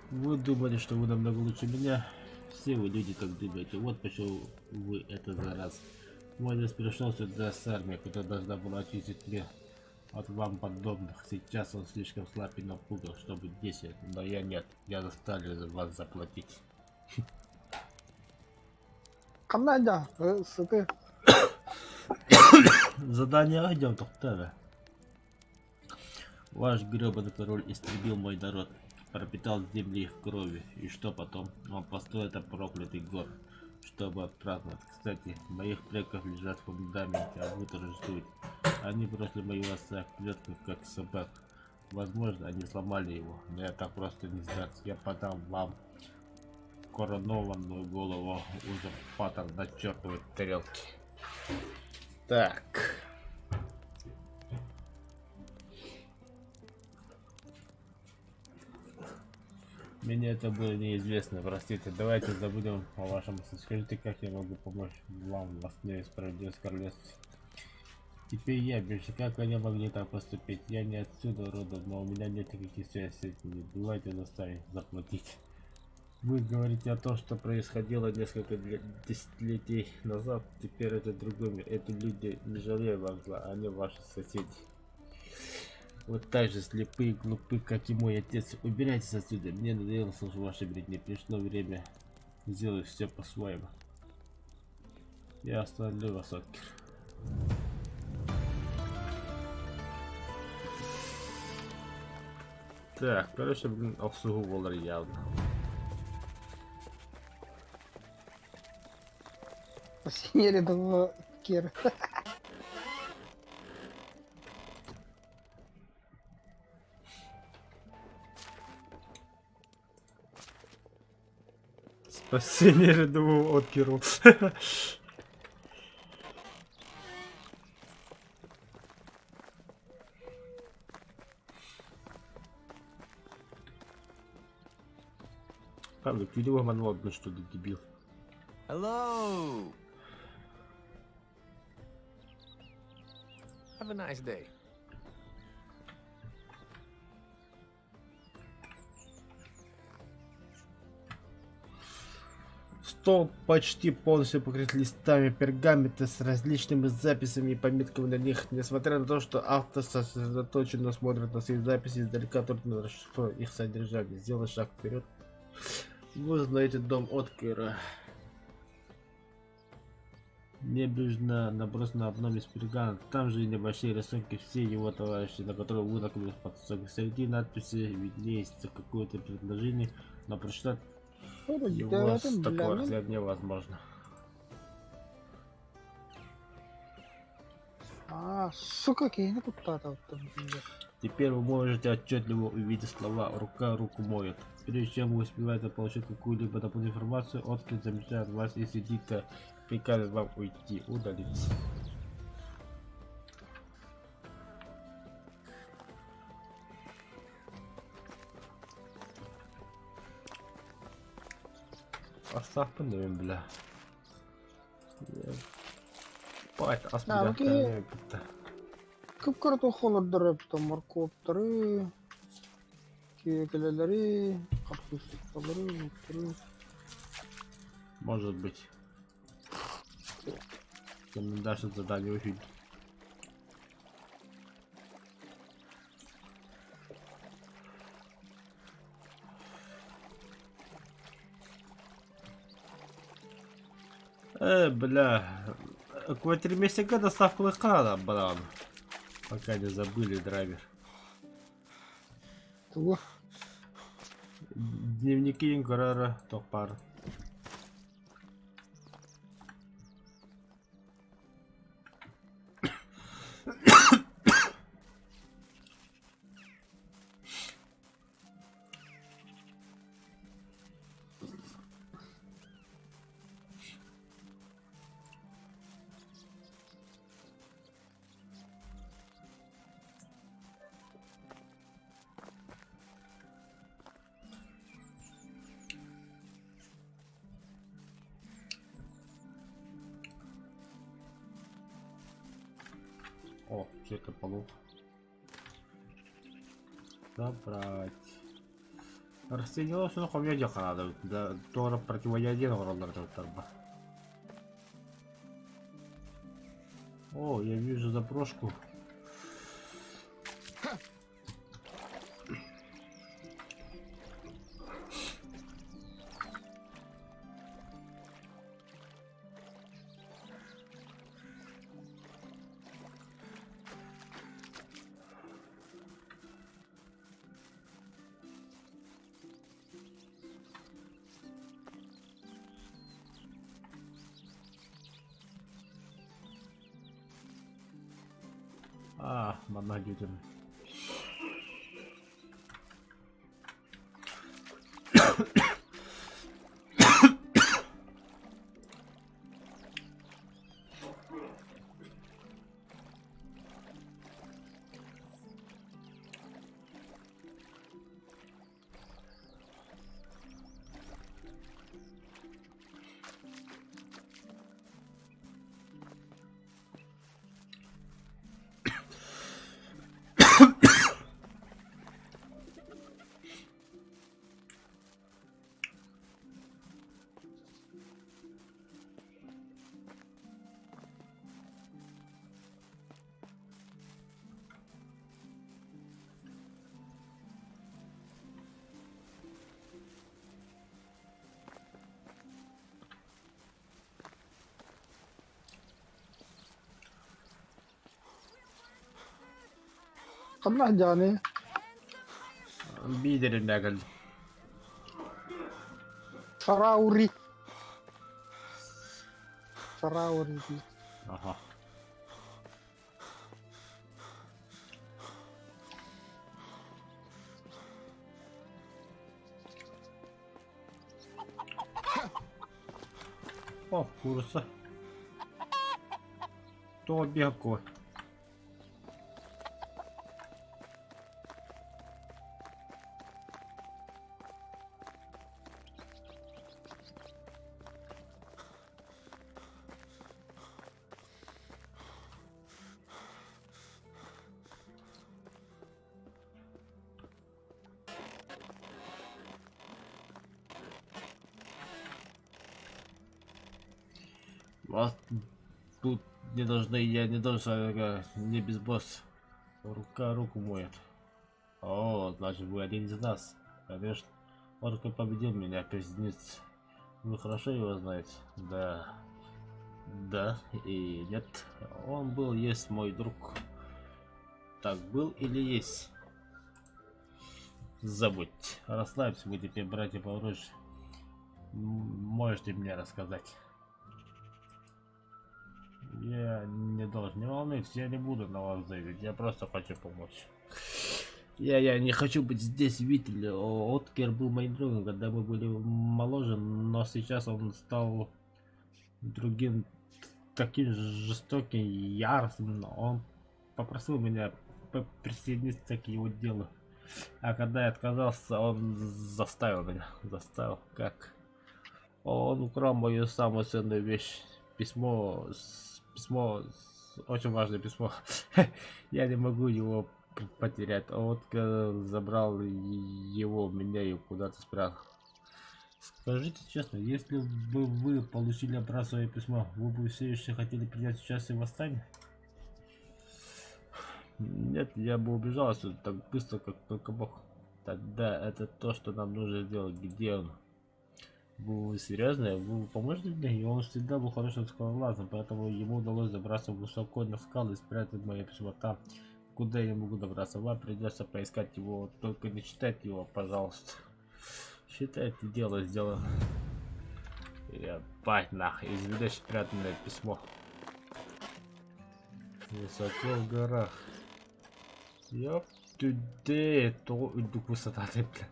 Вы думали, что вы намного лучше меня? Все вы люди так думаете. Вот почему вы это за раз. Мой отец пришел сюда с армией, которая должна была очистить мир от вам подобных. Сейчас он слишком слаб и напуган, чтобы действовать. Но я нет. Я заставлю вас заплатить. Канада, ты. Задание огнем, доктора. Ваш гребаный король истребил мой народ, пропитал земли в крови. И что потом? Он построил этот проклятый город, чтобы отпраздновать. Кстати, моих предков лежат в фундаменте, а вы торжествуете. Они бросили моего отца в клетку, как собак. Возможно, они сломали его, но я так просто не сдаться. Я подам вам коронованную голову узурпатор на чертовой тарелке. Так. Мне это было неизвестно, простите. Давайте забудем о вашем. Скажите, как я могу помочь вам восстановить справедливость королевства? Теперь я больше как они могли так поступить? Я не отсюда родом, но у меня нет никаких связей с этими. Давайте заставить заплатить. Вы говорите о том, что происходило несколько десятилетий назад. Теперь это другой мир. Эти люди не жалеют вам зла, они ваши соседи. Вот так же слепые и глупы, как и мой отец. Убирайтесь отсюда. Мне надоело слушать ваши бредни. Пришло время сделать все по-своему. Я остановлю вас, Откер. Так, короче, блин, обслуговывал явно. Спасение рядового Кира. Спасение рядового Откеру. Правда, ты его обманул, что ты дебил. Hello. Have a nice day. Стол почти полностью покрыт листами пергамента с различными записями и пометками на них. Несмотря на то, что автор сосредоточенно смотрит на свои записи, издалека трудно расшифровать их содержание. Сделай шаг вперед. Вы знаете дом Откера. Небрежно наброс на одном из пергамен. Там же и небольшие рисунки все его товарищи, на которые вы накрыли под сок. Среди надписи виднеется какое-то предложение, но прочитать его с такого взгляда невозможно. А, сука, кинь куда-то там. Теперь вы можете отчетливо увидеть слова «рука руку моет». Прежде чем вы успеваете получить какую-либо дополнительную информацию, Откер замечает вас и сидит-то приказывает вам уйти, удалиться. Оставь бля. Пать, А, окей. Көп картофан дырып, там морковтары, кекелелери, капусталары, Может быть. Тем дальше задание очень. Бля. Квартирмейстер доставку экрана, блин. Пока не забыли драйвер. Туго. Дневники Инграра Топар. О, что это полу? Забрать. Растение все равно мне дело надо. Да, то противоядерного рода торба. О, я вижу заброшку. А, монадюдин. कब जाने Бидерин дагал. सराउरी की Ага. О, курса. То бегу. Вас тут не должны, я не должен, не без босс. Рука руку моет. О, значит вы один из нас. Конечно, Орка победил меня, пиздец. Вы хорошо его знаете? Да. Да и нет. Он был, есть мой друг. Так был или есть? Забудь. Расслабься, вы теперь братья по оружию. Можете мне рассказать? Я не должен, не волнуйтесь, я не буду на вас давить, я просто хочу помочь. Я не хочу быть здесь, видите. Откер был моим другом, когда мы были моложе, но сейчас он стал другим, таким жестоким, яростным. Он попросил меня присоединиться к его делу. А когда я отказался, он заставил меня. Заставил, как? Он украл мою самую ценную вещь. Письмо, очень важное письмо. Я не могу его потерять. Он забрал его у меня и куда-то спрятал. Скажите честно, если бы вы получили обратно свое письмо, вы бы все еще хотели принять участие в восстании? Нет, я бы убежал отсюда так быстро, как только мог. Тогда это то, что нам нужно сделать. Где он? Вы серьезно? Вы поможете мне? И он всегда был хорошим скалолазом, поэтому ему удалось забраться высоко на скалы и спрятать мое письмо там, куда я не могу добраться. Вам придется поискать его, только не читайте его, пожалуйста. Считайте, дело сделано. Ебать нахуй, извлекаешь спрятанное письмо. Высоко в горах. Ёп, тудей, то высота ты, бля.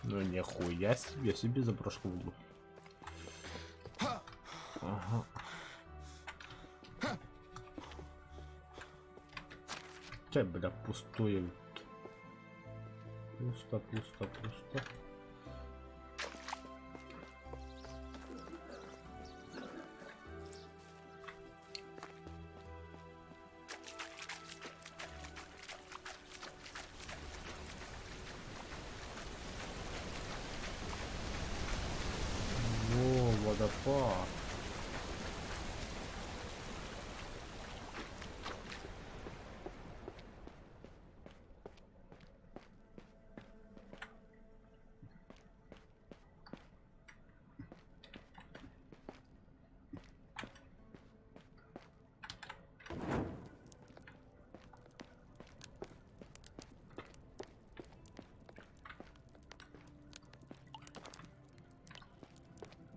Ну нихуя себе заброшку буду. Ага. Чай, бля, пустое. Пусто, пусто, пусто. Во, водопад.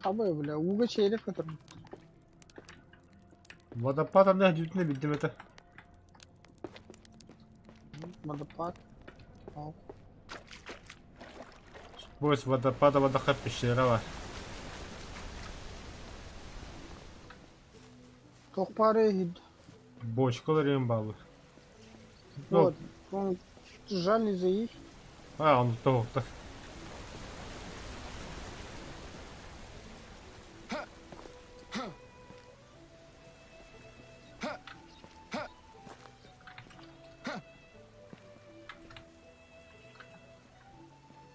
Abi bile Uga çeyrek kadar. Водопадом да, действительно видим это. Водопад. Al. Сквозь водопада водоход пещера var. Çok paraya gitti. Бочкалар bağlı. Вот. Он сжали за их. А, он того так.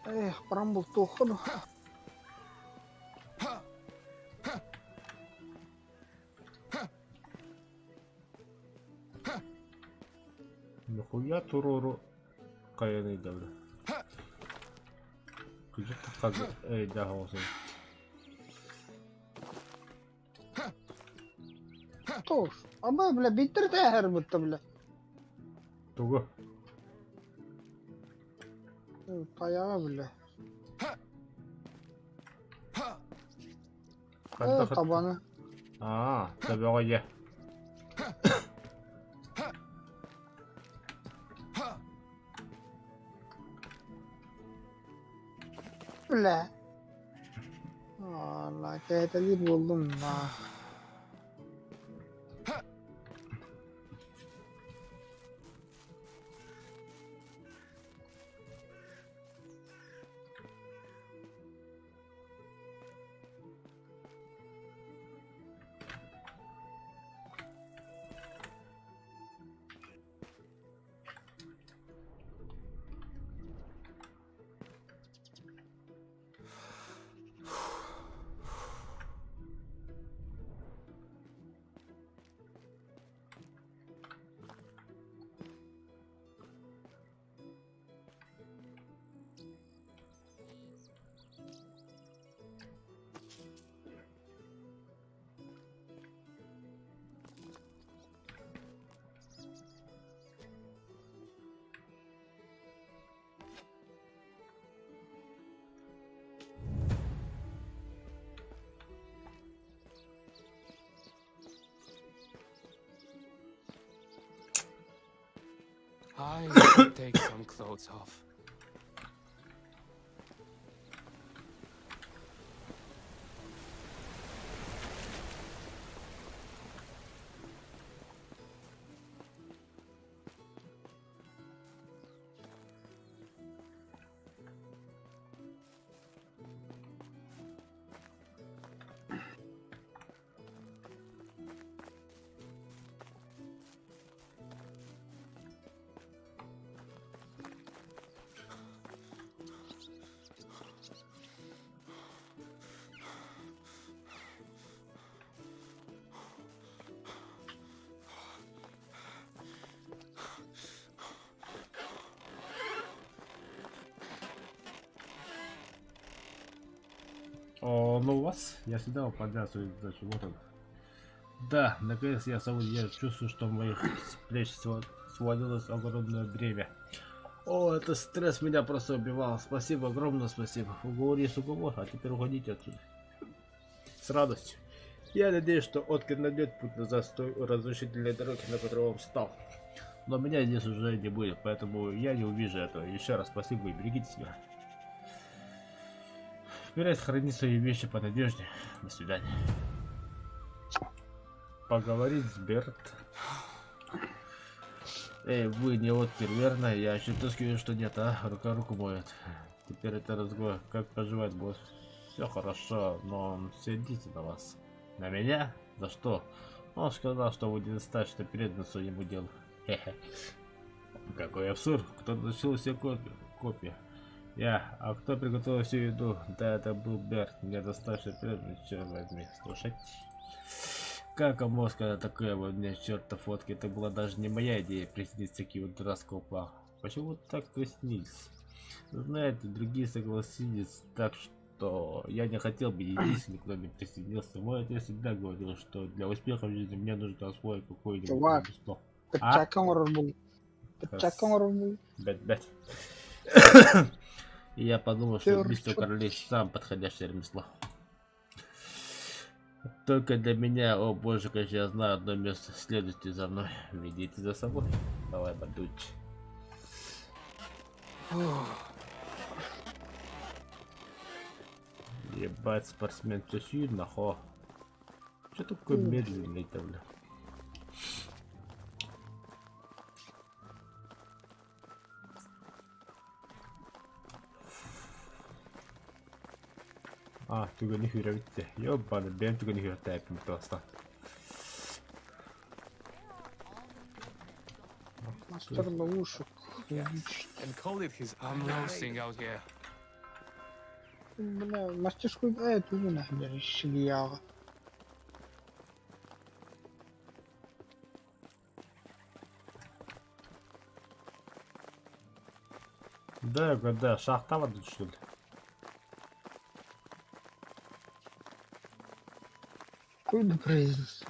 Эх, прям был тохан. Нихуя турору каяны давлю. Где-то каза, да, olsun. Toş. Ama bile bitirdi her bitti bile. Туго. Ayağı bile. Tabanı. А, табиға ye. Bile. Allah kehteli buldum da. I should take some clothes off. О, ну у вас? Я всегда выполняю свою задачу. Вот он. Да, наконец я свободен. Я чувствую, что в моих плеч свалилось огромное бремя. О, это стресс меня просто убивал. Спасибо, огромное спасибо. Уговор есть уговор, а теперь уходите отсюда. С радостью. Я надеюсь, что Откер найдет путь назад с той разрушительной дороги, на которую он встал. Но меня здесь уже не будет, поэтому я не увижу этого. Еще раз спасибо и берегите себя. Вперед, храни свои вещи по надежде. До свидания. Поговорить с Берт. Эй, вы не Откер, верно? Я еще тоскую, что нет, а? Рука руку моет. Теперь это разговор. Как поживает босс? Все хорошо, но он сердится на вас. На меня? За что? Он сказал, что вы недостаточно преданы своему делу. Хе-хе. Какой абсурд. Кто тащил все копии? Я. А кто приготовил всю еду? Да, это был Берт. Недостаточно преданный, черт возьми. Слушать. Как он мог сказать такое вот мне, чертов фотки? Это была даже не моя идея присоединиться к его дурацкому плану. Почему вы так приснились? Знаете, другие согласились, так что я не хотел бы единственный, кто не присоединился. Мой отец всегда говорил, что для успеха в жизни мне нужно освоить какое-нибудь ремесло. Бэт. И я подумал, что убийство королей сам подходящее ремесло. Только для меня, о боже, конечно, я знаю одно место. Следуйте за мной, ведите за собой. Давай, Бадуч. Ебать, спортсмен, все сильно, хо. Че такой медленный-то, бля? Tuli niin hyvä vittu. Jobbaan, Ben tuli niin hyvä täyppi tuosta. Мастер ловушек. And call it his I'm roasting out here. Бля, мастерскую эту нахер шильяга. Да, шахта вот тут что ли? Куда произнести?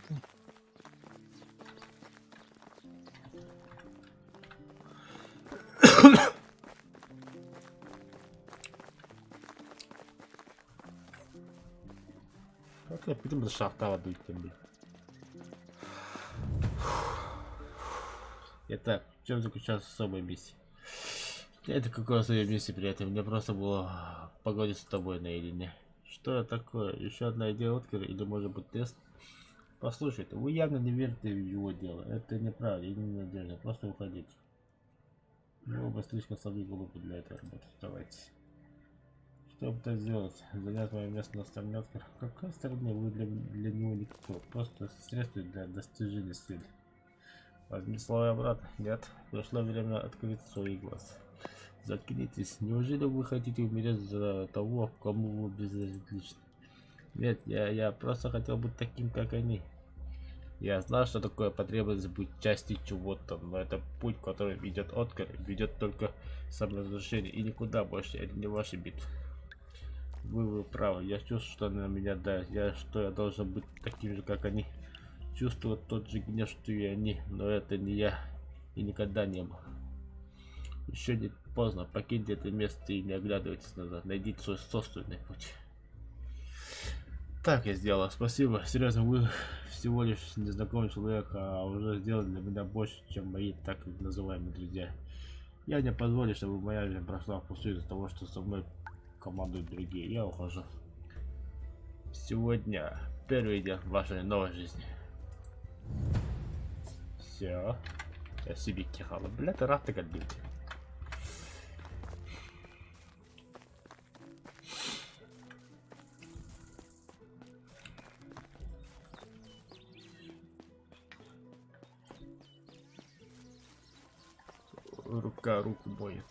Как я потом шахта воду идти, блин. Итак, в чем заключается особая миссия? Это какое особая миссия, приятель? Мне просто было поговорить с тобой наедине. Что это такое? Еще одна идея Откера или может быть тест? Послушайте, вы явно не верите в его дело. Это неправда и ненадежно. Просто уходите. Вы оба слишком слабы и глупы для этой работы. Оставайтесь. Что бы это сделать? Занять мое место на стороне Откера? В какой стороне вы для него никто? Просто средство для достижения цели. Возьми слова обратно. Нет, пришло время открыть свои глаза. Заткнитесь. Неужели вы хотите умереть за того, кому вы безразличны? Нет, я просто хотел быть таким, как они. Я знал, что такое потребность быть частью чего-то, но это путь, который ведет Откер, ведет только саморазрушение и никуда больше. Это не ваша битва. Вы правы. Я чувствую, что на меня давит. Я должен быть таким же, как они. Чувствую тот же гнев, что и они, но это не я и никогда не был. Еще не поздно, покиньте это место и не оглядывайтесь назад, найдите свой собственный путь. Так я сделал, спасибо, серьезно, вы всего лишь незнакомый человек, а уже сделали для меня больше, чем мои так называемые друзья. Я не позволю, чтобы моя жизнь прошла впустую из-за того, что со мной командуют другие, я ухожу. Сегодня первый день вашей новой жизни. Все. Я себе кихала. Бля, ты рад так отбить. Рука руку моет.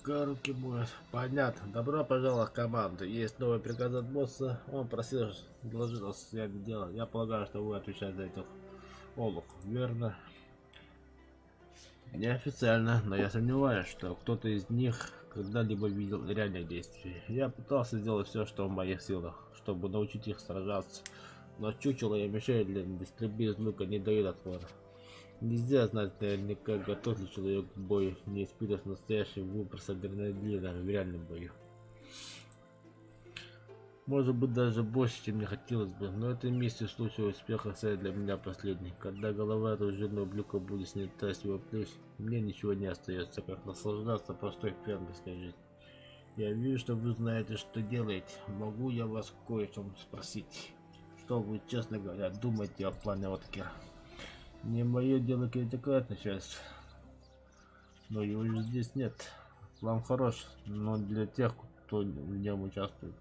Руки моют. Понятно. Добро пожаловать в команду. Есть новый приказ от босса. Он просил доложить о состоянии дела. Я полагаю, что вы отвечаете за этих олух, верно? Неофициально, но я сомневаюсь, что кто-то из них когда-либо видел реальных действий. Я пытался сделать все, что в моих силах, чтобы научить их сражаться. Но чучело и мишень для стрельбы из лука не дают отпора. Нельзя знать наверняка, готов ли человек к бою, не испытав настоящий выброс адреналина в реальном бою. Может быть, даже больше, чем мне хотелось бы, но эта миссия в случае успеха станет для меня последней. Когда голова оружейного блюка будет снята с его плеч, мне ничего не остается, как наслаждаться простой фермерской жизнью. Я вижу, что вы знаете, что делаете. Могу я вас кое о чем спросить? Что вы, честно говоря, думаете о плане Откера? Не мое дело критиковать начальство, но его же здесь нет. План хорош, но для тех, кто в нем участвует.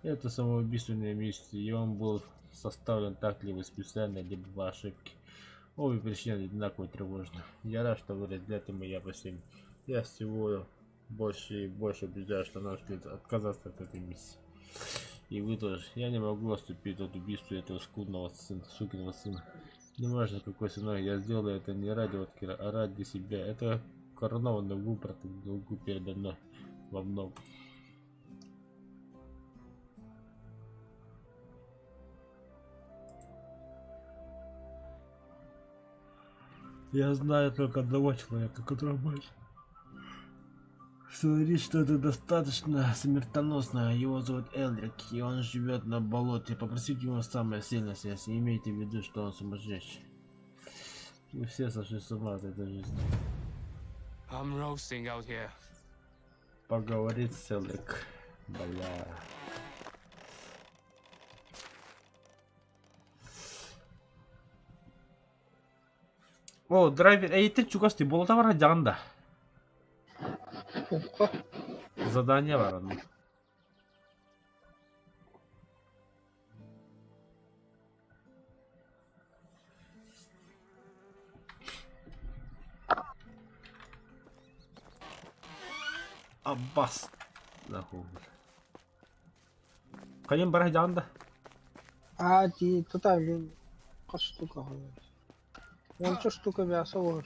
Это самоубийственная миссия, и он был составлен так либо специально, либо по ошибке. Обе причины одинаково тревожны. Я рад, что вы разделяете мои опасения. Я всего больше и больше убеждаю, что нам следует отказаться от этой миссии. И вы тоже. Я не могу отступить от убийства этого скудного сукиного сына. Не важно какой ценой, я сделаю это не ради Откера, а ради себя. Это коронованный выбор, долгу передано во многом. Я знаю только одного человека, который может говорит, что это достаточно смертоносно. Его зовут Элрик, и он живет на болоте. Попросите его самое сильное связь. Имейте в виду, что он сумасшедший. Мы все сошли с ума от этой жизни. I'm roasting out here. Поговорить с Элрик. Бля. О, драйвер, ты чугас, ты болота бар жагында. Задание бар анда. Аббас. Кайын бар жагында. Ти тотали штука. Он что штука мяса вор.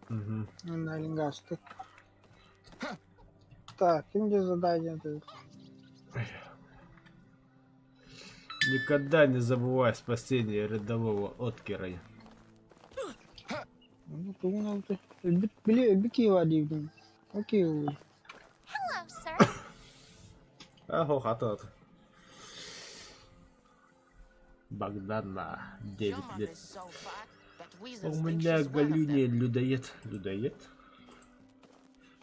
На лингасты. Так, где задание тут? Никогда не забывай спасение рядового Откера. Ну, думал ты. Бики вадим. Окей. Hello, sir. Ахо, хатот. Богдана, 9 лет. У меня Галюня людоед. Людоед?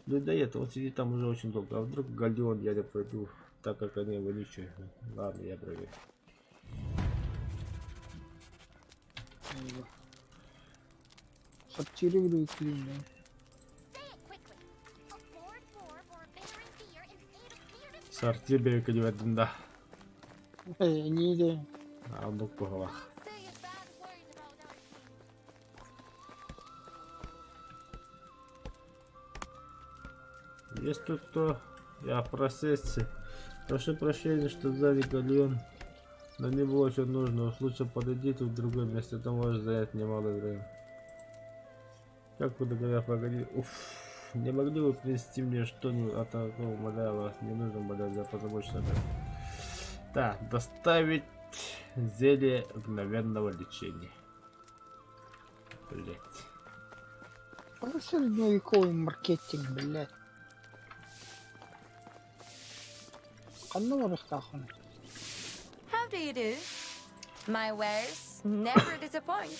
Людоед, он сидит там уже очень долго. А вдруг Галеон я не пройду, так как они его ничего. Ладно, я проверю. Сортируй клин. Сортируй клин, да. Не иди. А он по головах. Есть тут кто? Я в процессе. Прошу прощения, что сзади Галеон. Но не было что нужно. Лучше подойди тут в другое место. Это может занять немало времени. Как вы договорились, погоди. Уф. Не могли вы принести мне что-нибудь? А то, умоляю вас, не нужно, умоляю, я позабочусь об этом. Так, доставить Зелье мгновенного лечения. Блять. Это средневековый маркетинг, блядь. Канна растахун. How do you do? My wares never disappoint.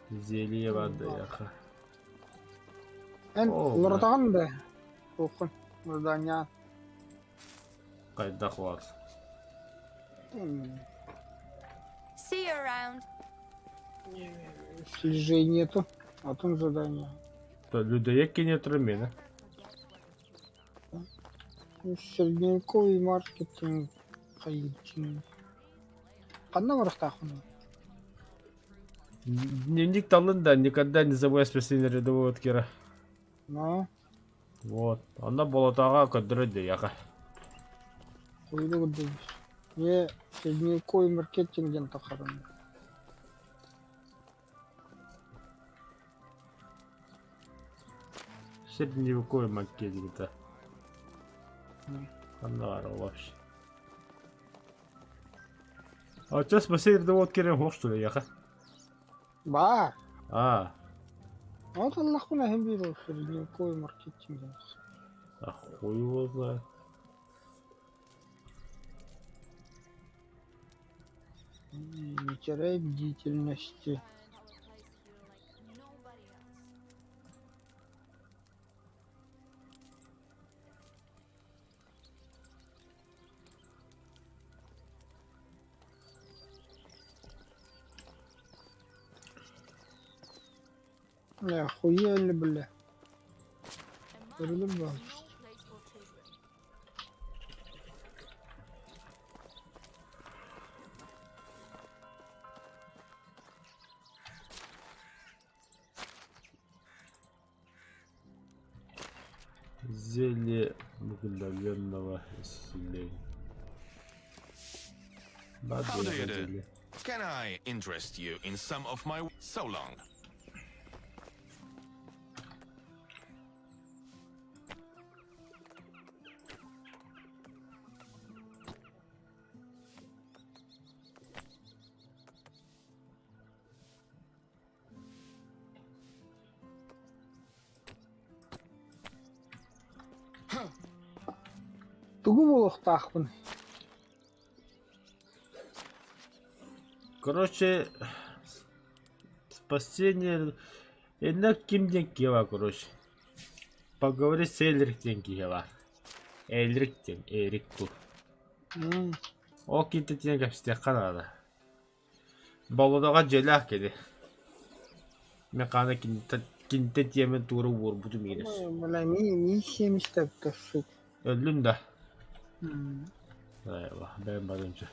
Зелье воды, яха. Эн О, лордаган да. Окун. Мурданя. Кайда хват. See you around. Слежей нету. А там задание. То людей кинет рамена. Средневековый маркетинг. Хаитин. Канна растахун. Дневник Талында, никогда не забывай спасение рядового от Кира. Ну, Вот. Она была тага, кадрыды, яха. хуйлы гудус. Не средневековый маркетинг ден тахаран. Средневековый маркетинг-то. Она вообще. А что спасение рядового от Кира мог, что ли, яха? Ба. А, Вот Аллахуна хембиру средневековый маркетинг. а хуй его знает. Не теряй бдительности. Охуели, бля. Перелюбал. Зелье мгновенного исцеления. How do you do? Зелье. Can I interest you in some of my... So long. Тугу болох тахпын. Короче, спасение... Инак кимден кева, короче. Поговори с Эльриктен кева. Эльриктен, Эрикту. О кинте тен капсте канада. Балодага желах кеди. Мен кана кинте темен туру вор буту мирес. Бля, ми семистеп тасык. Öldün de. Eyvah, ben badımcı.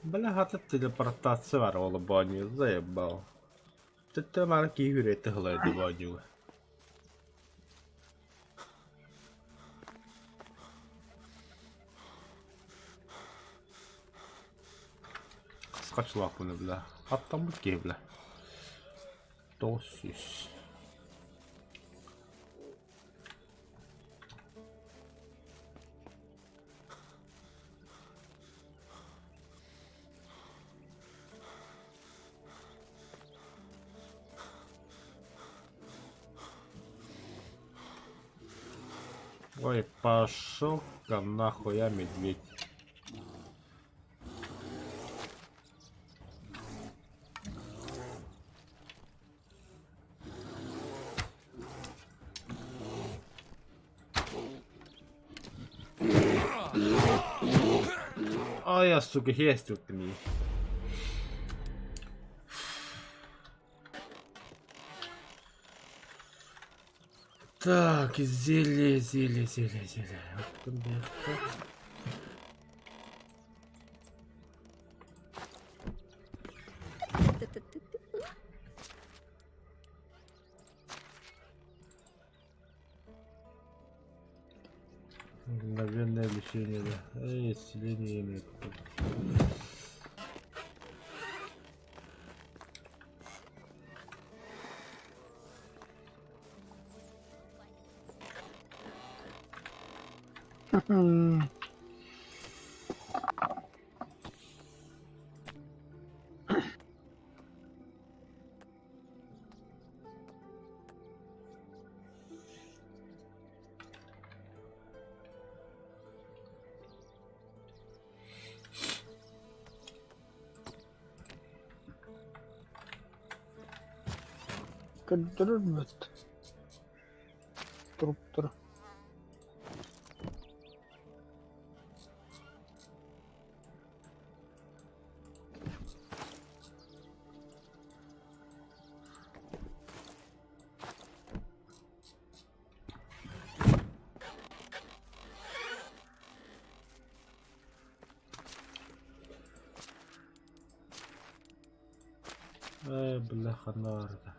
Бля, хатат телепортация var oğlum banyo, заебал. Ты марки юреті ғылайды банyo. Қысқашылақ бұны, бля. Аттан бұт кей, бля. 900. Ой, пошел-ка нахуй, я медведь. А я, сука, есть к ней. Так, зелье. Мгновенное лечение, да. Исцеление имеет. Труп. Бляха нарда.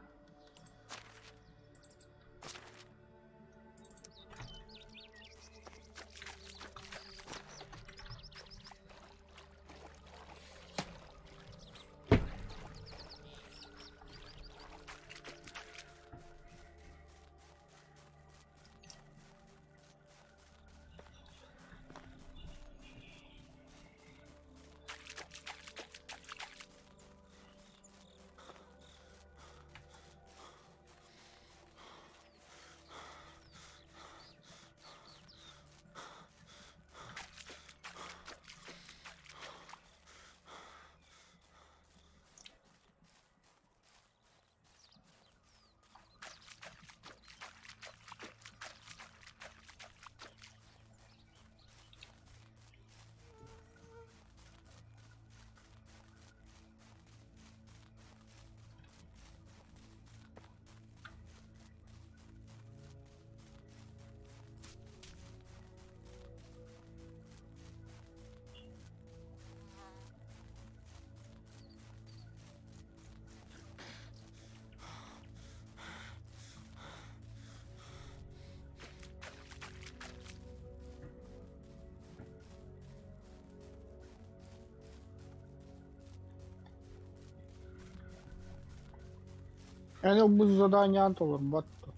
Yani bu zadanie olur battı.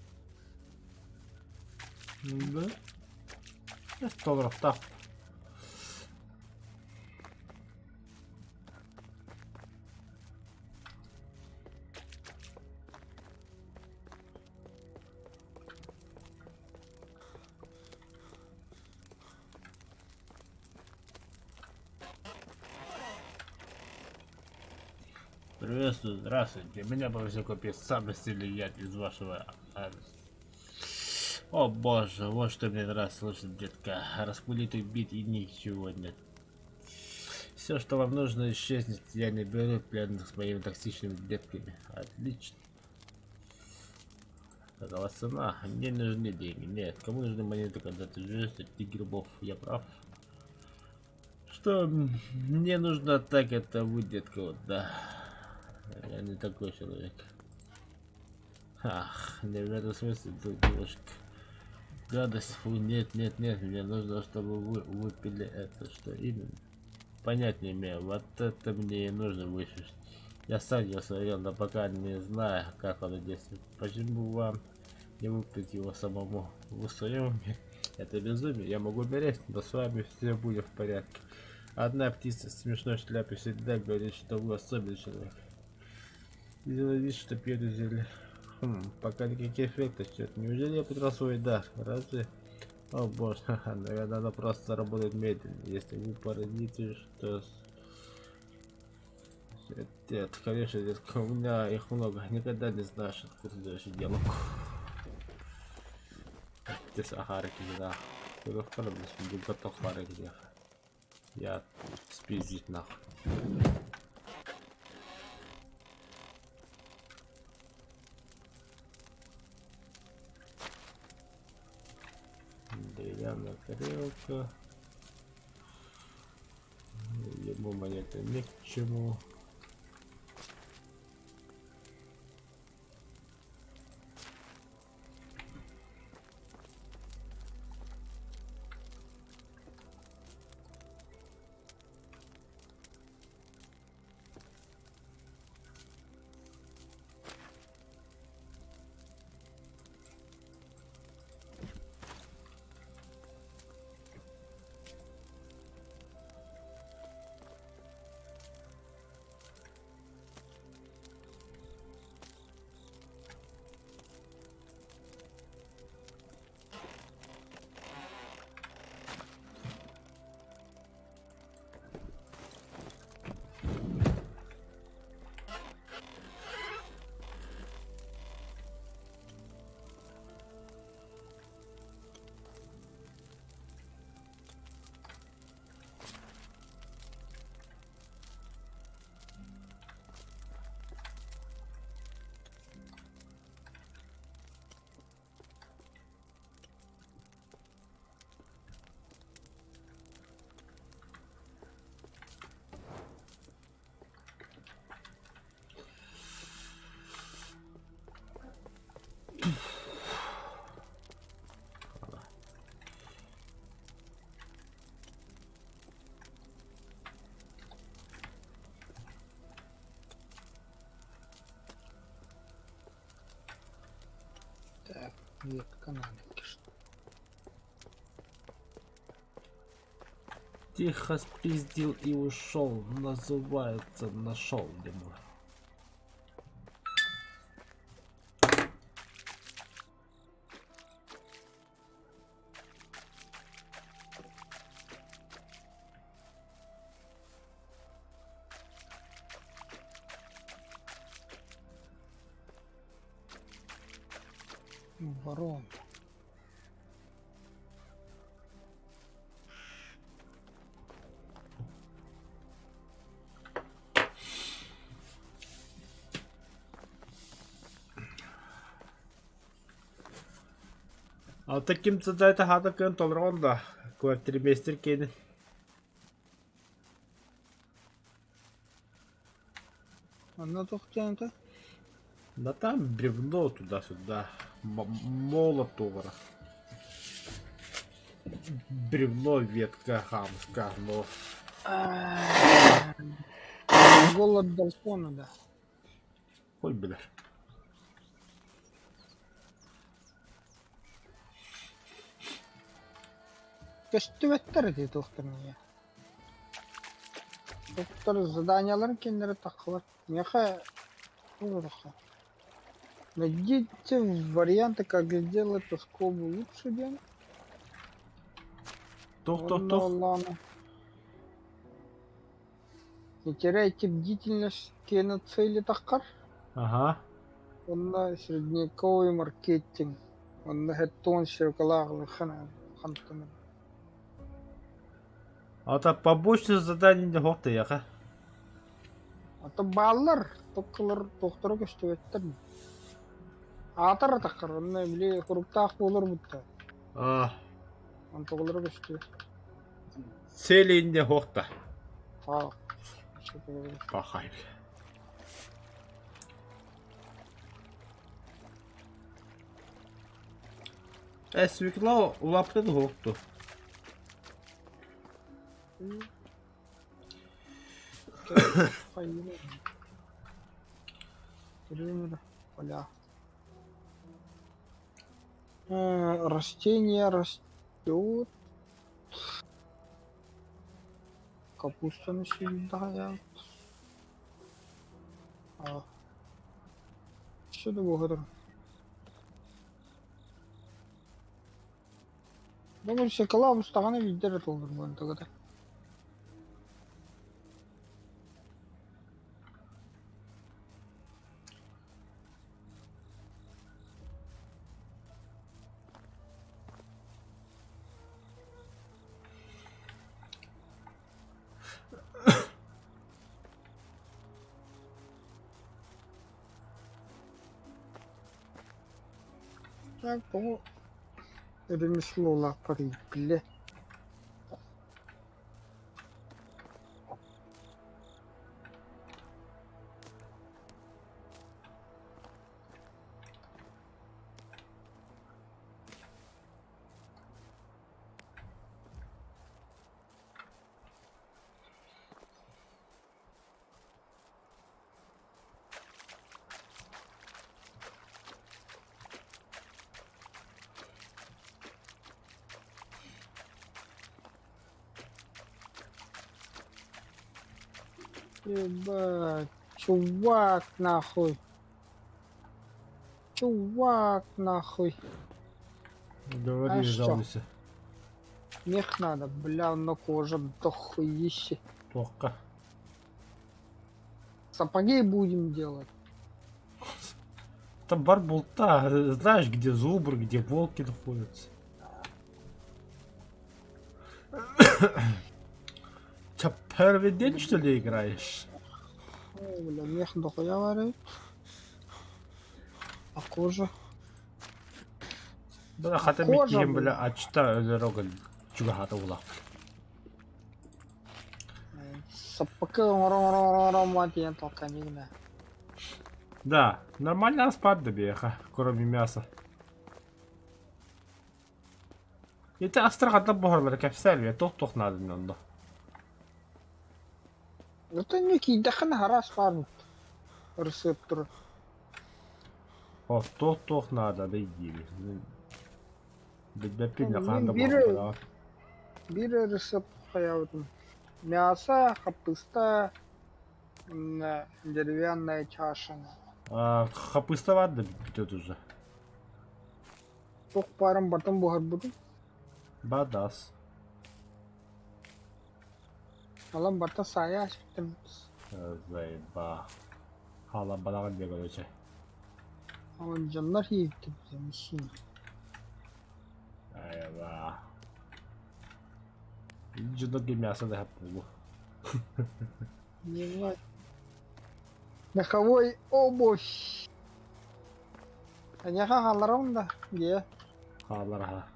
Да? $100, так. Приветствую, здравствуйте. Меня попросил купить самый сильный яд из вашего адреса. О боже, вот что мне нравится слышать, детка. Распылить, убить и ничего нет. Все, что вам нужно, исчезнет. Я не беру пленных с моими токсичными детками. Отлично. Какова цена? Мне нужны деньги. Нет, кому нужны монеты, когда ты живешь среди грибов? Я прав? Что мне нужно так, это вы, детка, вот, да. Я не такой человек. Ах, не в этом смысле, тут девушка. Гадость, фу, нет, мне нужно, чтобы вы выпили это, что именно. Понять не имею, вот это мне и нужно вышить. Я сам его сварил, но пока не знаю, как он действует. Почему вам не выпить его самому? Вы в своем уме? Это безумие, я могу умереть, но с вами все будет в порядке. Одна птица с смешной шляпой всегда говорит, что вы особенный человек. Сделай вид, что пьет зелье. Пока никаких эффектов нет. Неужели я потерял свой дар? Разве? О боже, наверное, она просто работает медленно. Если вы породите, что... Нет, конечно, детка, у меня их много. Никогда не знаешь, откуда дальше диалог. Здесь ахарики, да. Ты в порядке, готов харик, я тут. Спиздить нахуй. Деревянная тарелка. Ему монеты ни к чему. Так, ветка надо. Тихо спиздил и ушел. Называется нашел ему. Ворон. А таким задайта хатакын толронда. Квартирмейстер кейден. Она тухтянта. Да там бревно туда-сюда. Молот товара. Бревно, ветка, хамска, нож. Голод Далфона, да. Ой, бля. Көстүбеттер ди тухтырны я. Доктор заданияларын кендері тақылар. Меха ураха. Найдите варианты, как сделать скобу лучше, день. Тух. Не теряйте бдительность на цели тахкар. Ага. Он средневековый маркетинг. Он хеттон ширкалаглы хантамын. Ата побочный задание не хокта яка. Ата баллар токкалар тохтору көстүбеттер. Атар тахкар. Он биле хуруктак болор бутта. Он тоглар көстү. Цели не хокта. Пахай. Свекло лапты хокта. Растение растет. Капуста начинает. Что-то благодарю. Думаю, шоколад устаганы видер толдырман тогда. Так, по ремесло лапари, бля. Ебать, чувак, нахуй. Чувак, нахуй. Говори, Знаешь чё? жалуйся. Мех надо, бля, на коже дохуище. Плохо. Сапоги будем делать. Там бар болта. Знаешь, где зубр, где волки находятся. Че, первый день, что ли, играешь? Ой, бля, мех дохуя варит. А кожа? Да, хотя кожа, бы, бля. бля, а чита дорога чугата ула. Сапоги роматиен только не. Да, нормально спать добеха, кроме мяса. Entä astrahata pohjalla käy selviä, tohtoh näytän onda. Это некий дохна раз фармит. Рецептор. О, tohtoh näytän digili. Бедапильна Ну, ханда бери. pohjalla. Бире рецепт хаявтым. Мясо, капуста, деревянная чаша. Хапыста var da bitiyor уже. Тох парам батам бухар буду. Бадас. Алам бата сая açtım. Zayba. Hala bana diye böyle. Ama canlar iyi gitti bizim işin. Ayva. Cudaki мясо da hep bu. Не знаю. Меховой обувь. Аняха халарым да. Где? Halar ha.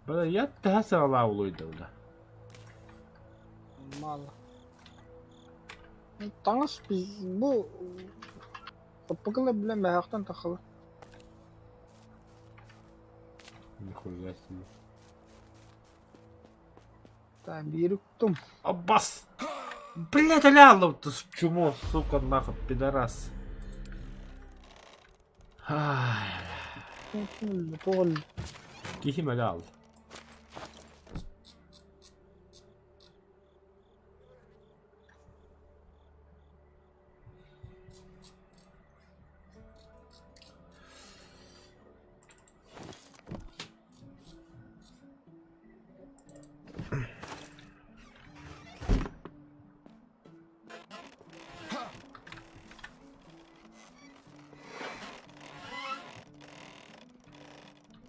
Böyle yattı hasar alavluydu da. Мало. Таңыз біз бұл Kapıkla bile mehaktan takılı. Нихуя себе. Там бируктум. Аббас! Блять, алялов ты чмо, сука, нахуй, пидорас. Ай. Пол. Кихим алял.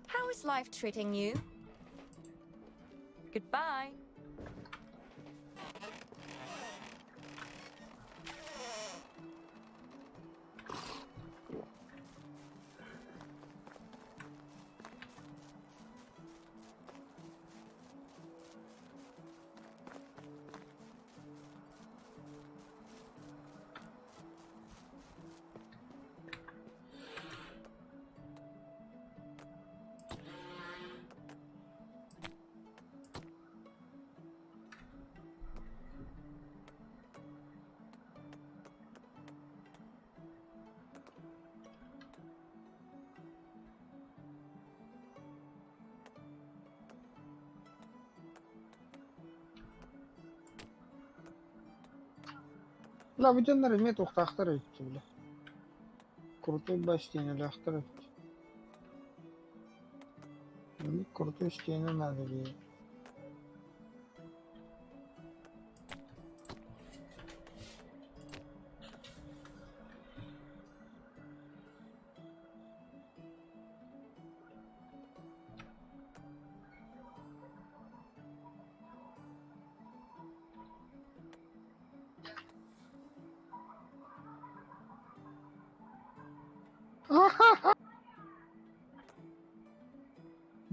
How is life treating you? Goodbye. لا بدنا رميت وقت اخترت بلا كرتو باشتين اللي اخترت كرتو اشتين انا اللي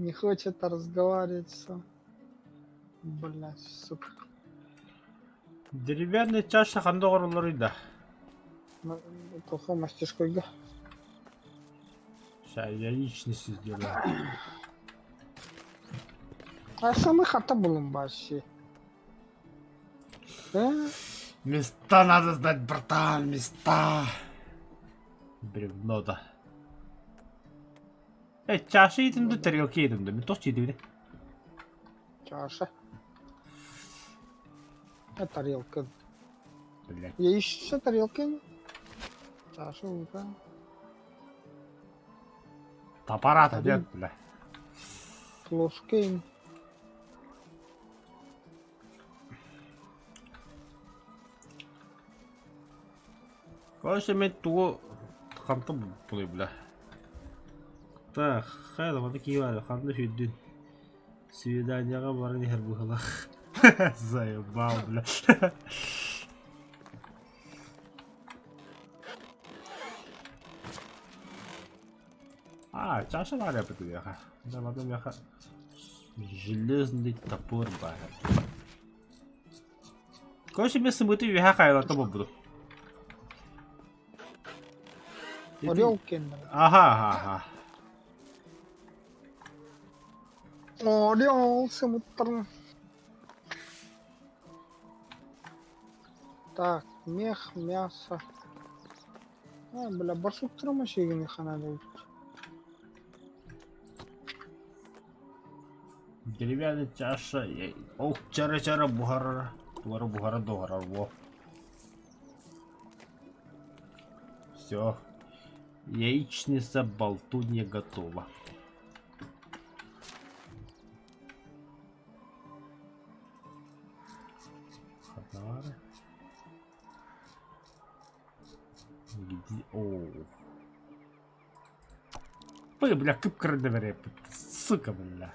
Не хочет разговаривать, все. Блять, сука. Деревянная чаша қандай құрылыр еді? Тоқы мастерскойга. Сейчас яичницы сделаю. А самый хата булым вообще. Места надо сдать, братан, места. Бревно-то. Чаша едімді, тарелка едімді. Мен тоқ жеді біне. Чаша. А тарелка. Блядь. Я ищу тарелки. Чаша, ука. Тапарата дед, бля. Ложки. Короче, мен туғы қанты бұлай, бля. Так, қайда мада кейбір қанды шүйдін. Свиданияға барын ехер бұғылақ. Заебал, бля. А, чаша бар я потом яха. Да, потом яха. Железный топор бар. Короче, мен смыты яха қайлата бұлбұду. Орелкин. Ага. Орел, смотр. Так, мех, мясо. А, бля, барсук трамашигин ханада. Деревянная чаша. Ох, чара бухара. Бухара догара. Во. Все. Яичница болтунья готова. Хатары. Где? О. Ой, бля, кып доверяет. Сука, бля.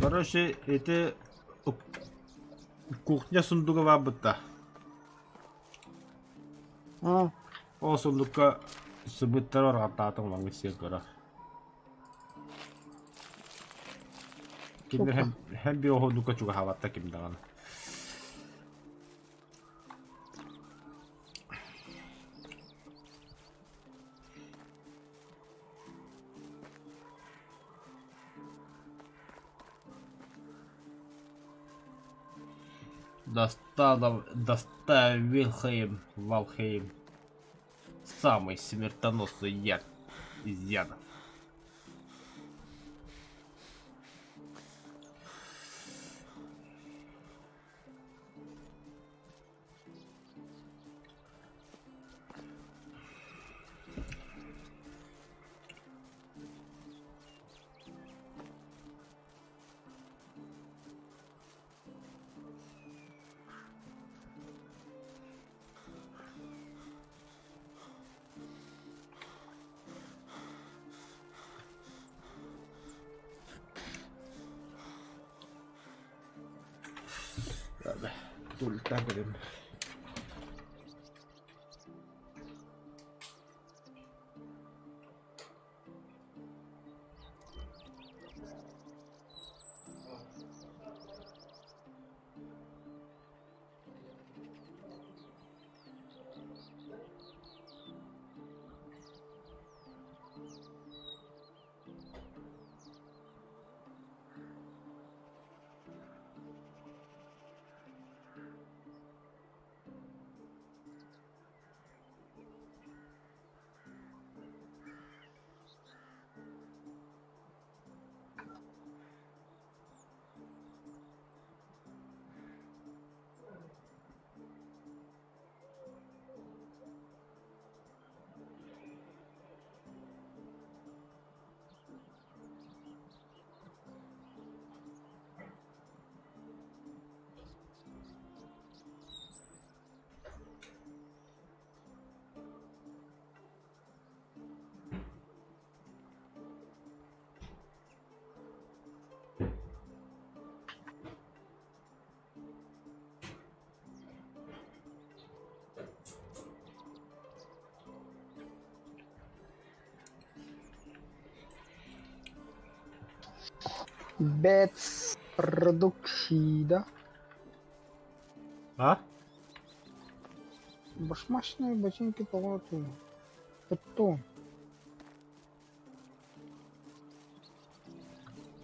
Короче, это кухня сундука вабыта. А, О сундука сыбыттар рататың маңы секара. Кимдер hem bir o duka çok havatta kimden ana. Доставил Валхейм. Самый смертоносный яд из ядов. Tulta benim. Бец продукции, да? А? Башмачные ботинки по лоту. Это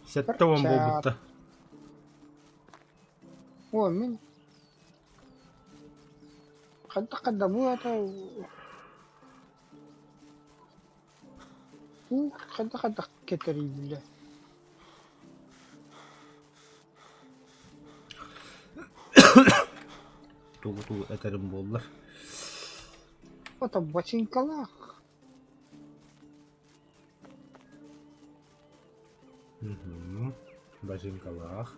Сеттовым Перчат. болбутта. О, мен қайда бұл это қайда кетірейді. Тугу этерим болдулар. Это ботинкалар. Бажинкалах.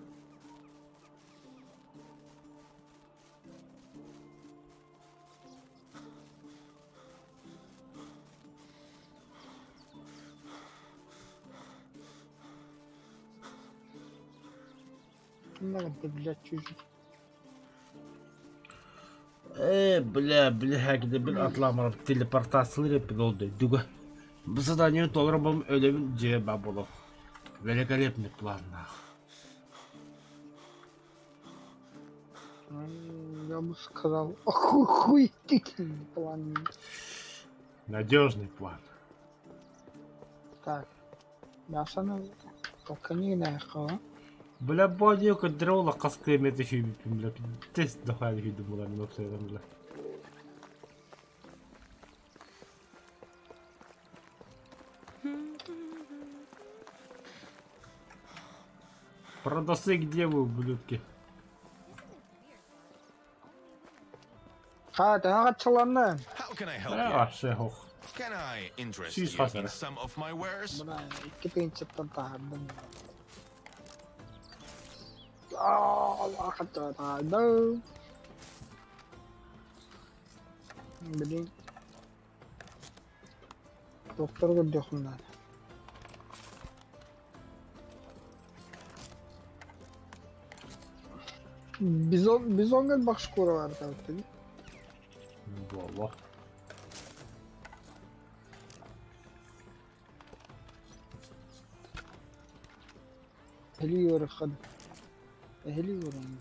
Надо, блядь, чужих. Бля, где bir atlamam телепортациялы репин oldu. Дуга. Bu задание толры болым өлемін жеба болу. Великолепный план, нахуй. Я бы сказал, охуительный план. Надежный план. Так, мясо надо. Только не нахуй. Бля, бадио кадрола каскемет еще бля. Тест дохали виду была минут бля. Продасы где вы, ублюдки? Ha, daar gaat ze landen. How can I help Ja, you? вообще hoog. Can I interest Precies, you Hassan. in some of my wares? Bana iki pinche tantahan. Allah kata-kata. Beli. Doktor gidiyor bunlar. Bizon bak şu kura var tabii. Valla. Geliyor kadın. Geliyor onu.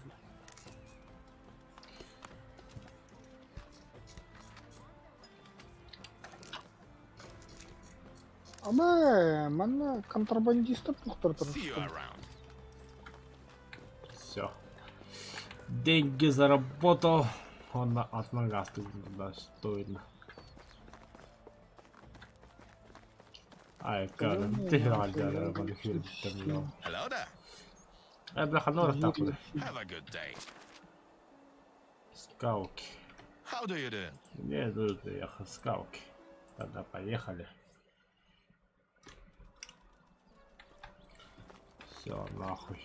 Ama mana контрабандистов See you around. Все. Деньги заработал. Он на отмагас достойно. Ай, как ты ради манифир там. Hello there. Бля, ханора так. Have a good day. Скауки. How do you do? Не, тут ехать скауки. Тогда поехали. Все, нахуй.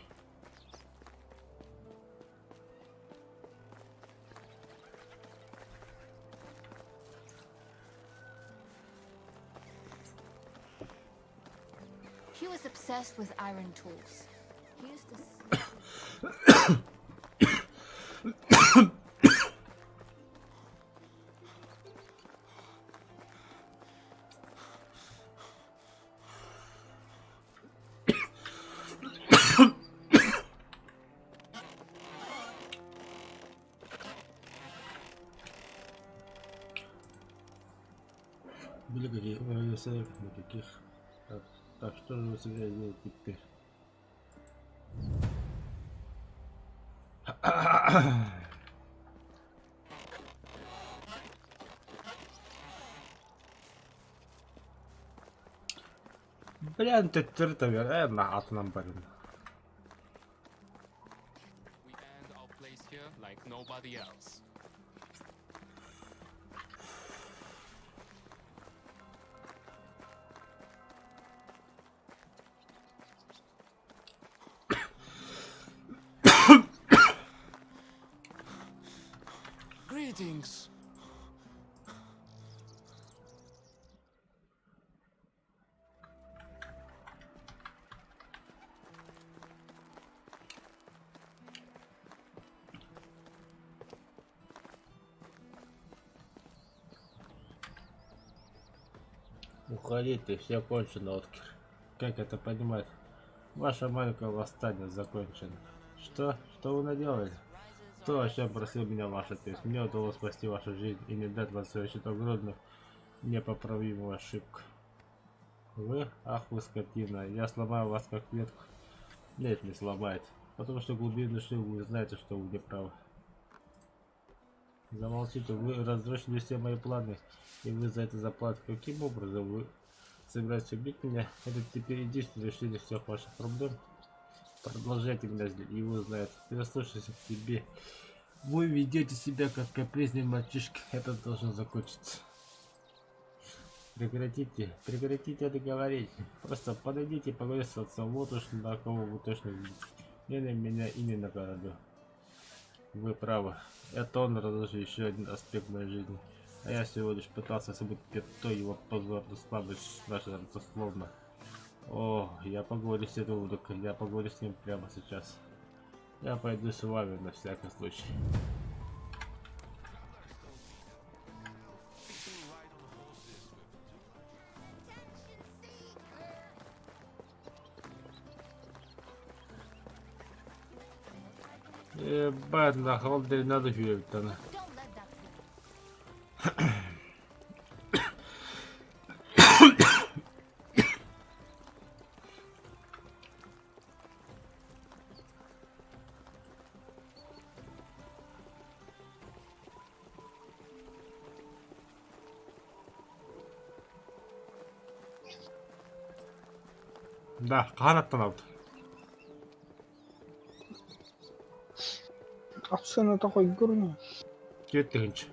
He was obsessed with iron tools. He used to Были какие-то никаких. Так что же вы собираетесь делать теперь? Бля, ты тыртовер, на атном барин. We end our place here like nobody else. Greetings. Уходи ты, все кончено, Откер. Как это понимать? Ваше маленькое восстание закончено. Что? Что вы наделали? Кто вообще просил меня ваш отец? Мне удалось спасти вашу жизнь и не дать вам совершить огромную непоправимую ошибку. Вы? Ах вы скотина. Я сломаю вас как ветку. Нет, не сломает. Потому что в глубине души вы знаете, что вы не правы. Замолчите, вы разрушили все мои планы, и вы за это заплатите. Каким образом вы собираетесь убить меня? Это теперь единственное решение всех ваших проблем. Продолжайте меня злить, и вы узнаете. Прислушайтесь к себе. Вы ведете себя как капризный мальчишка. Это должно закончиться. Прекратите это говорить. Просто подойдите и поговорите с отцом. Вот уж на кого вы точно видите. Не на меня и не на городу. Вы правы. Это он разрушил еще один аспект моей жизни. А я всего лишь пытался забыть той его позорную слабость, наша родословно. О, я поговорю с этим удоком, я поговорю с ним прямо сейчас. Я пойду с вами на всякий случай. Ебать, на холодре надо фиктана. Don't let that be. Да, қанаттан алды. Ақшаны да қойып көрме. Кет дегенше.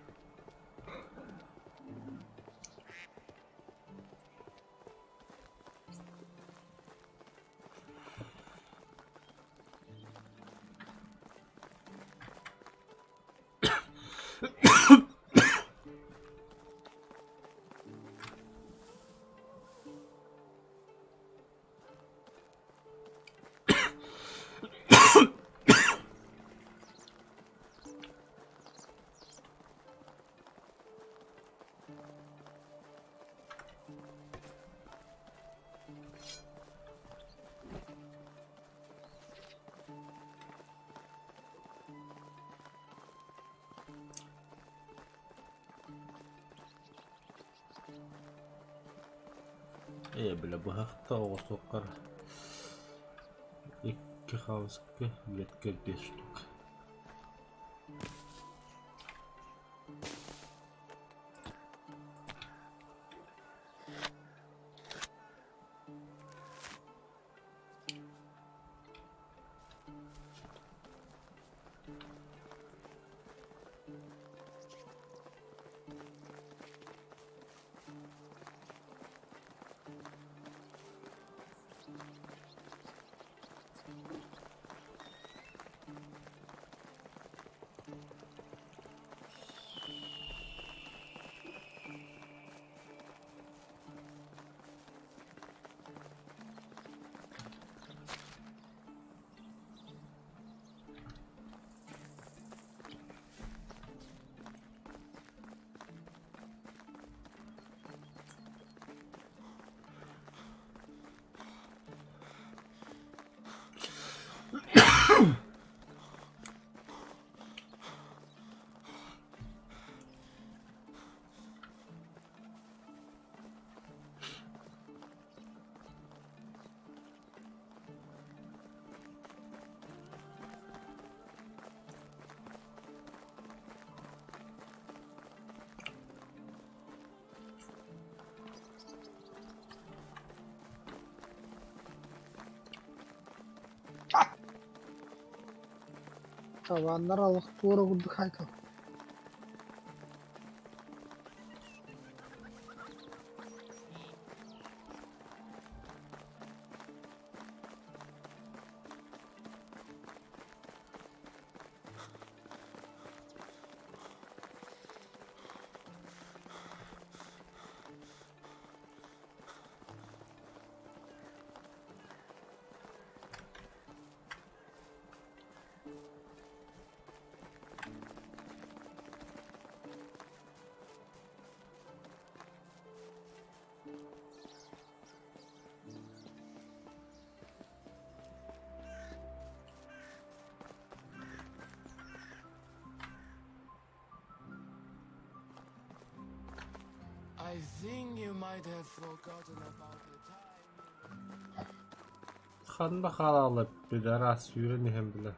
Бля, бахтал сокар. И кихалска, летка 5 штук. Тавандар алып тура күрдік хайкал. I think you might have forgotten about the time. Ханда халалы пидорас үйренем біле.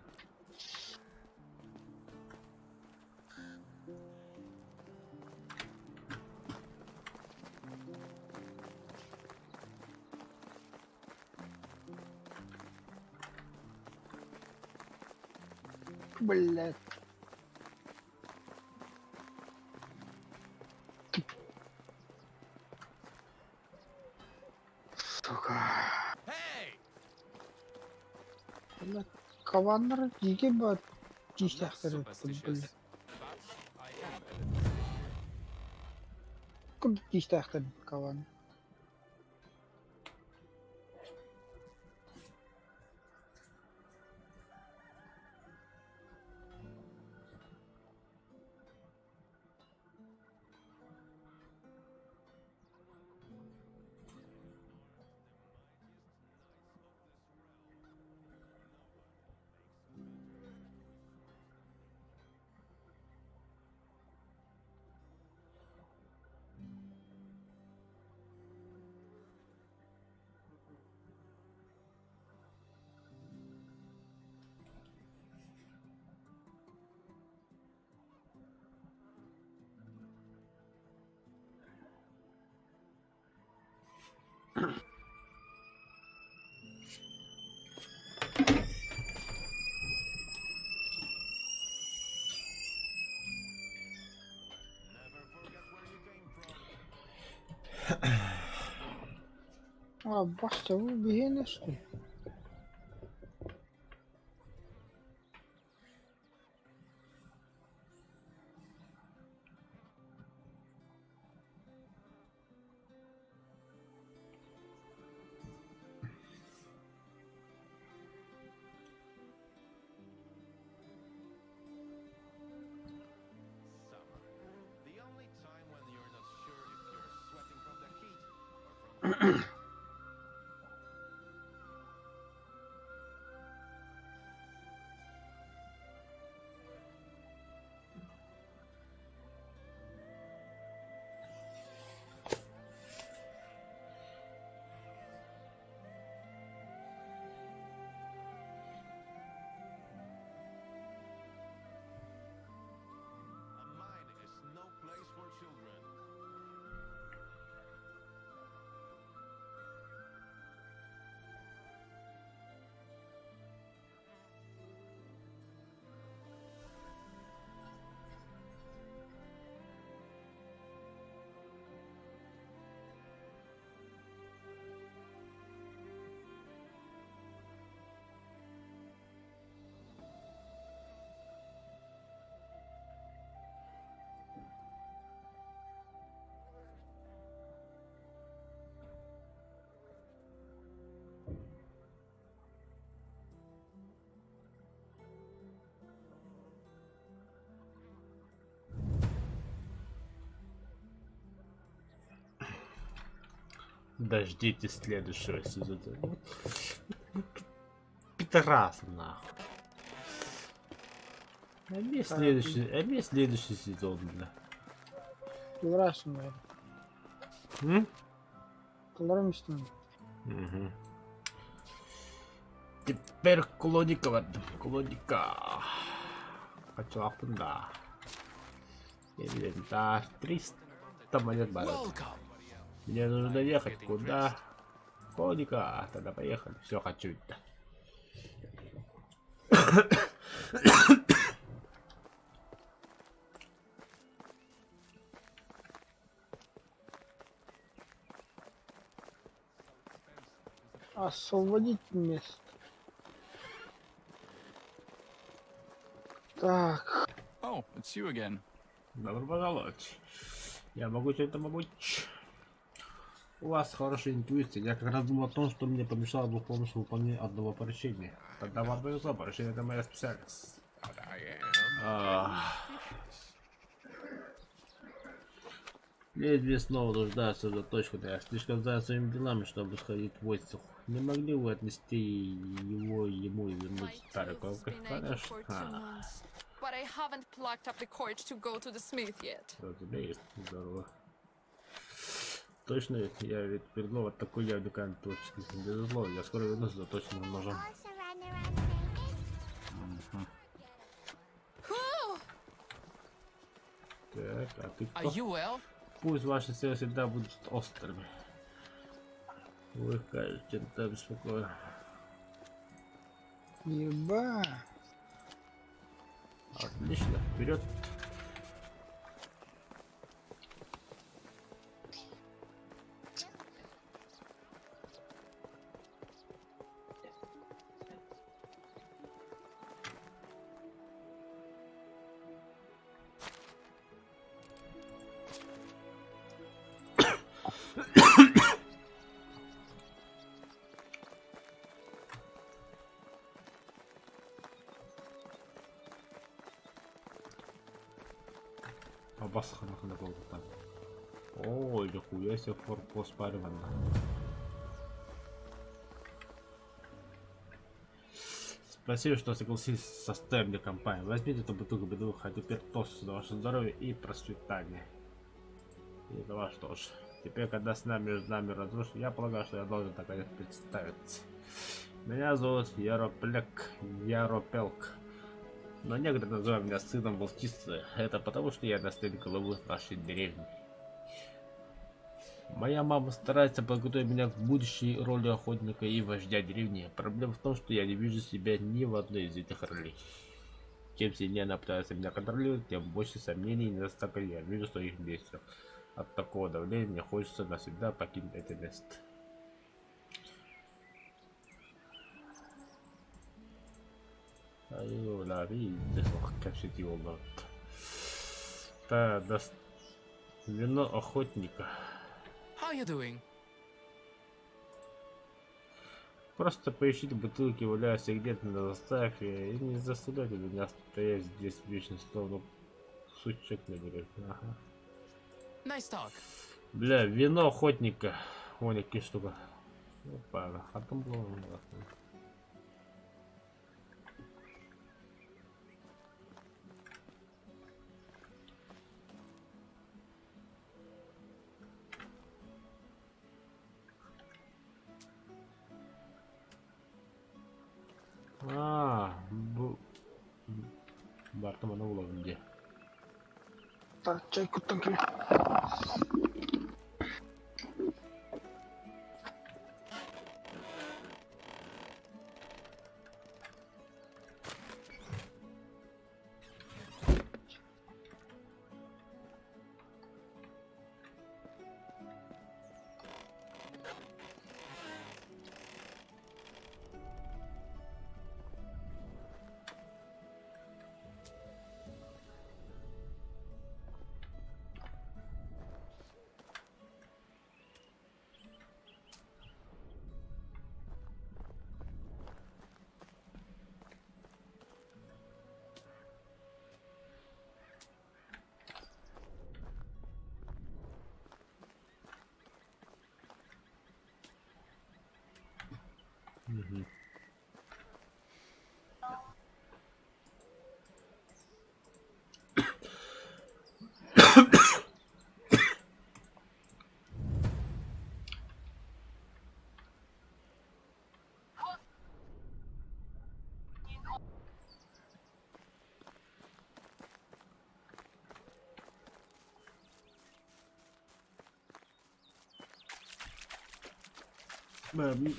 Блядь. Сука. Hey! Блядь. Кавандар жеге бар. Жиштақтар өтті, Superstitious, блядь. but I am a little. Күн жиштақтар каван. Never forget where you came from. А, башта бұл бейін ішті. Summer. The only time when you're not sure if you're sweating from the heat or from the A mine is no place for children. Дождитесь следующего сезона. Пидорас, нахуй. А мне следующий сезон, бля. Кылырасың бәрі. М? Кылырым үстін. Угу. Теперь клоника в этом. Клоника. Хочу да. Инвентарь. 300 монет барат. Welcome. Мне нужно ехать куда? Клоника. Тогда поехали. Все, хочу это. Освободить место. Так. Oh, it's you again. Добро пожаловать. Я могу чем-то помочь. У вас хорошая интуиция. Я как раз думал о том, что мне помешало бы помощь в выполнении одного поручения. Тогда вам повезло, поручение это моя специальность. But I am. Лезвие снова нуждается в заточку, да я слишком занят своими делами, чтобы сходить в войску. Не могли вы отнести его ему и вернуть старый ковка? Конечно. But I haven't plucked up the courage to go to the smith yet. У тебя есть здорово. Точно, я ведь передумал от такой явной точки. Безусловно, я скоро вернусь за точным ножом. Так, а ты Are кто? you well? Пусть ваши силы всегда будут острыми. Вы кажете, это беспокойно. Еба. Отлично, вперед. Обосхан на голову там. Ой, нихуя себе форпост париванно. Спасибо, что согласились составить мне компанию. Возьмите эту бутылку бедовых, а теперь тост за ваше здоровье и процветание. И за вас тоже. Теперь, когда с нами между нами разрушен, я полагаю, что я должен наконец представиться. Меня зовут Яропелк. Но некоторые называют меня сыном волчицы. Это потому, что я наследник главы нашей деревни. Моя мама старается подготовить меня к будущей роли охотника и вождя деревни. Проблема в том, что я не вижу себя ни в одной из этих ролей. Чем сильнее она пытается меня контролировать, тем больше сомнений и недостатков я вижу в своих действиях. От такого давления мне хочется навсегда покинуть это место. Аю, la vida, как же его надо. Да, вино охотника. How you doing? Просто поищите бутылки, валяются где-то на заставке, и не заставляйте меня стоять здесь вечно, словно сучок на деревне. Ага. Nice talk. Бля, вино охотника. Вон какие штука. Опа, а там было. Барта mana ulang dia. Так, чайку тонким.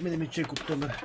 Benim için kutlanır.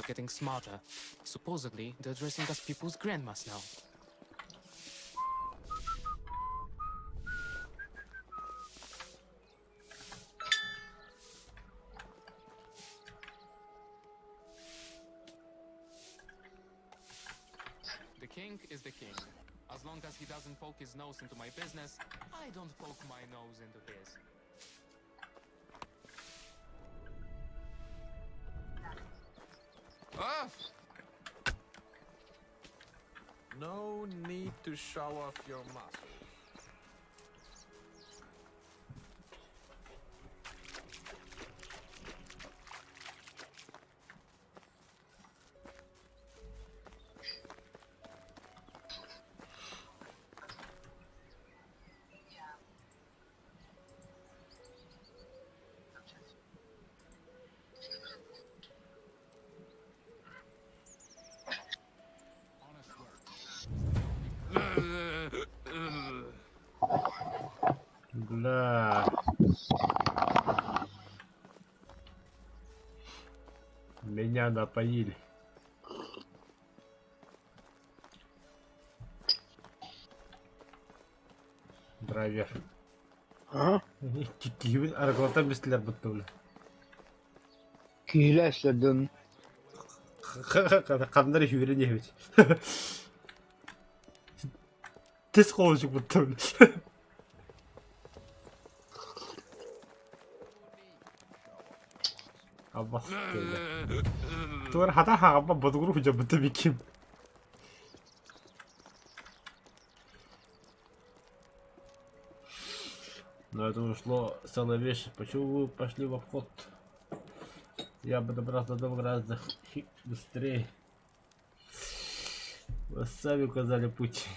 are getting smarter. Supposedly, they're dressing as people's grandmas now. The king is the king. As long as he doesn't poke his nose into my business, I don't poke my nose into his. Ah! No need to show off your muscle. Бля. Меня напоили. Драйвер. Ага. Кикивин аргота бислер бутулы. Кийләсләрдән. Кандай хүйрене бит. Тез колышып бутулы. Абба. Тур хата хабба бодгуру хужа бутубиким. Но это ушло целая вещь. Почему вы пошли в обход? Я бы добрался до дома гораздо быстрее. Вы сами указали путь.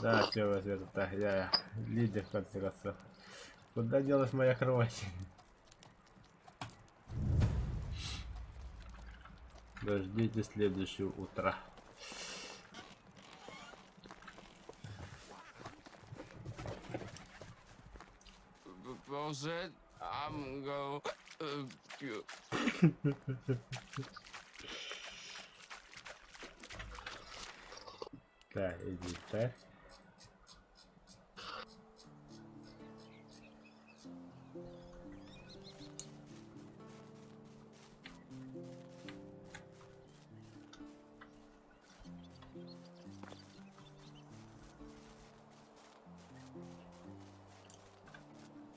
Да, что вас это? Я лидер, в конце концов. Куда делась моя кровать? Дождите следующего утра. Bullshit. I'm go. Да, иди, да.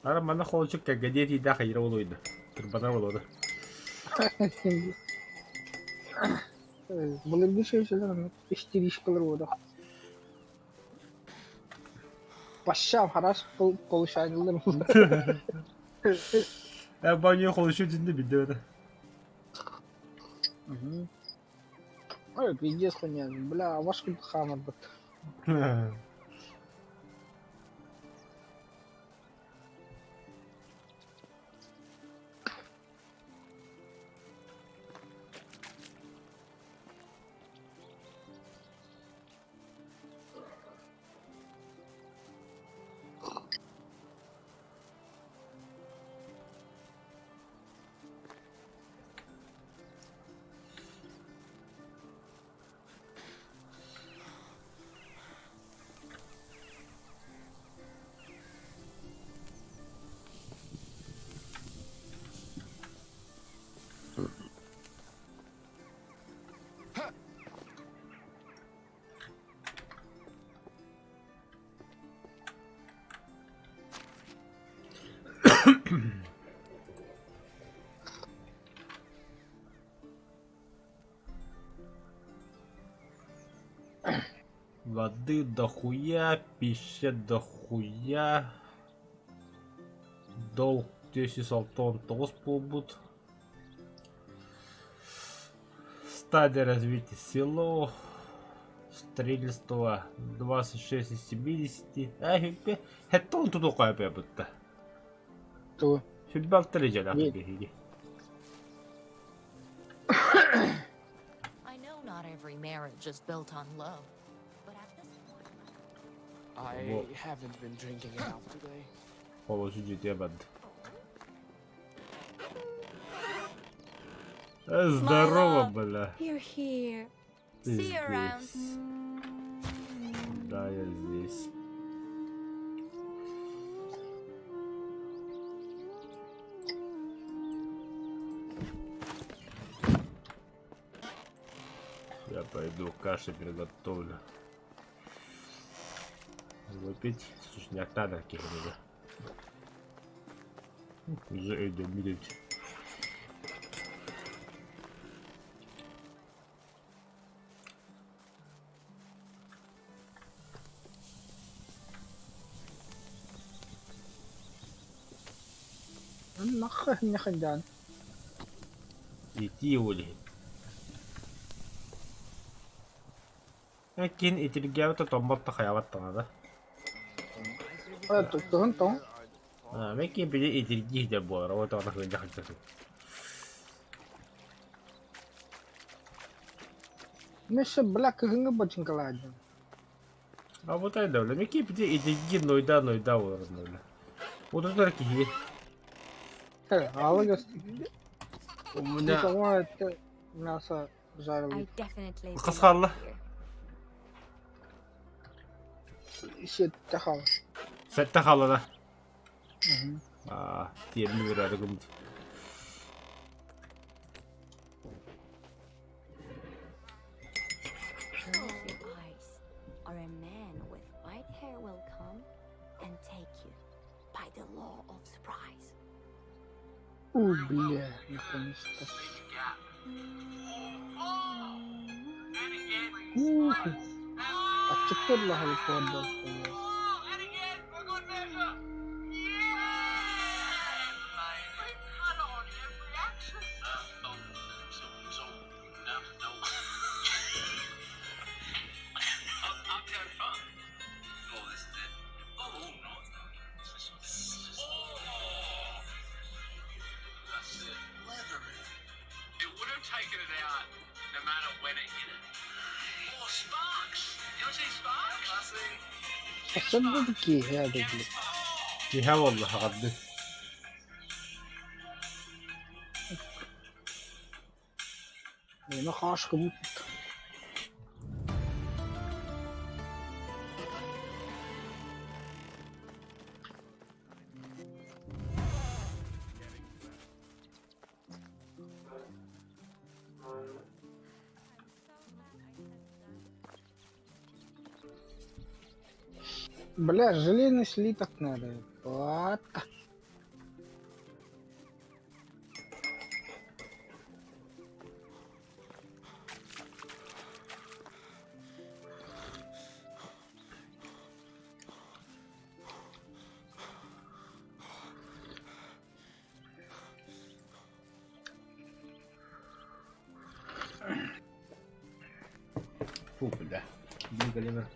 Ара мана холчук кагадет ида хайра болойду. Турбана болоду. Булар бишешләр истеричкалар булды. Паша хараш полушайдылар. Я баню холчук динде бидеда. Ой, пиздец, конечно. Бля, ваш хамар бит. Воды дохуя, пища дохуя. Долг 10 алтон тост побут. Стадия развития село. Строительство 26 из 70. Это он тут такое будто. То. Судьба вторича I know not every marriage is built on love, but at this point, I haven't been drinking enough today. Положите тебе банд. Здорово, бля. You're here. Ты See you around. здесь. Да, я здесь. Я пойду каши приготовлю. Выпить сушняк надо каких-нибудь. Уже иду видеть. Нахрен дян. Идти ули. Кин итилгявата томботта хаяваттана да. Тухын тон. Меки биде итилги де бо работа на хын жахтасу. Меше блак хынга бачин каладжан. А вот это да, меки биде итилги нойда ворнойда. Вот это ки. Алагас. У меня Сама это мясо жарили. I definitely. Касхалла. Shit тахал. Сетта халана. Диğerini verirdik umut. Close your eyes, or a man with white hair will come and take you by the law of surprise. Бля, наконец-то. Отчекерла халифорда. أصدق كي هذا اللي فيها والله غدي. أنا خاش كموت. Бля, железный слиток надо. Вот. Фу, бля. Двигали на.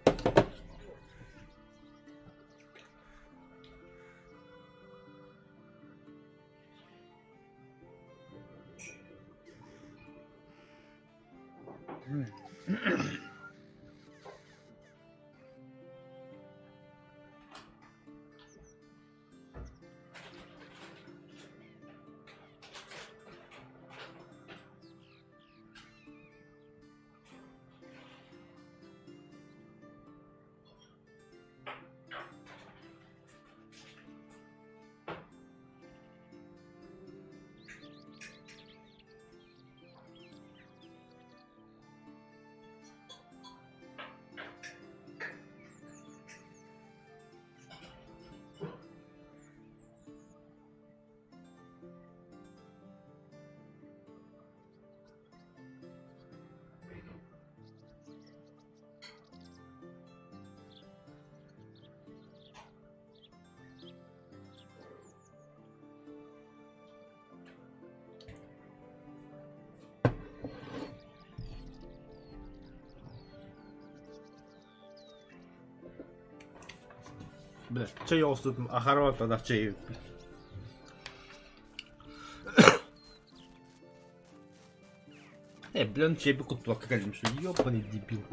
Бля, чай остудum, ахарова тогда чай. Блин, чай бы кутла какая-нибудь, что ёбаный дебил.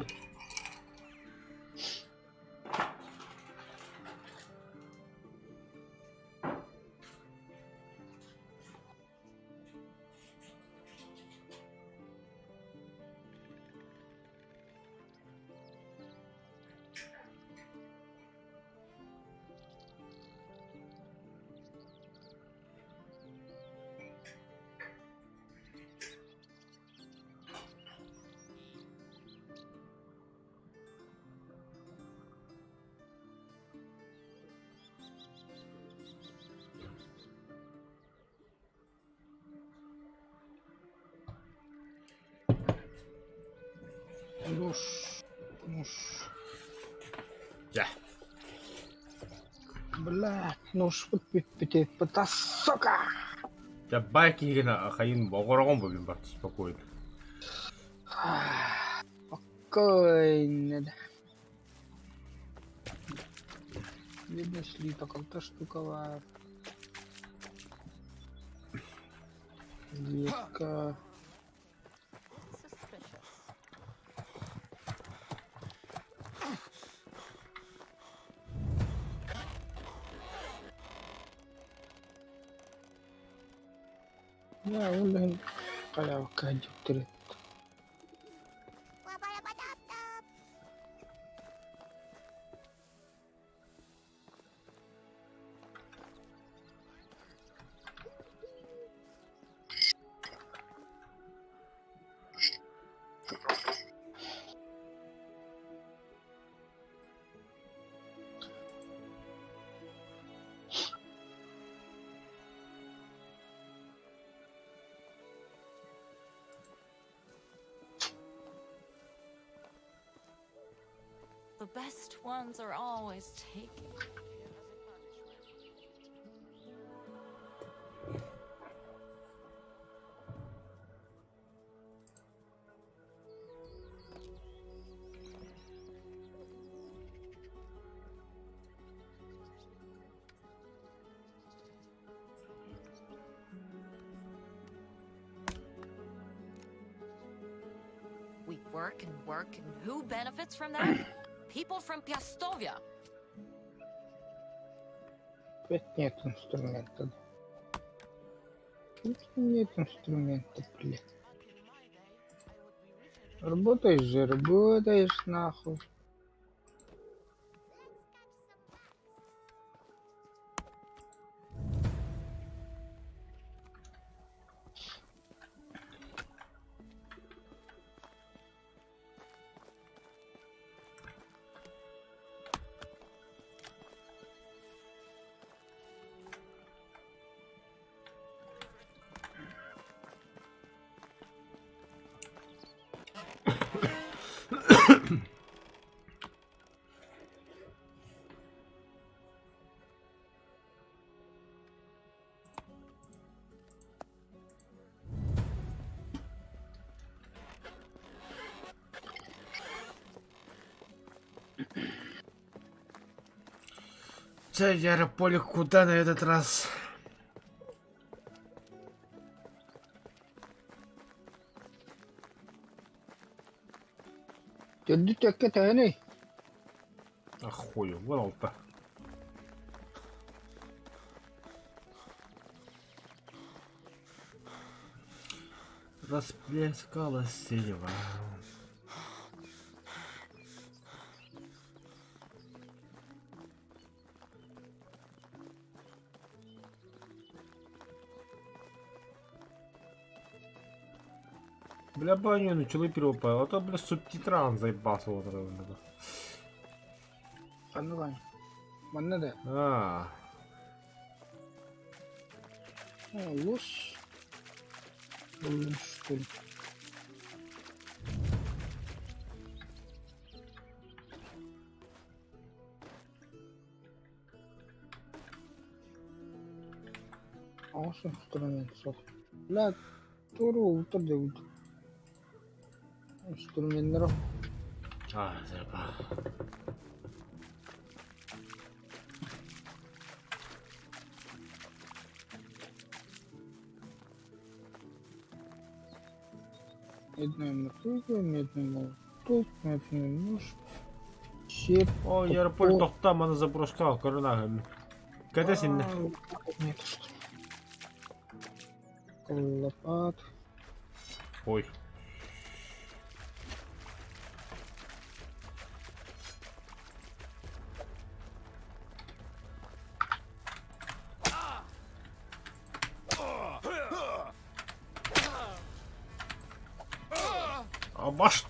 Нож. Нож. Я. Бля, нож бітпітет, пыта, сука! 자, 바이킹이나 가인 먹으라고 보긴 봐. спокойно. Спокойно, да. Видно, шли такая штука. Ветка. Suspicious. Ya udah kayak kajuk terus. The best ones are always taken. We work and work, and who benefits from that? People from Piastovia. Опять нет инструмента. Нет инструмента, блин. Работаешь же, работаешь нахуй. Ярополик, куда на этот раз? Jadi ceket ya nih. Охуевал-то. Расплескалась синева. Бля, баню начали перепал, а то, бля, субтитран заебался вот это. Anladım. Mana da? А, Ложь. Блин, что ли? Аш инструмент sok. Бля, туру утырды. Инструменттер. заебал. Медная мотыга, медный молоток, медный нож. Щеп. О, Ярополь тохта, мана заброшкал, коронага. Кәдесін? Нет, что. Лопат. Ой. Баш.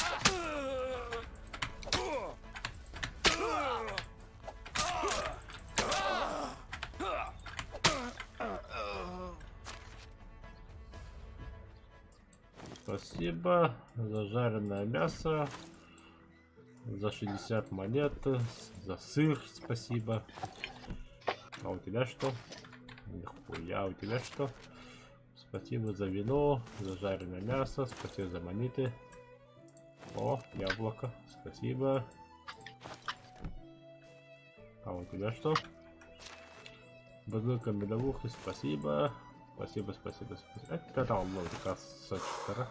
Спасибо. Зажаренное мясо. За 60 монет. За сыр спасибо. А у тебя что? Нихуя, у тебя что? Спасибо за вино, за жареное мясо, спасибо за монеты. О, яблоко, спасибо. А у тебя что? Бутылка медовухи, спасибо. Спасибо, спасибо, спасибо. Это там был косочка.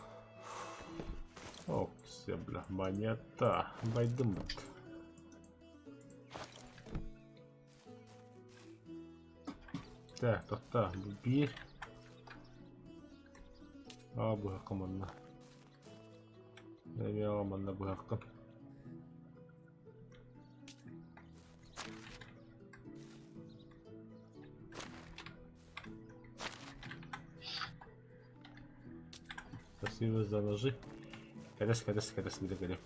О, все, бля, монета. Байдымыт. Так, тоқта, бир. А, bu hakkım onunla. Ne alalım onunla bu hakkım. Спасибо за ножи. Кадес, видели.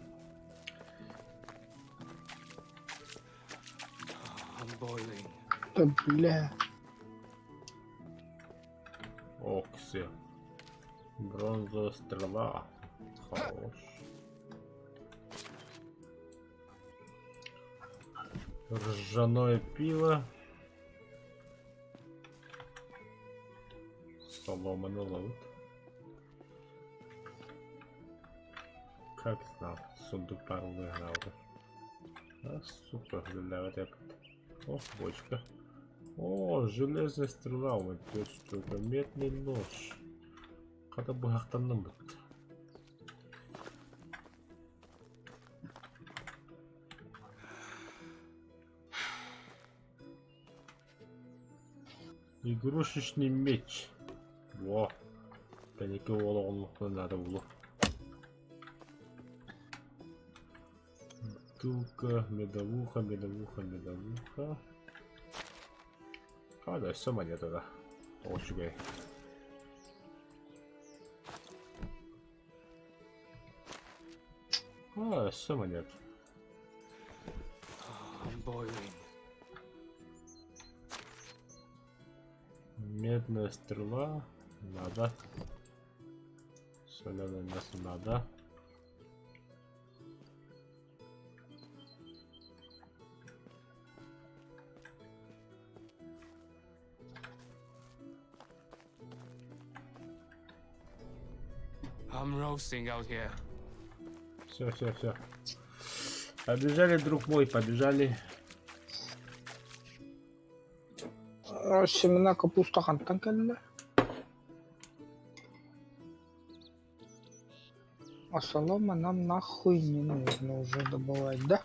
I'm boiling. Да бля. Ох, все. Бронзовая стрела. Хорош. Ржаное пиво. Соломаный лут. Как знал, сундук пару выиграл. А, супер, для вот это. О, бочка. О, железная стрела, вот это что-то, медный нож. Когда бы хахтанным будет. Игрушечный меч. Во. Да никого надо было. Бутылка, медовуха. А, да, все монеты, да. Очень. А, все монет. I'm boiling. Медная стрела. Надо. Соленое мясо надо. I'm roasting out here. Все. Побежали, друг мой, побежали. Семена капуста қанттан келді. Ассалама, нам нахуй не нужно уже добывать, да?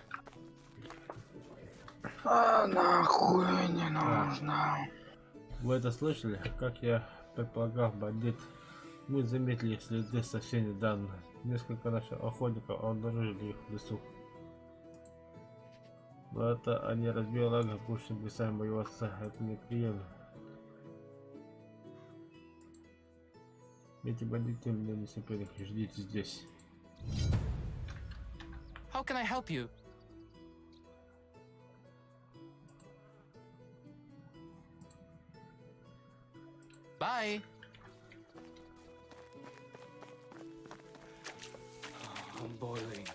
А, нахуй не нужно. Вы это слышали? Как я предполагал, бандит. Мы заметили следы совсем недавно. Несколько наших охотников обнаружили их в лесу. Но это они разбили лагерь в бывшем лесами моего отца. Это неприемлемо. Эти бандиты мне не соперники. Ждите здесь. How can I help you? Bye. I'm boiling.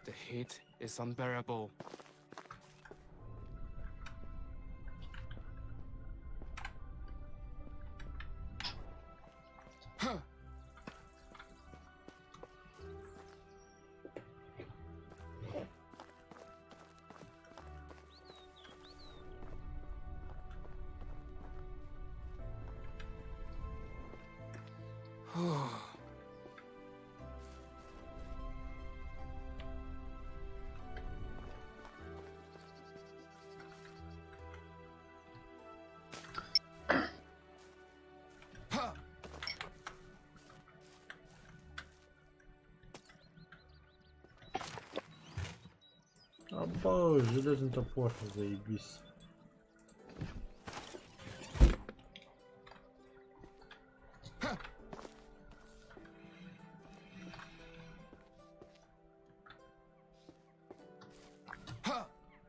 The heat is unbearable. Huh. Або, железный топор, заебись.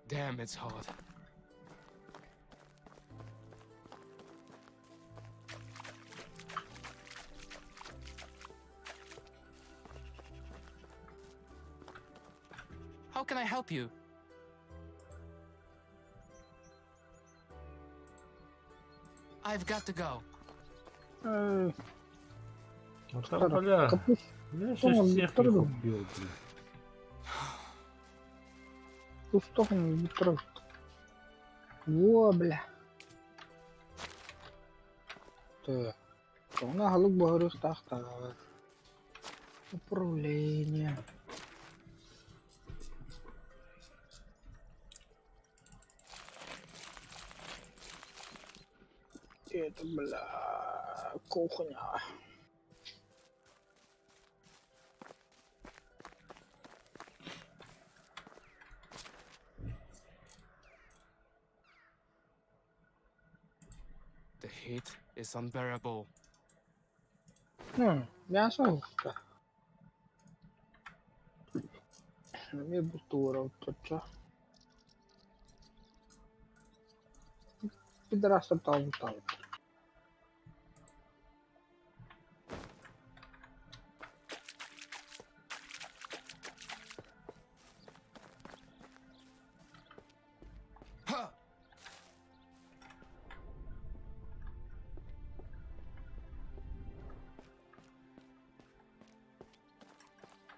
Damn, it's hot. How can I help you? I've got to go. Вот там, бля, Капуст. я он сейчас всех их второй. убил, блин. В ту сторону не трогай. Во, бля. Так. У нас галук богорю стахта. Управление. Это, бля, кухня. The heat is unbearable. Мясо лучше. Мне бутура тут что? Пидорас там.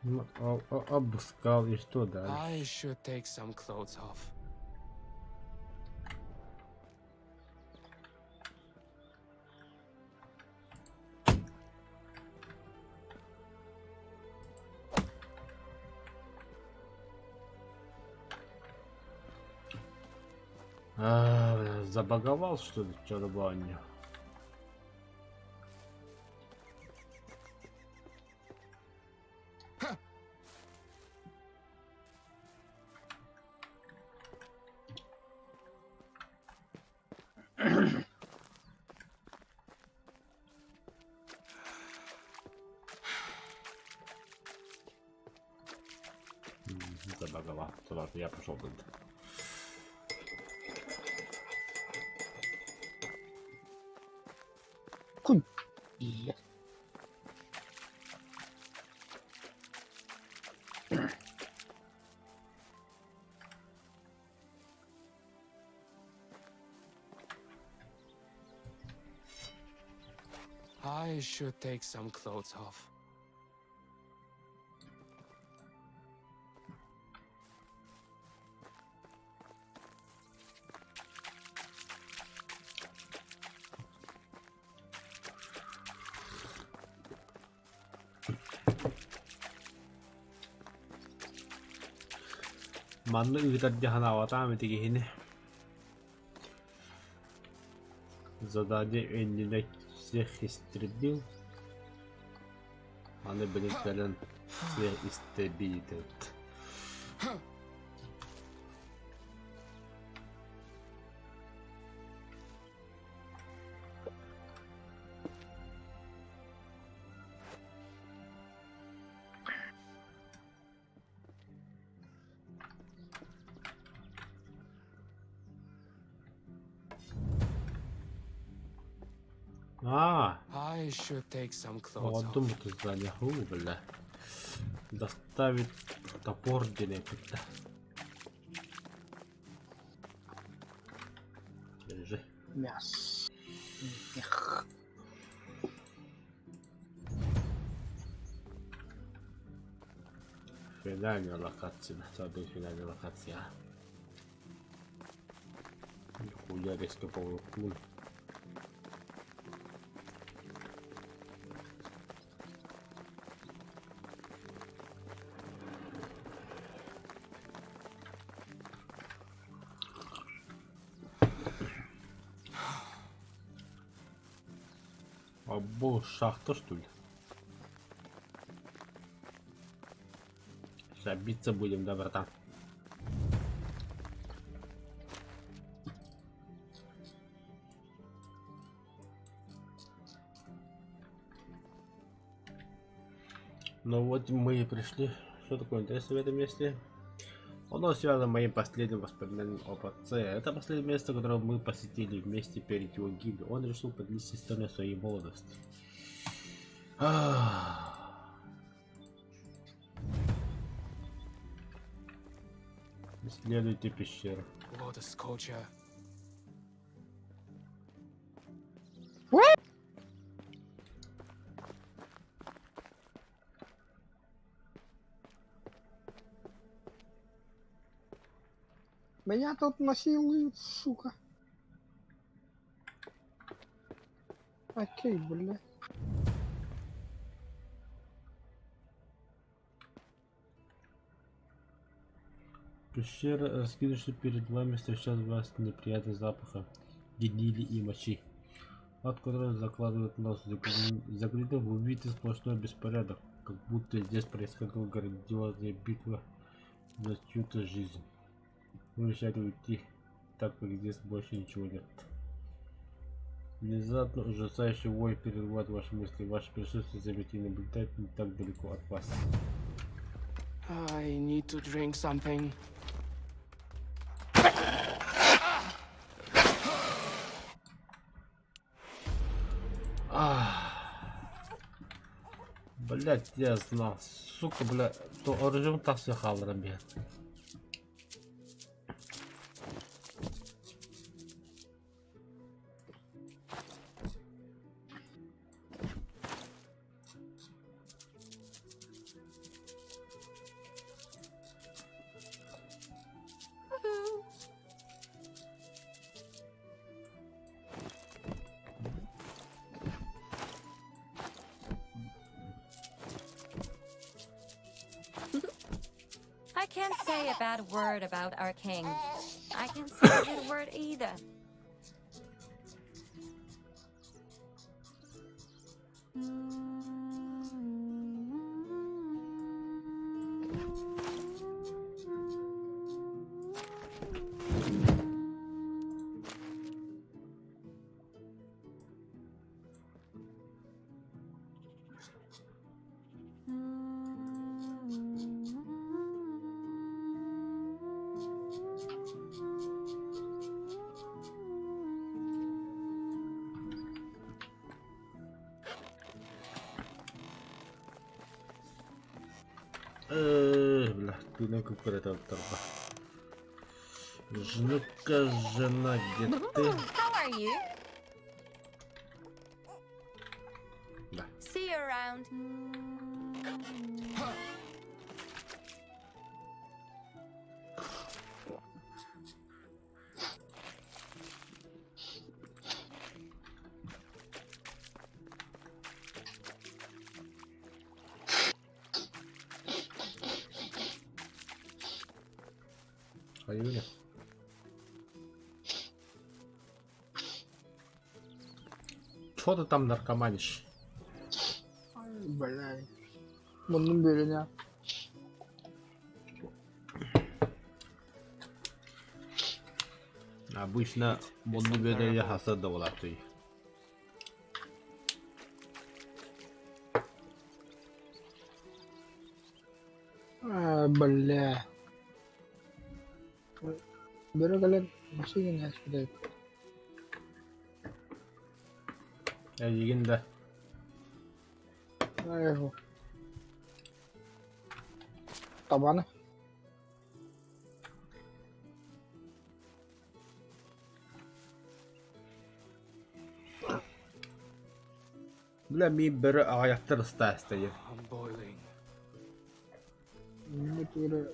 Ну, обыскал и что дальше? I should take some clothes off. Забаговал, что ли, чарбанью? Забаговал. То ладно, я пошел туда. Кунь. I should take some clothes off. Манны ыгытардяхан аватам этигихини. Задание эннинек всех истребил. Аны билеттерин всех истребит. I should take some clothes Вот off. думаю, ты здание. Бля. Доставить топор денег-то. Держи. Мясо. Финальная локация. Сады финальная локация. Нихуя резко поворотнул. Або шахта, что ли? Сейчас биться будем, да, братан? Ну вот мы и пришли. Что такое интересное в этом месте? Оно связано с моим последним воспоминанием об отце. Это последнее место, которое мы посетили вместе перед его гибелью. Он решил поделиться историей своей молодости. Исследуйте пещеру. What a sculpture. Меня тут насилуют, сука. Окей, бля. Пещера, раскинувшись перед вами, встречает вас неприятным запахом гнили и мочи, от которого закладывает нос. Заглянув, вы видите сплошной беспорядок, как будто здесь происходила грандиозная битва за чью-то жизнь. Вы решаете уйти, так как здесь больше ничего нет. Внезапно ужасающий вой перерывает ваши мысли. Ваше присутствие заметьте и наблюдает не так далеко от вас. I need to drink something. Блять, я знал, сука, бля, то оружием так все халрам, блядь. I can't say a bad word about our king. I can't say a good word either. Бля, ты на какой-то торба. Ну-ка, жена, где ты? How are you? Да. See you around. А Юля? Чё ты там наркоманишь? Бля. Bunun birine. Обычно bunu böyle hasar da olatıyor. Бля. Biar kalian masukin ya sudah. Егин да. Ayo. Табаны. Бля, мен бірі аяқтар ұстайын. I'm boiling. Ini tuh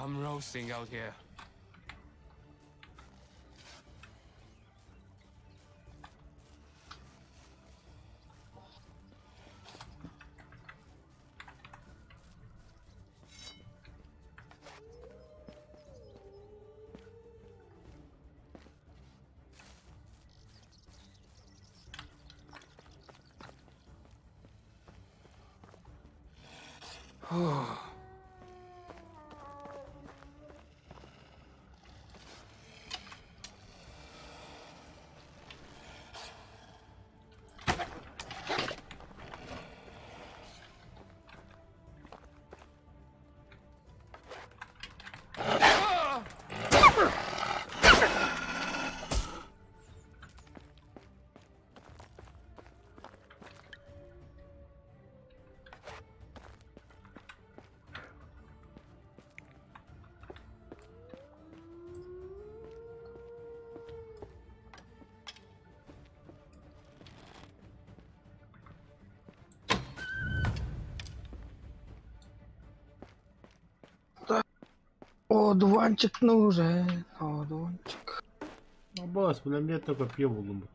I'm roasting out here. Одуванчик нужен, одуванчик. Босс, мне только пиво ломит.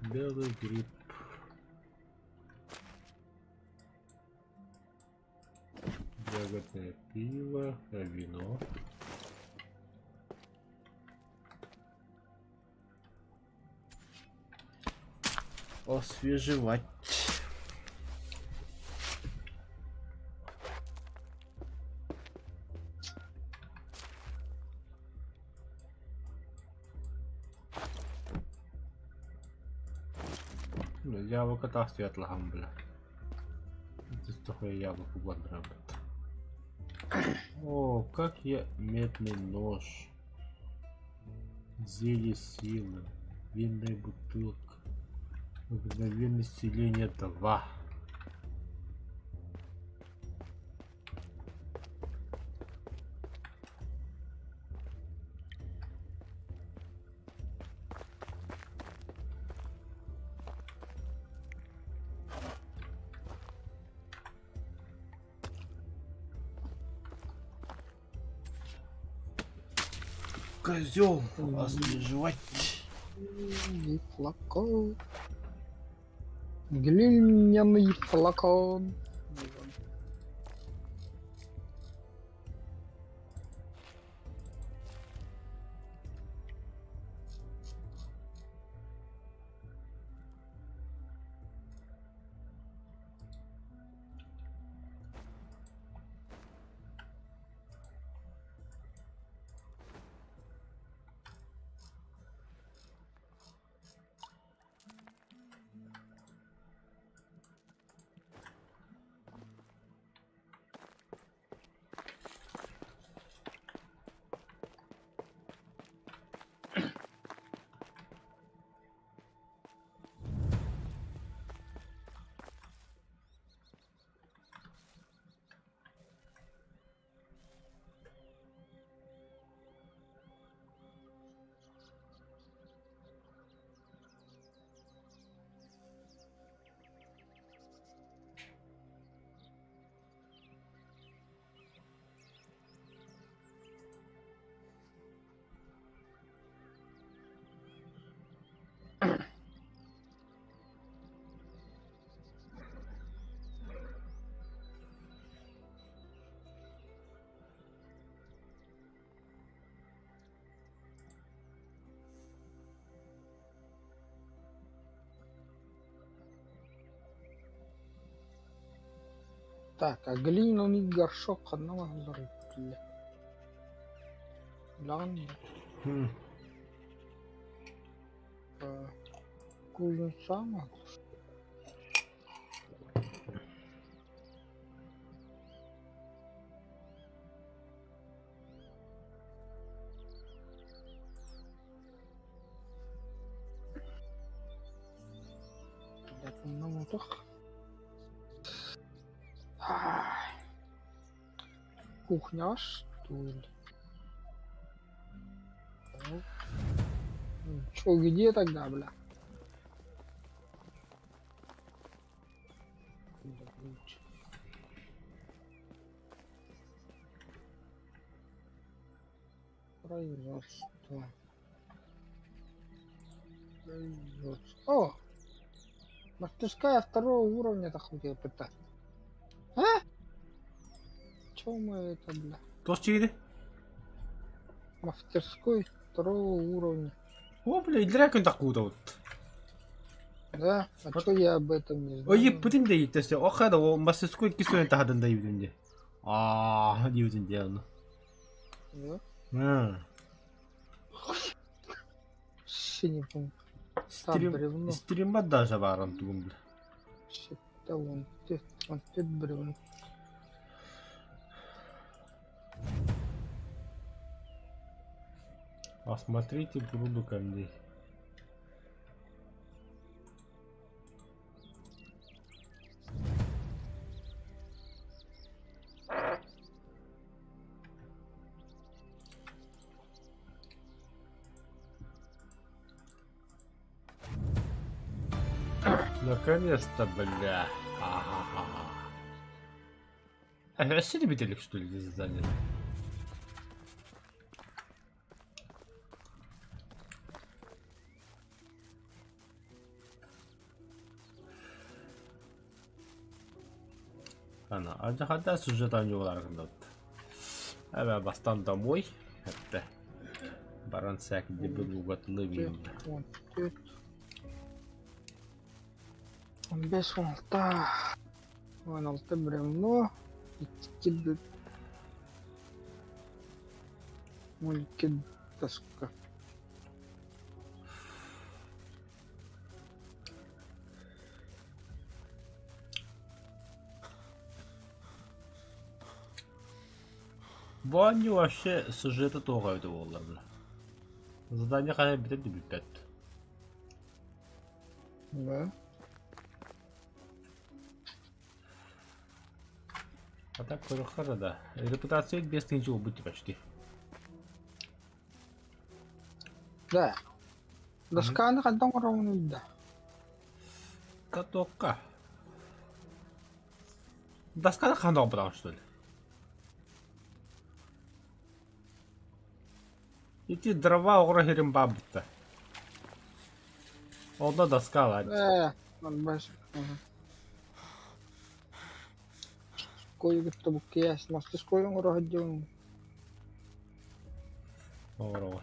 Белый гриб. Ягодное пиво, а вино. Освежевать. Ну, яблоко так светлого, бля. Это такое яблоко бодро. О, как я медный нож. Зелье силы. Винная бутылка. Мгновенное исцеление 2. Козел, освежевать. И флакон. Глиняный флакон. Так, а глиняный горшок одного бля. Ладно. Кузнеца могу. Так, ну так. Кухня аж Чё, где тогда, бля? Производство. О! Мастерская второго уровня, так хотел пытать. А? Чё мы это, бля? Кто чили? Мастерской второго уровня. О, бля, дракон такую-то вот. Да? А чё я об этом не знаю? Ой, путем да есть. Охада, о, мастерской кисуэн тахадан да юденде. Юденде он. Да? Вообще не помню. Бревно. Стрима даже варан тугун, бля. Что-то вон тут бревно. Осмотрите груду камней. Наконец-то, бля. Ага. А все любителек, что ли, здесь заняли? Ана, ажахада сюжетан жоларында. Эбе бастан домой. Хәтта. Баран сәкінде бір угатлы бейім. 15-16. 16 бревно. 12 доска. Bu anne вообще сюжеті тоғайды олар. Задание қана бітеді бітеді. Да. А так хорошо, да. Репутация без ничего быть почти. Да. Доска на кантong ровно да. Катока. Доска на кантong потому что ли? Эти дрова угрохерим бабы-то. Одна доска ладно. Он бачит. Кой-то букияс, мастерской он родил. Ого.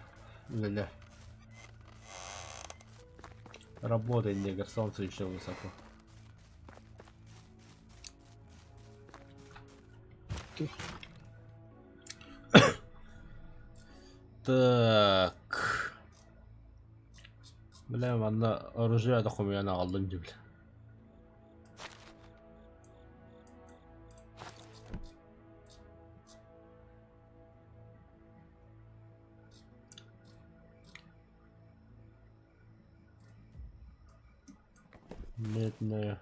Ля-ля. Работает негр, солнце еще высоко. Так. Бля, анда оружие такое я алдым деп. Медная.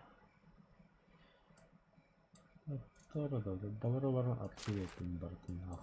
Давай открытым бартынах.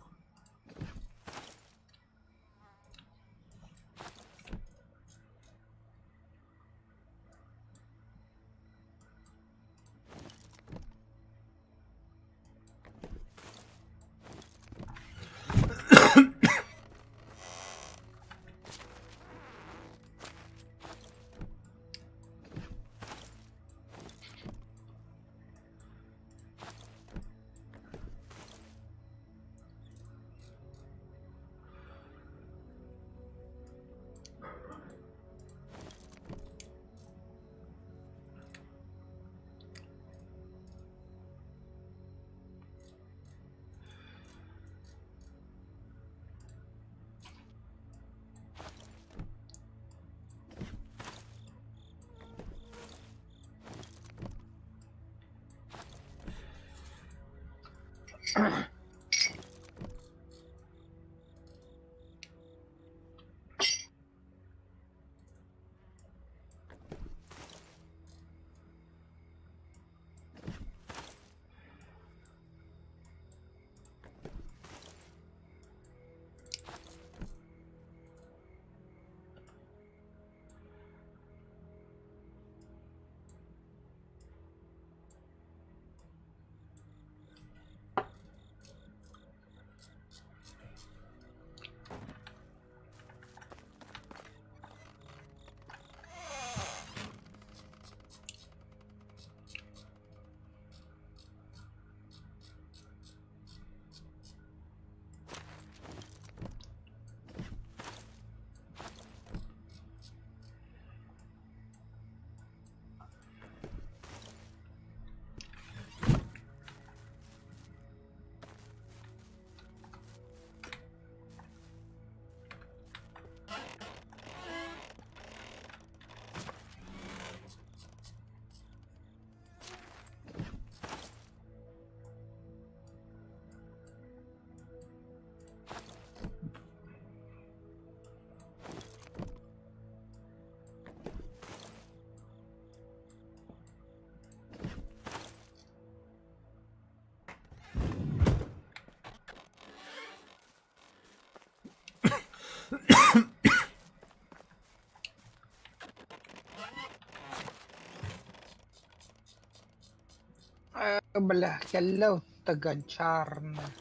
Бля, кяллау-то гончарная.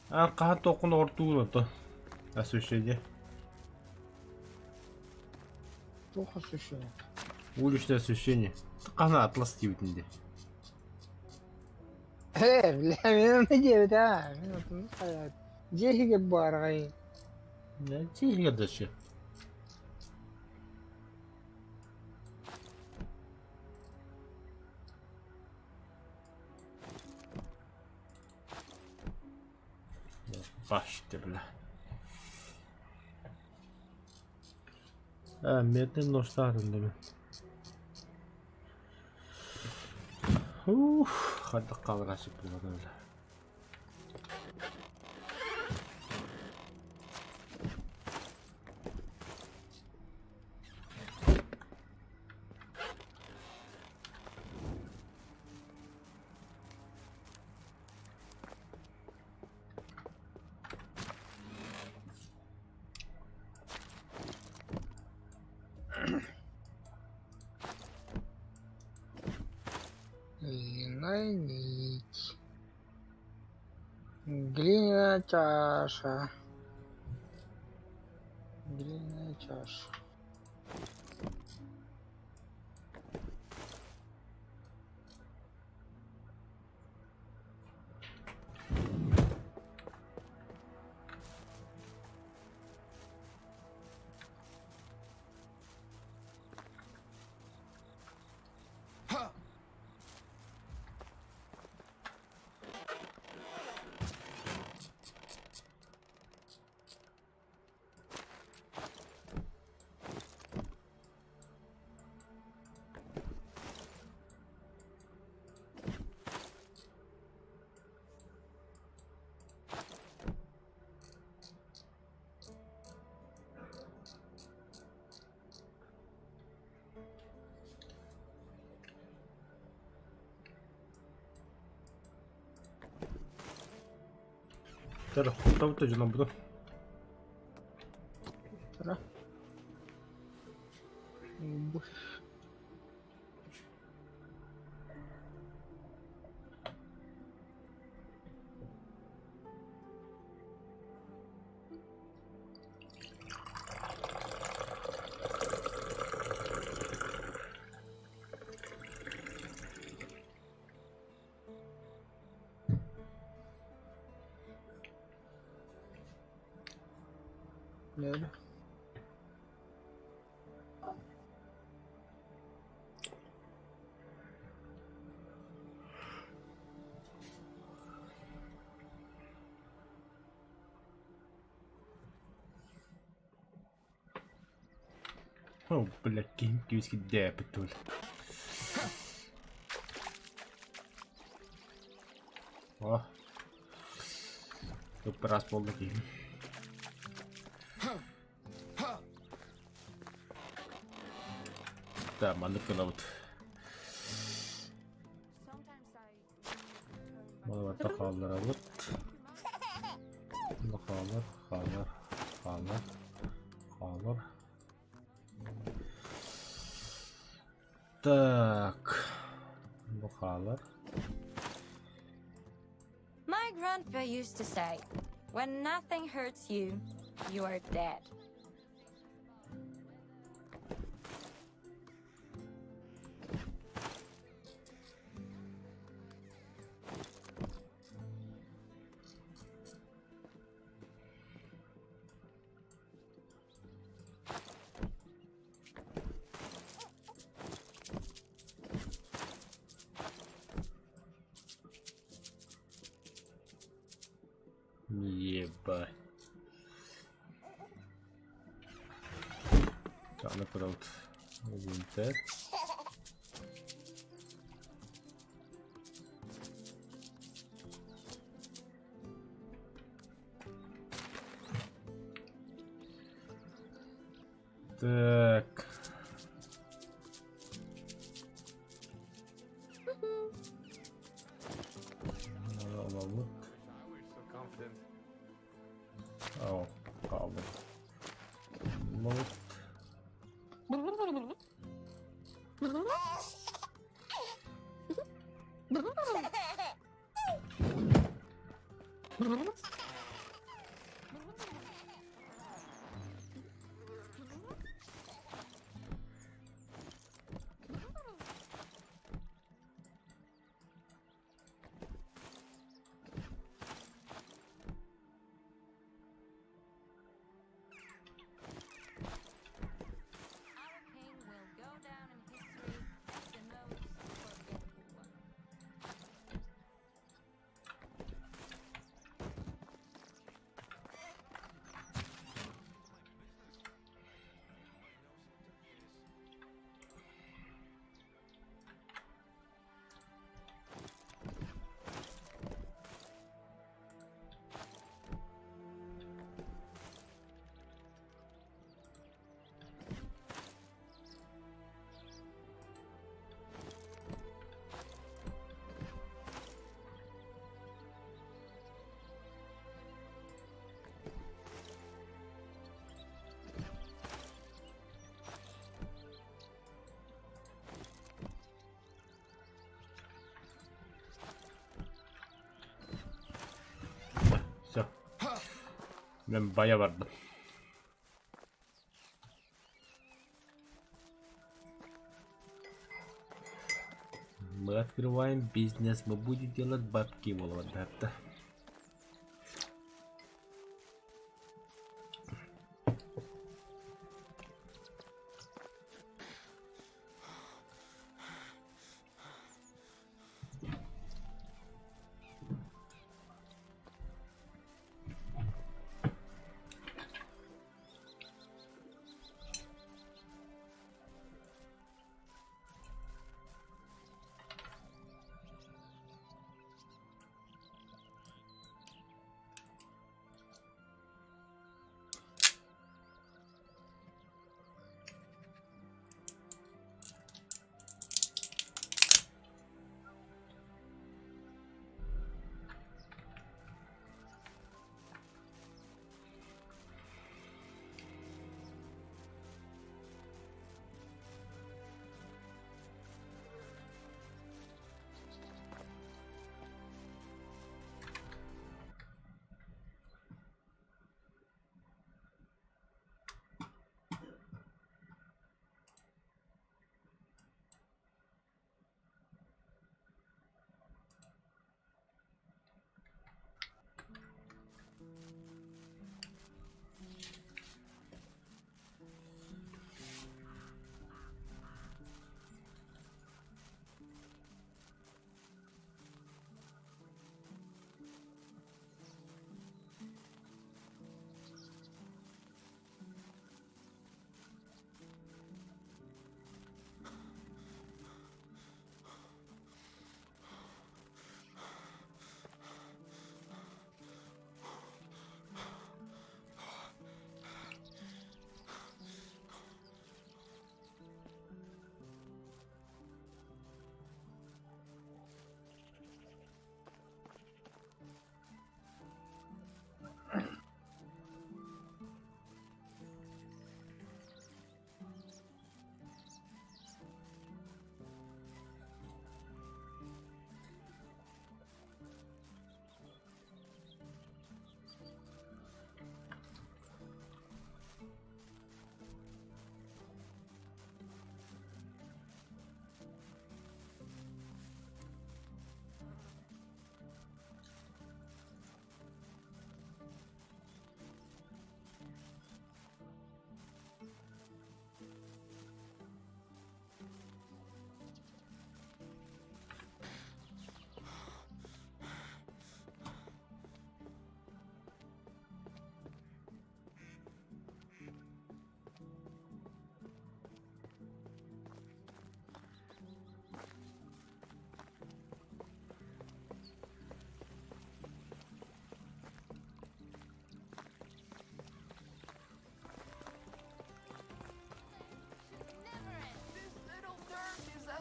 Арқаға тоқын ортуын ото. Освещение. Плохо освещение. Уличное освещение. Қана атлас дейбітінде. Бля, мен не да. Жеге бар ағай. Тихо дальше. Башты, бля. Медный нож сағырында мен. Қадық қалыға шып болады өлі. Длинная нить. Глиняная чаша. Глиняная чаша. Тәрі құттауыта жынан бұдан. Тара. Nerede? О, бля, киевский депетуль. О. Тут раз полный. Да, маныкалаут. Малаватта халлар вот. Халлар. Так. Халлар. My grandpa used to say, when nothing hurts you, you are dead. Ебать. Так, напрот. Винтер. Так. О, правда. Ну, Our king will go down in history as the most forgetful one. все. Ben baya vardım. Мы открываем бизнес, мы будем делать бабки, вот это.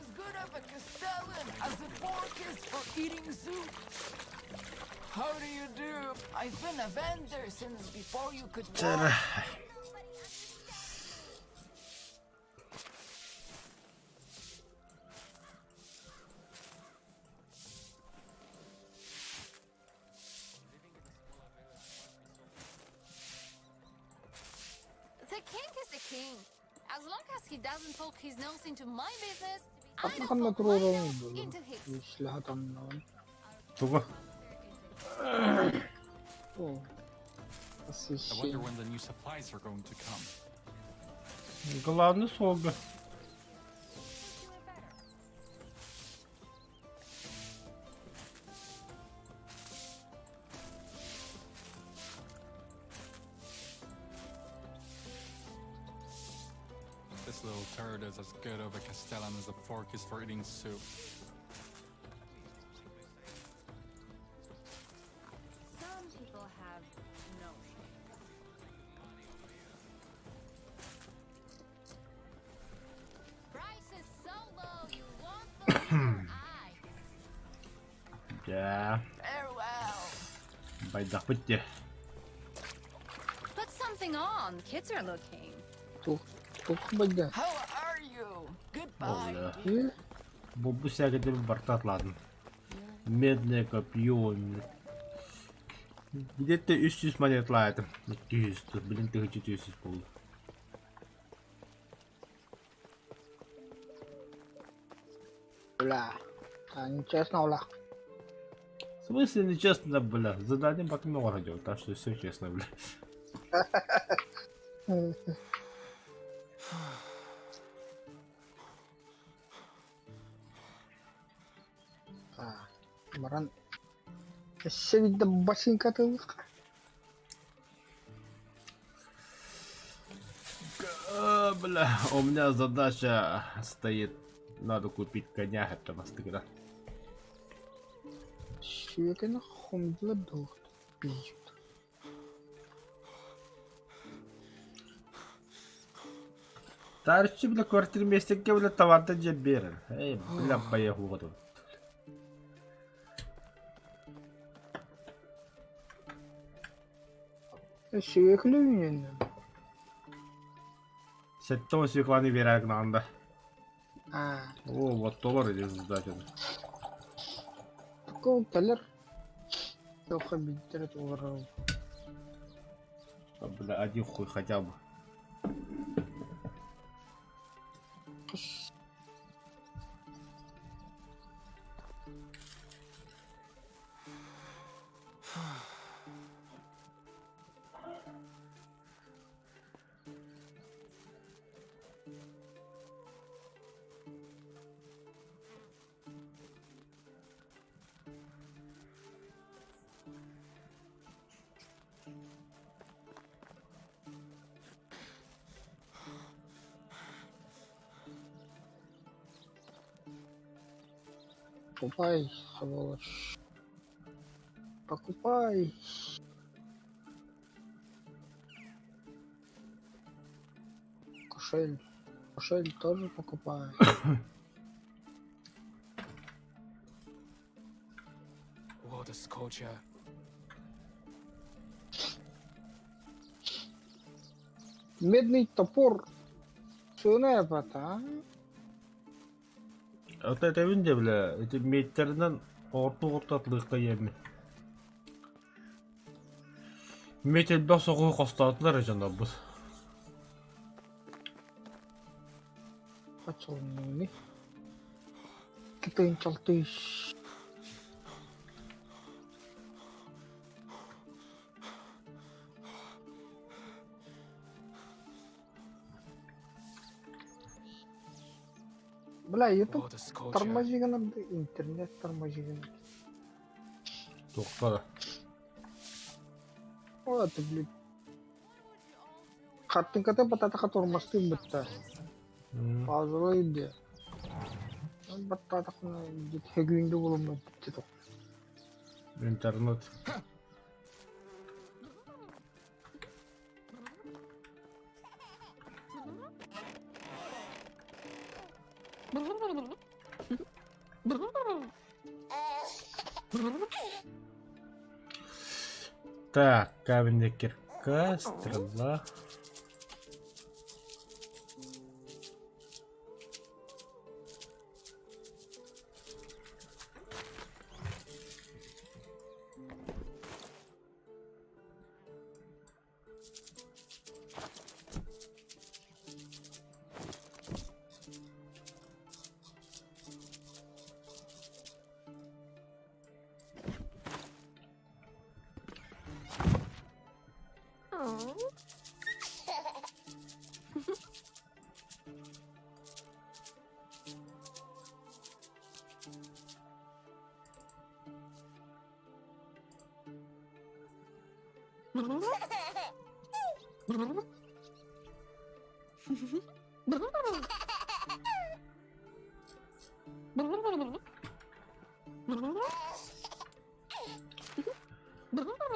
As good of a castellan as the fork is for eating soup. How do you do? I've been a vendor since before you could Чара. walk. The king is the king. As long as he doesn't poke his nose into my business, I At don't nakan poke my natururong nose doon. into his. Is lahat ang naman. Туго. Oh. Kasi I wonder siya. when the new supplies are going to come. Главный слога. This little turd is as good of a Castellan as a fork is for eating soup. Some people have no shame. Price is so low, you won't believe your eyes. Ja. Farewell. Байдахпытте. Put something on. Kids are looking. Тук бага. How are you? Goodbye. Оля. Е? Бобу всякие бартат, ладно. Медное копье. Где-то 300 монет лает. 400, блин, 1400 пол. Бля. А нечестно, Оля. В смысле нечестно, бля? Задание потом много делать, так что все честно, бля. Маран. Сегодня бассейнка ты. Бля, у меня задача стоит. Надо купить коня этого стыда. Швекена хумдла дохт. Пиздец. Тарчи, бля, квартир местеке, бля, товарда джебер. Эй, бля, поехал вот он. Швекли меня. Сеттон свекланы веряк нанда. А, О, вот доллар здесь задача. такой талер. Только битер товаров. Бля, один хуй хотя бы. Покупай, сволочь. Покупай. Кошель. Кошель тоже покупай. What a scorcher. Медный топор. Шуная пота. Вот это винде, бля, это метрден орта-ортатлыкка еми. Метр басогой костатлар жанабыз. Хотел не. Kita yang celtis. Бля, YouTube What a scorcher. тормозиген абды, интернет тормозиген. Тоқтады. Вот, блин. Картинкада бататака тормозтын бітті. Паузалы иди. Бататакына хеглинді болымды бітті тоқ. Интернет. Так, каменная кирка, стрела.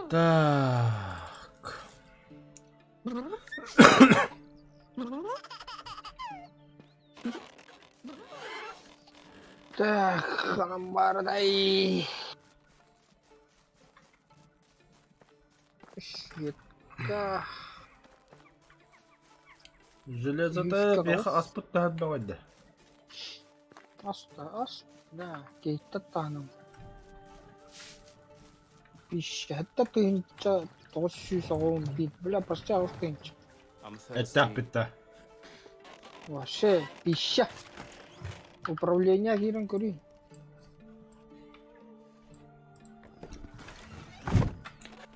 Так. Так, ханым бардай. Светка. Железо-то беха аспыттан бавады. Ас, да, кейтта таным. Пищатта тынча, тоссу сагон бит, бля, пастя устынча. Это питта. Вообще, пища. Управление гирен кури.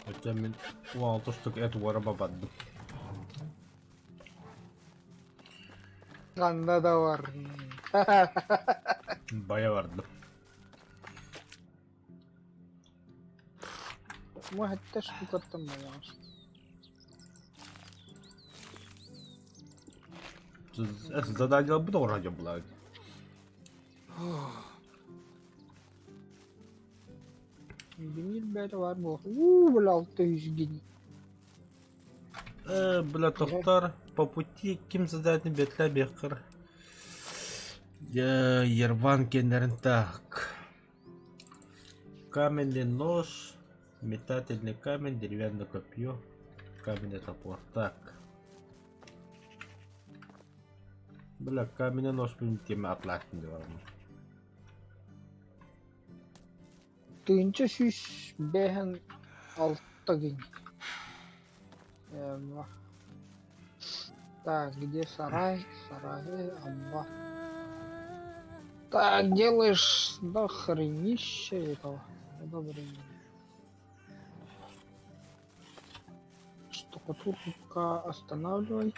Это мен уалты штук эту вараба бадды. Анда да бар. Бая барды. Мы хотя штука там наяваш. Это задание было радио было. Демир бәлі бар бұл. Бля, 600 гени. Бля, тоқтар, по пути ким задает бетля беккар. Ерван кенерин так. Каменный нож, метательный камень, деревянное копье, каменный топор. Так. Бля, каменный нож блин теме оплатен девармын. Тынча сүз бәхін 6 гени. Так, где сарай? Сарай, амба. Так, делаешь до хренища этого. Добрый. Штукатурка останавливай.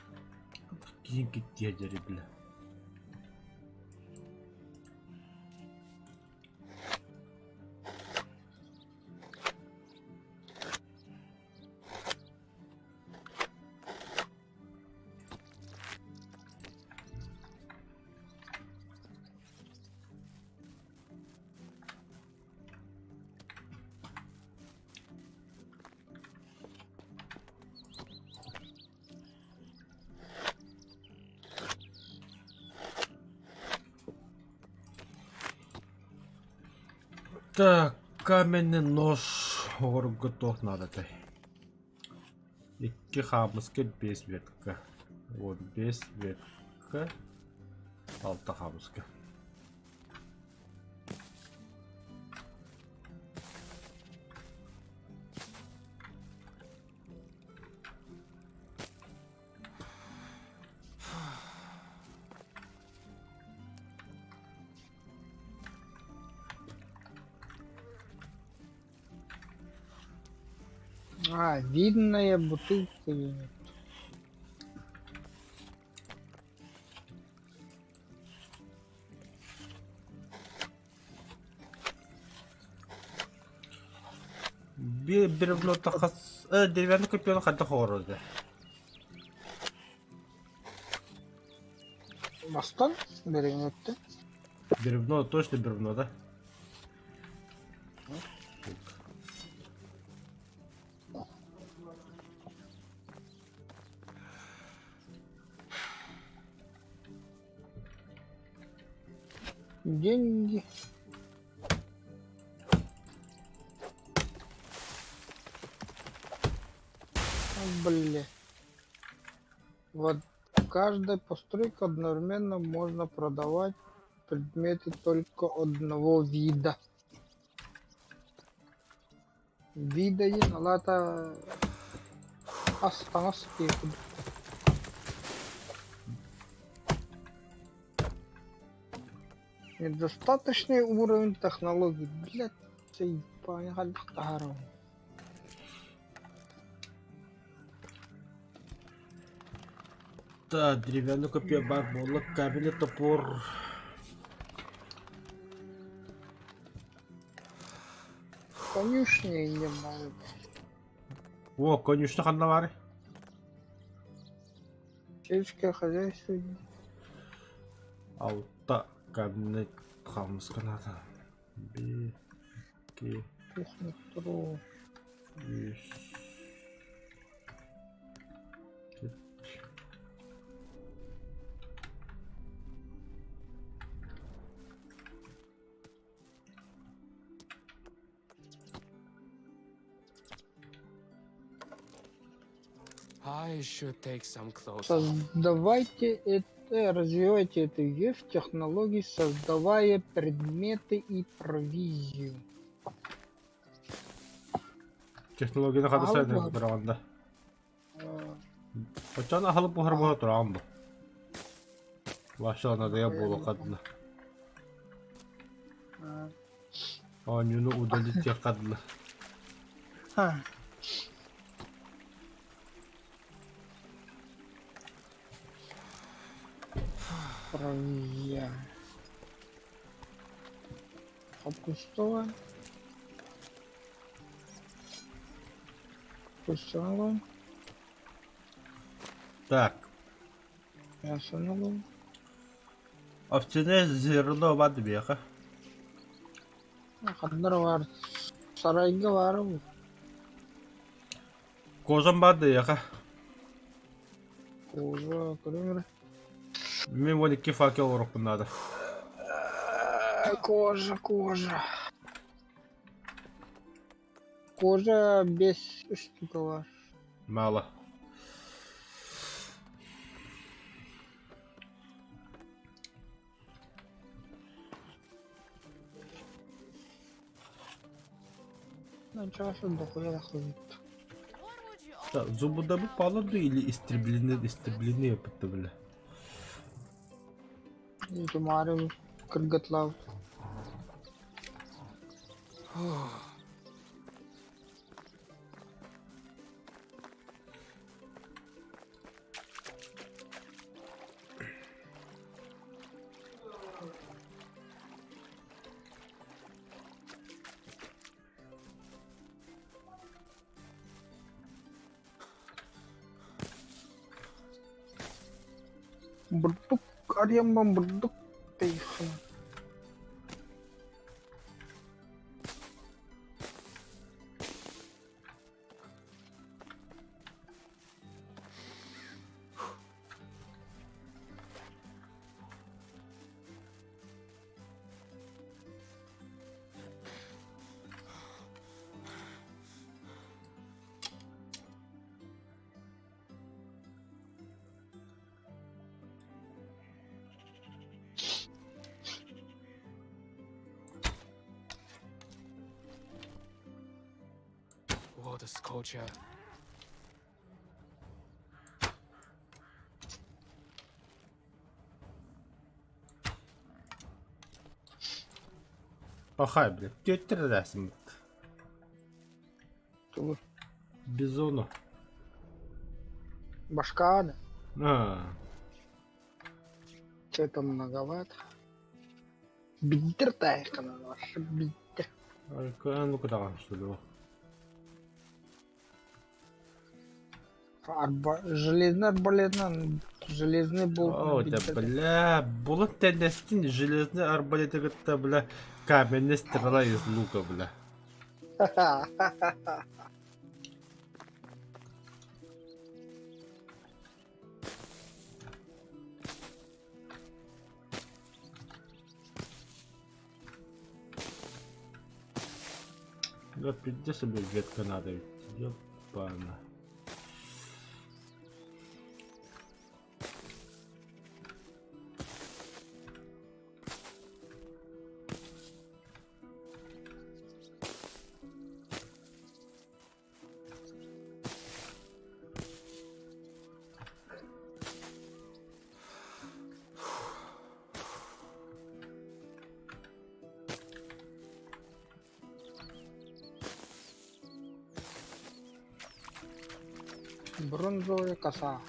Кинки дядя, бля. Так, каменный нож. Готов надо тай. Икки хамыска без ветка. Вот без ветка. 6 хамыска. Видная бутылка или нет? Бревно тахас... деревянный копье хата хорозе. Бастан? Берегнетте. Бревно, точно бревно, да? Деньги. Блин. Вот каждой постройке одновременно можно продавать предметы только одного вида. Вида и налата осталось. Недостаточный уровень технологий. Блять, заебали халдахтару. Да, деревянную копье, бар, молот, каменный топор. Конюшни не могут. О, конюшня ханнавары. Сельское хозяйство. Алта каменный хамс канада. Бики. Кухня, тру. I should take some clothes. Создавайте это, развивайте эту вещь технологий, создавая предметы и провизию. Технология на ходу сайта гранда. Почему халуп харбо трамбо? Ваша надо я было кадна. А не ну удалить я кадна. Провизия. Пустого. Пустого. Так. Мясо налог. Овчине зерно бадбеха. Хаддар var. Sarayga var bu. Кожан бадбеха. Кожа, кремер. Мне вот такие факел руку надо. Кожа. Кожа без штуковар. Мало. Начался дохуя ходит. Так, зубы добы палады или истреблены опыты, бля. तुम्हारे करगतलाव Berduk karya memberduk teh. What a sculpture. Пахай, бля. Тетя рясим. Кто? Бизону. Башка, да? Что-то многовато. Биттер тайкана, ваш биттер. Ну-ка давай, что ли? Железный арбалетный, железный болт. О, да бля, болот теннестин, железный арбалет, это бля, каменная стрела из лука, бля. Да придется мне ветка надо, ёпана. Бронзовая коса.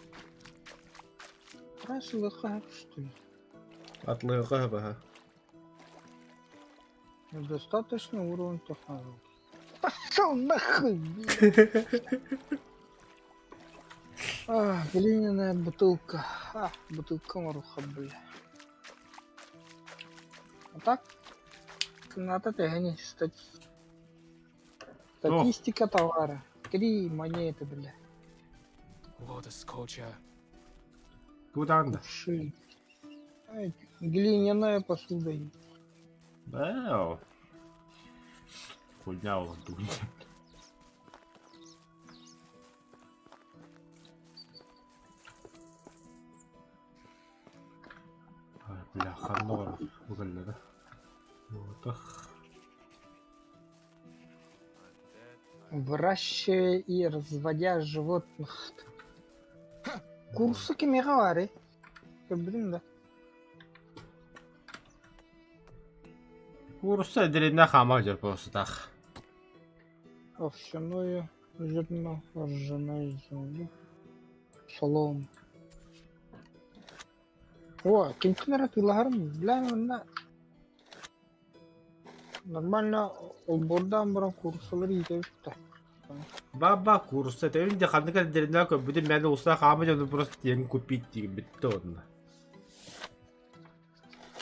Красивая, что ли? Атлыга бага. Достаточно уровень технологий. Пошел нахуй! Глиняная бутылка. Бутылка маруха, бля. А так? Надо не статистика товара. 3 монеты, бля. What a sculpture. Куда надо? Ши. Глиняная посуда. Да. Хуйня он тут. Бля, ханор выглядит. Вот так. Выращивая и разводя животных. Курсы кемеравари. Блин, да. Курсы древня хамадер просто так. Овсяное зерно, ржаная земля, солом. О, кемпинера тыларым, бля, нормально олбордан баран курсалар ийтебитте. Баба курсы, ты видишь, ханка древня, как будет меня уста хамадер, просто тем купить бетон.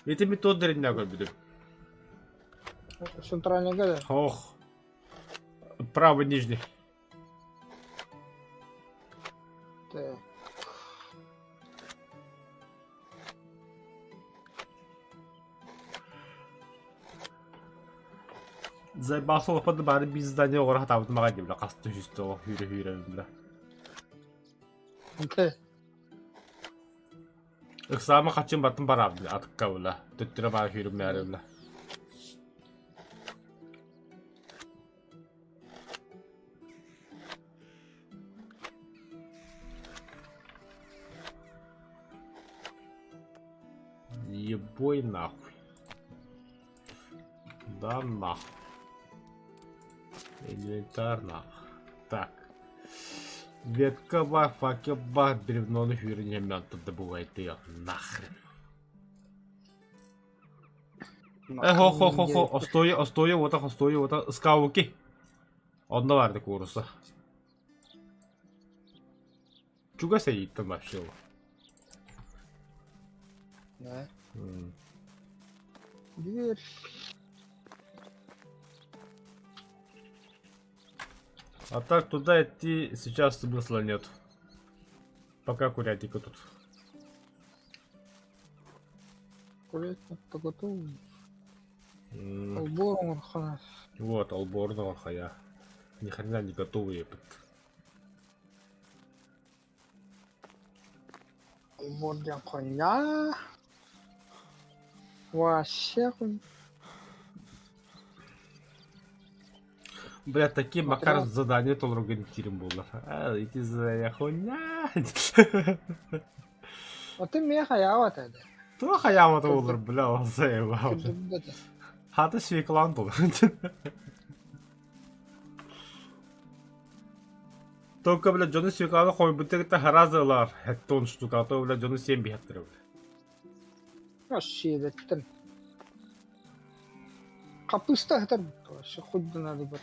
Это метод древня, как будет. Центральный года. Ох. Правый нижний. Так. Заебался под бары без здания орах там магазин, бля, касту чисто хюре, бля. Окей. Их самый хочу батон бара, бля, атка, бля. Тут треба хюре, бля. Ебой нахуй. Да нахуй. Инвентарь нахуй. Так. Ветка бар, факел бар, бревно на хюре мят добывает ее нахрен. Хо. Остою, вот так, скауки. Одно варда курса. Чуга сидит там вообще. Да. Дверь. А так туда идти сейчас смысла нет. Пока курятника тут. Курятник-то готов. Албор хана. Вот, алборного хая. Ни хрена не готовый епот. Албор коня. Вообще хуй. Бля, такие макар задания то организируем было. Иди за хуйня. А ты меня хаява тогда. То хаява то olur, бля, он заебал. Хата свеклан был. Только, бля, Джоны свеклана хой бутыгта харазалар. Хеттон штука, то, бля, Джоны 7 бихаттыр, бля. Вообще, это капуста это вообще хоть бы надо бы.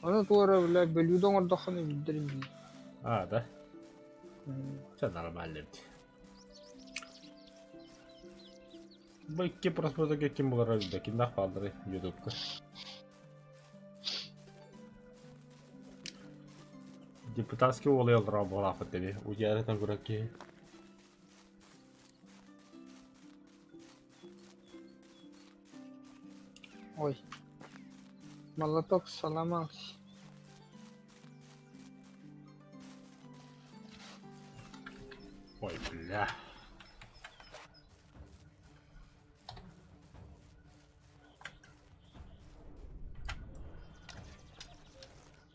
Она тоже, бля, белюдом отдохнуть в деревне. А, да? Все нормально. Байки просто каким было ради, да, кинах падры, ютубка. Депутатский олы елдыра была фотели, удяры там дураки. Ой. Молоток сломался. Ой, бля.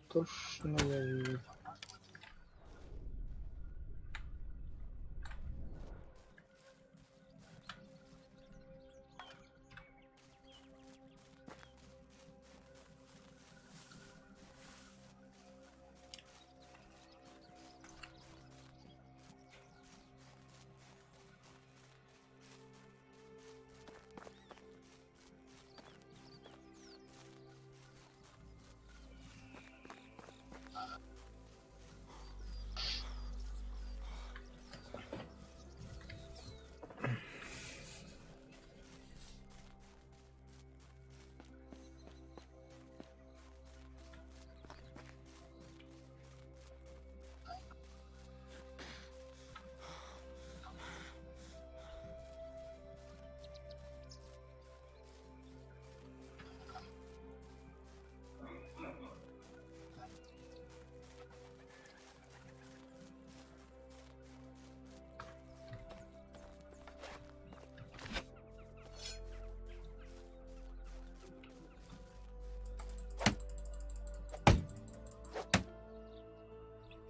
Точно я вижу.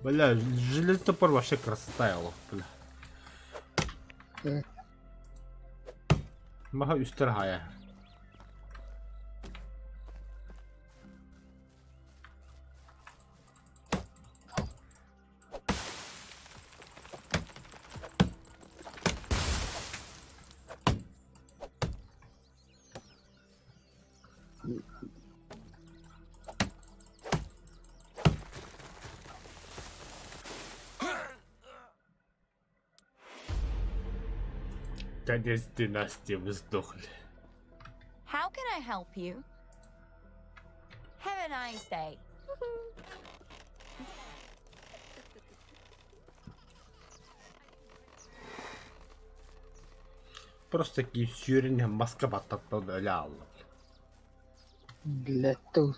Бля, железный топор вообще красота его, бля. Мага üstергая. Конец династии, вы сдохли. How can I help you? Have a nice day. Просто такие сюринга маска батата лял. Блядь, тур.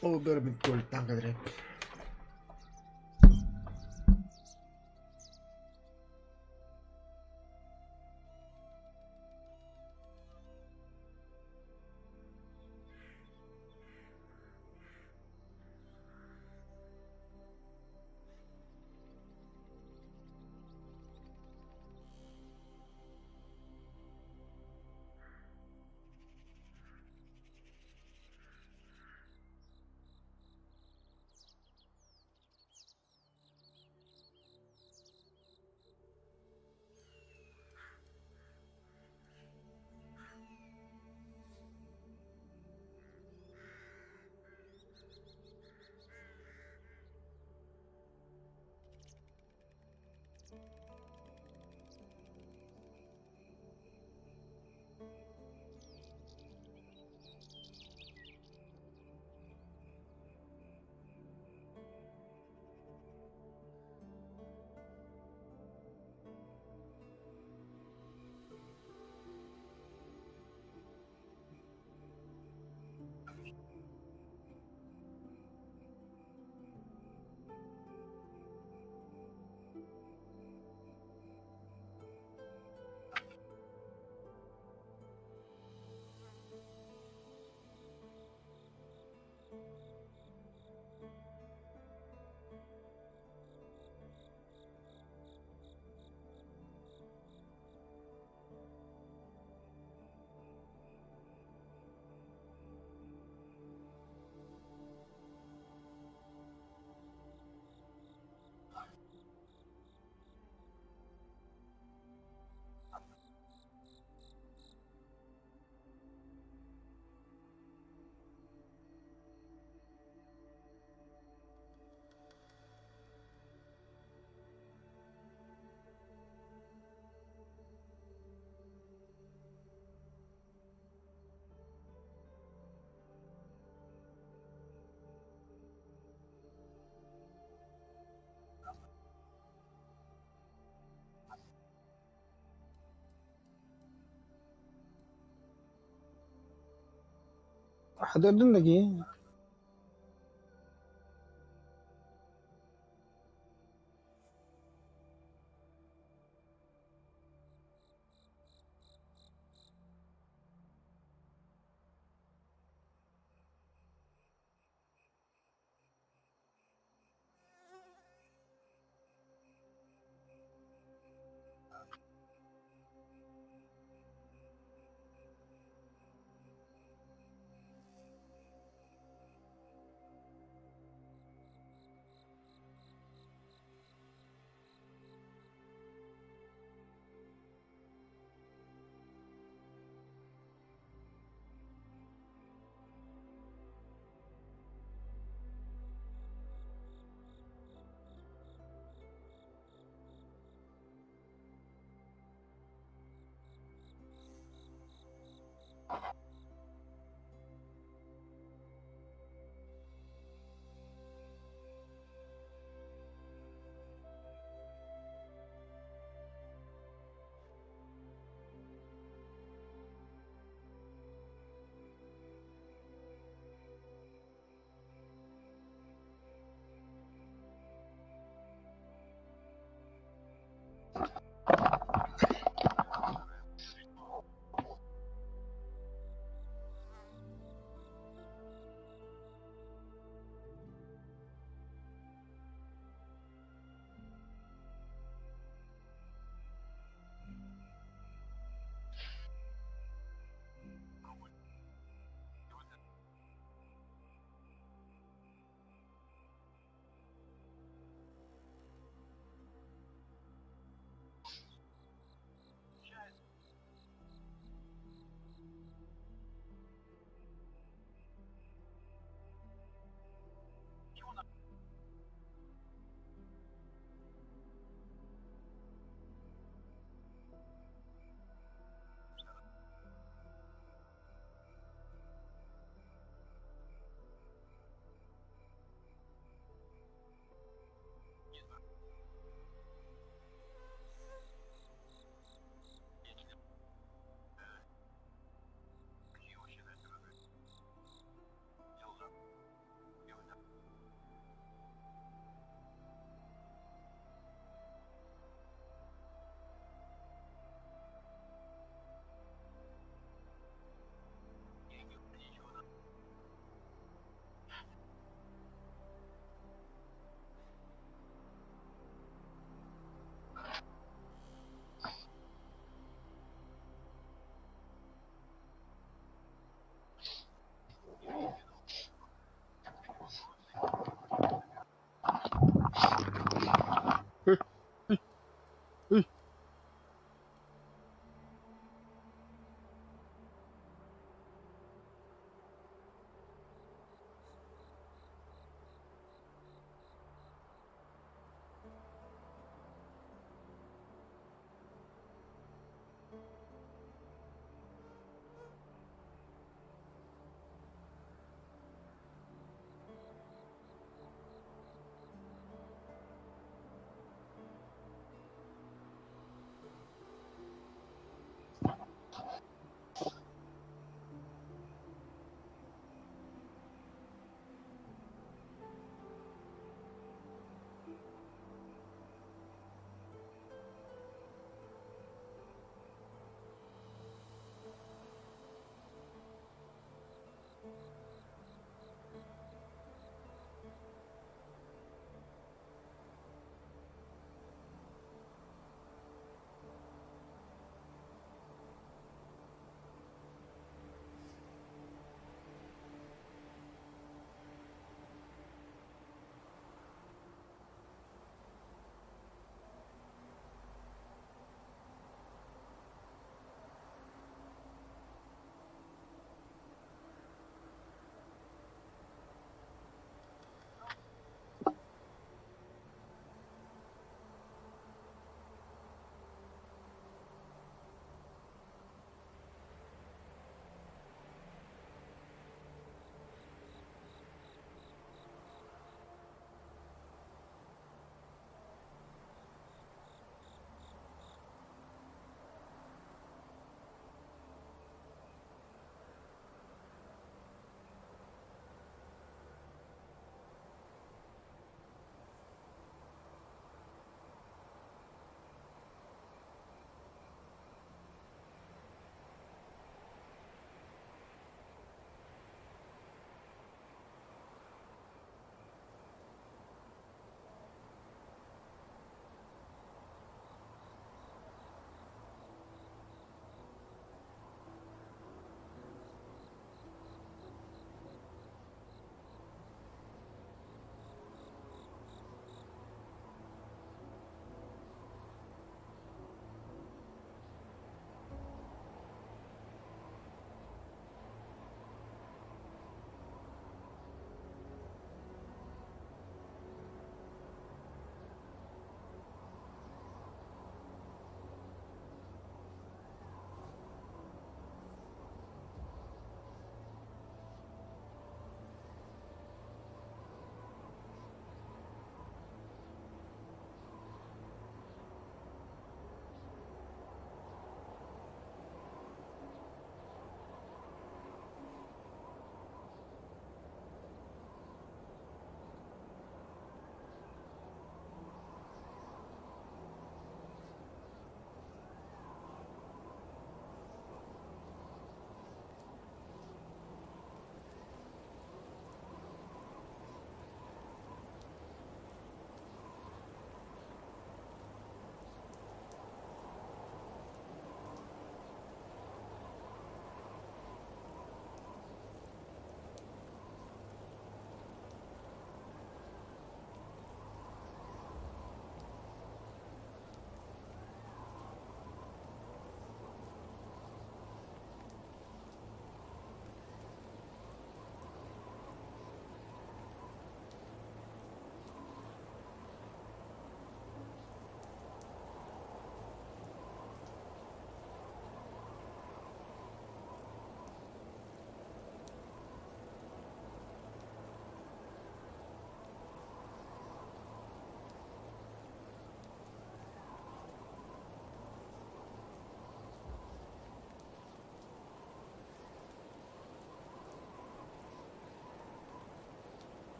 О, берем толь тангадрек. حضرتك lagi.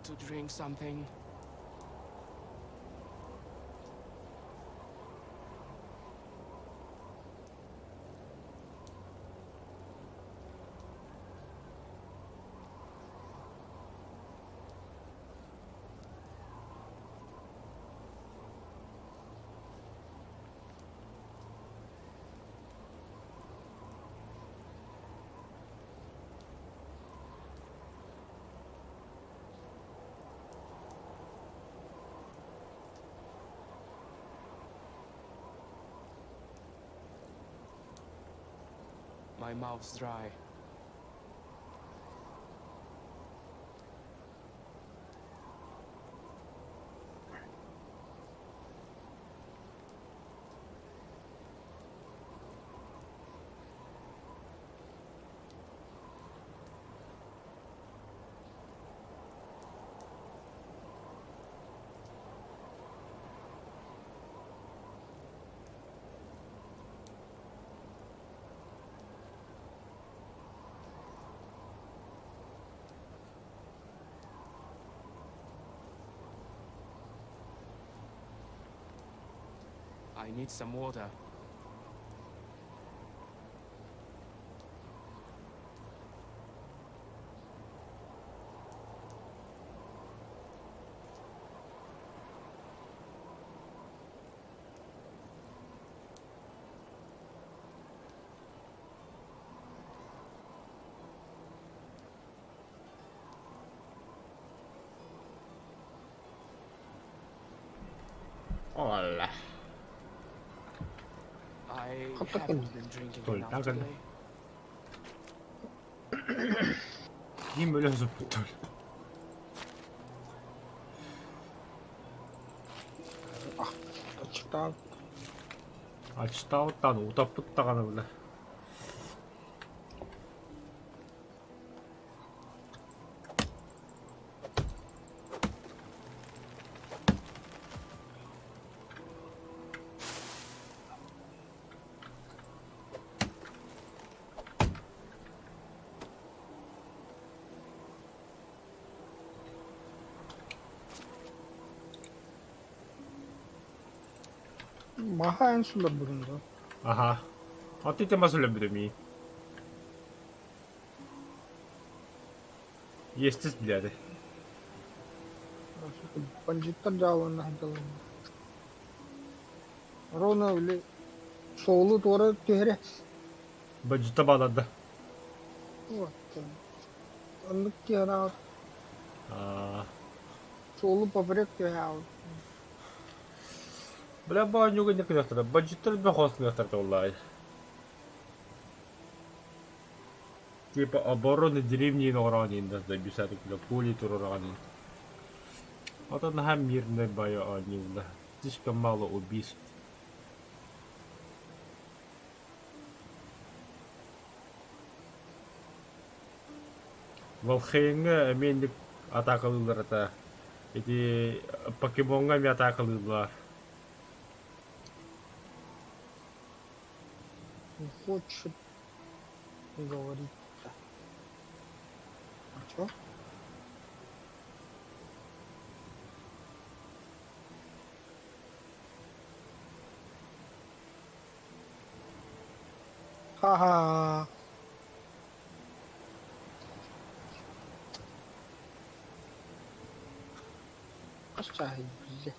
to drink something? My mouth's dry. I need some water. Hola. I Kapag- haven't been drinking Tol, enough tagal. today. Hindi mo lang sa putol. Touchdown. Açta ottan utaputta kanavla. Maha en sular durumda. Aha. Atite masulabilir miyim? Yestis birader. Бандиттар жабын айтылды. Рона биле соолу тора төре. Bacıta bağladı. Вот. Аннык кера Aa. соолу поперек төре. Бля, банюга не кнехтара. Бacıtlar bir hoş kнехтара vallahi. Типа обороны деревни на ранен, да, бисадок для пули тур ранен. Вот одна мирная боя они, да. Слишком мало убийств. Волхейнга менdik атакалылар ата. Эти покемонга ми атакалылар. Не хочет говорить. А чё? Ха-ха. Aşağı bize.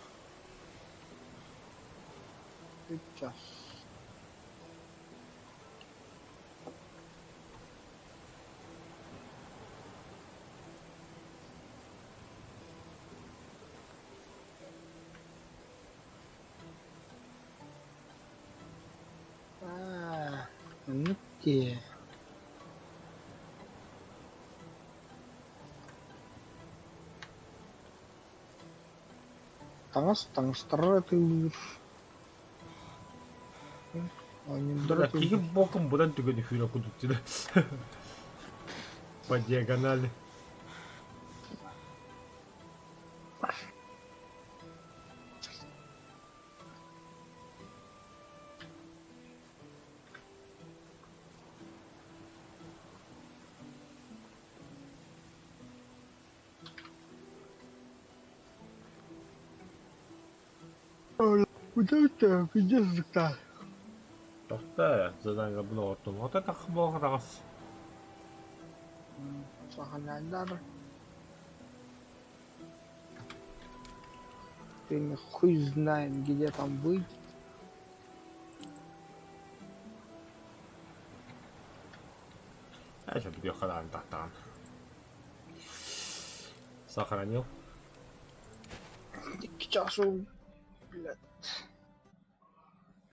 3 yaş. Нутки. Таңыстыры тыйыр. Да, каким боком будан түгені фюра кудуттиді. По диагонали. Вот это где заказ? Тофта, задание было. Вот это хмог раз. Сохраняй. Ты хуй знает, где там быть. А еще где ходан там. Сохранил. К часу, блядь.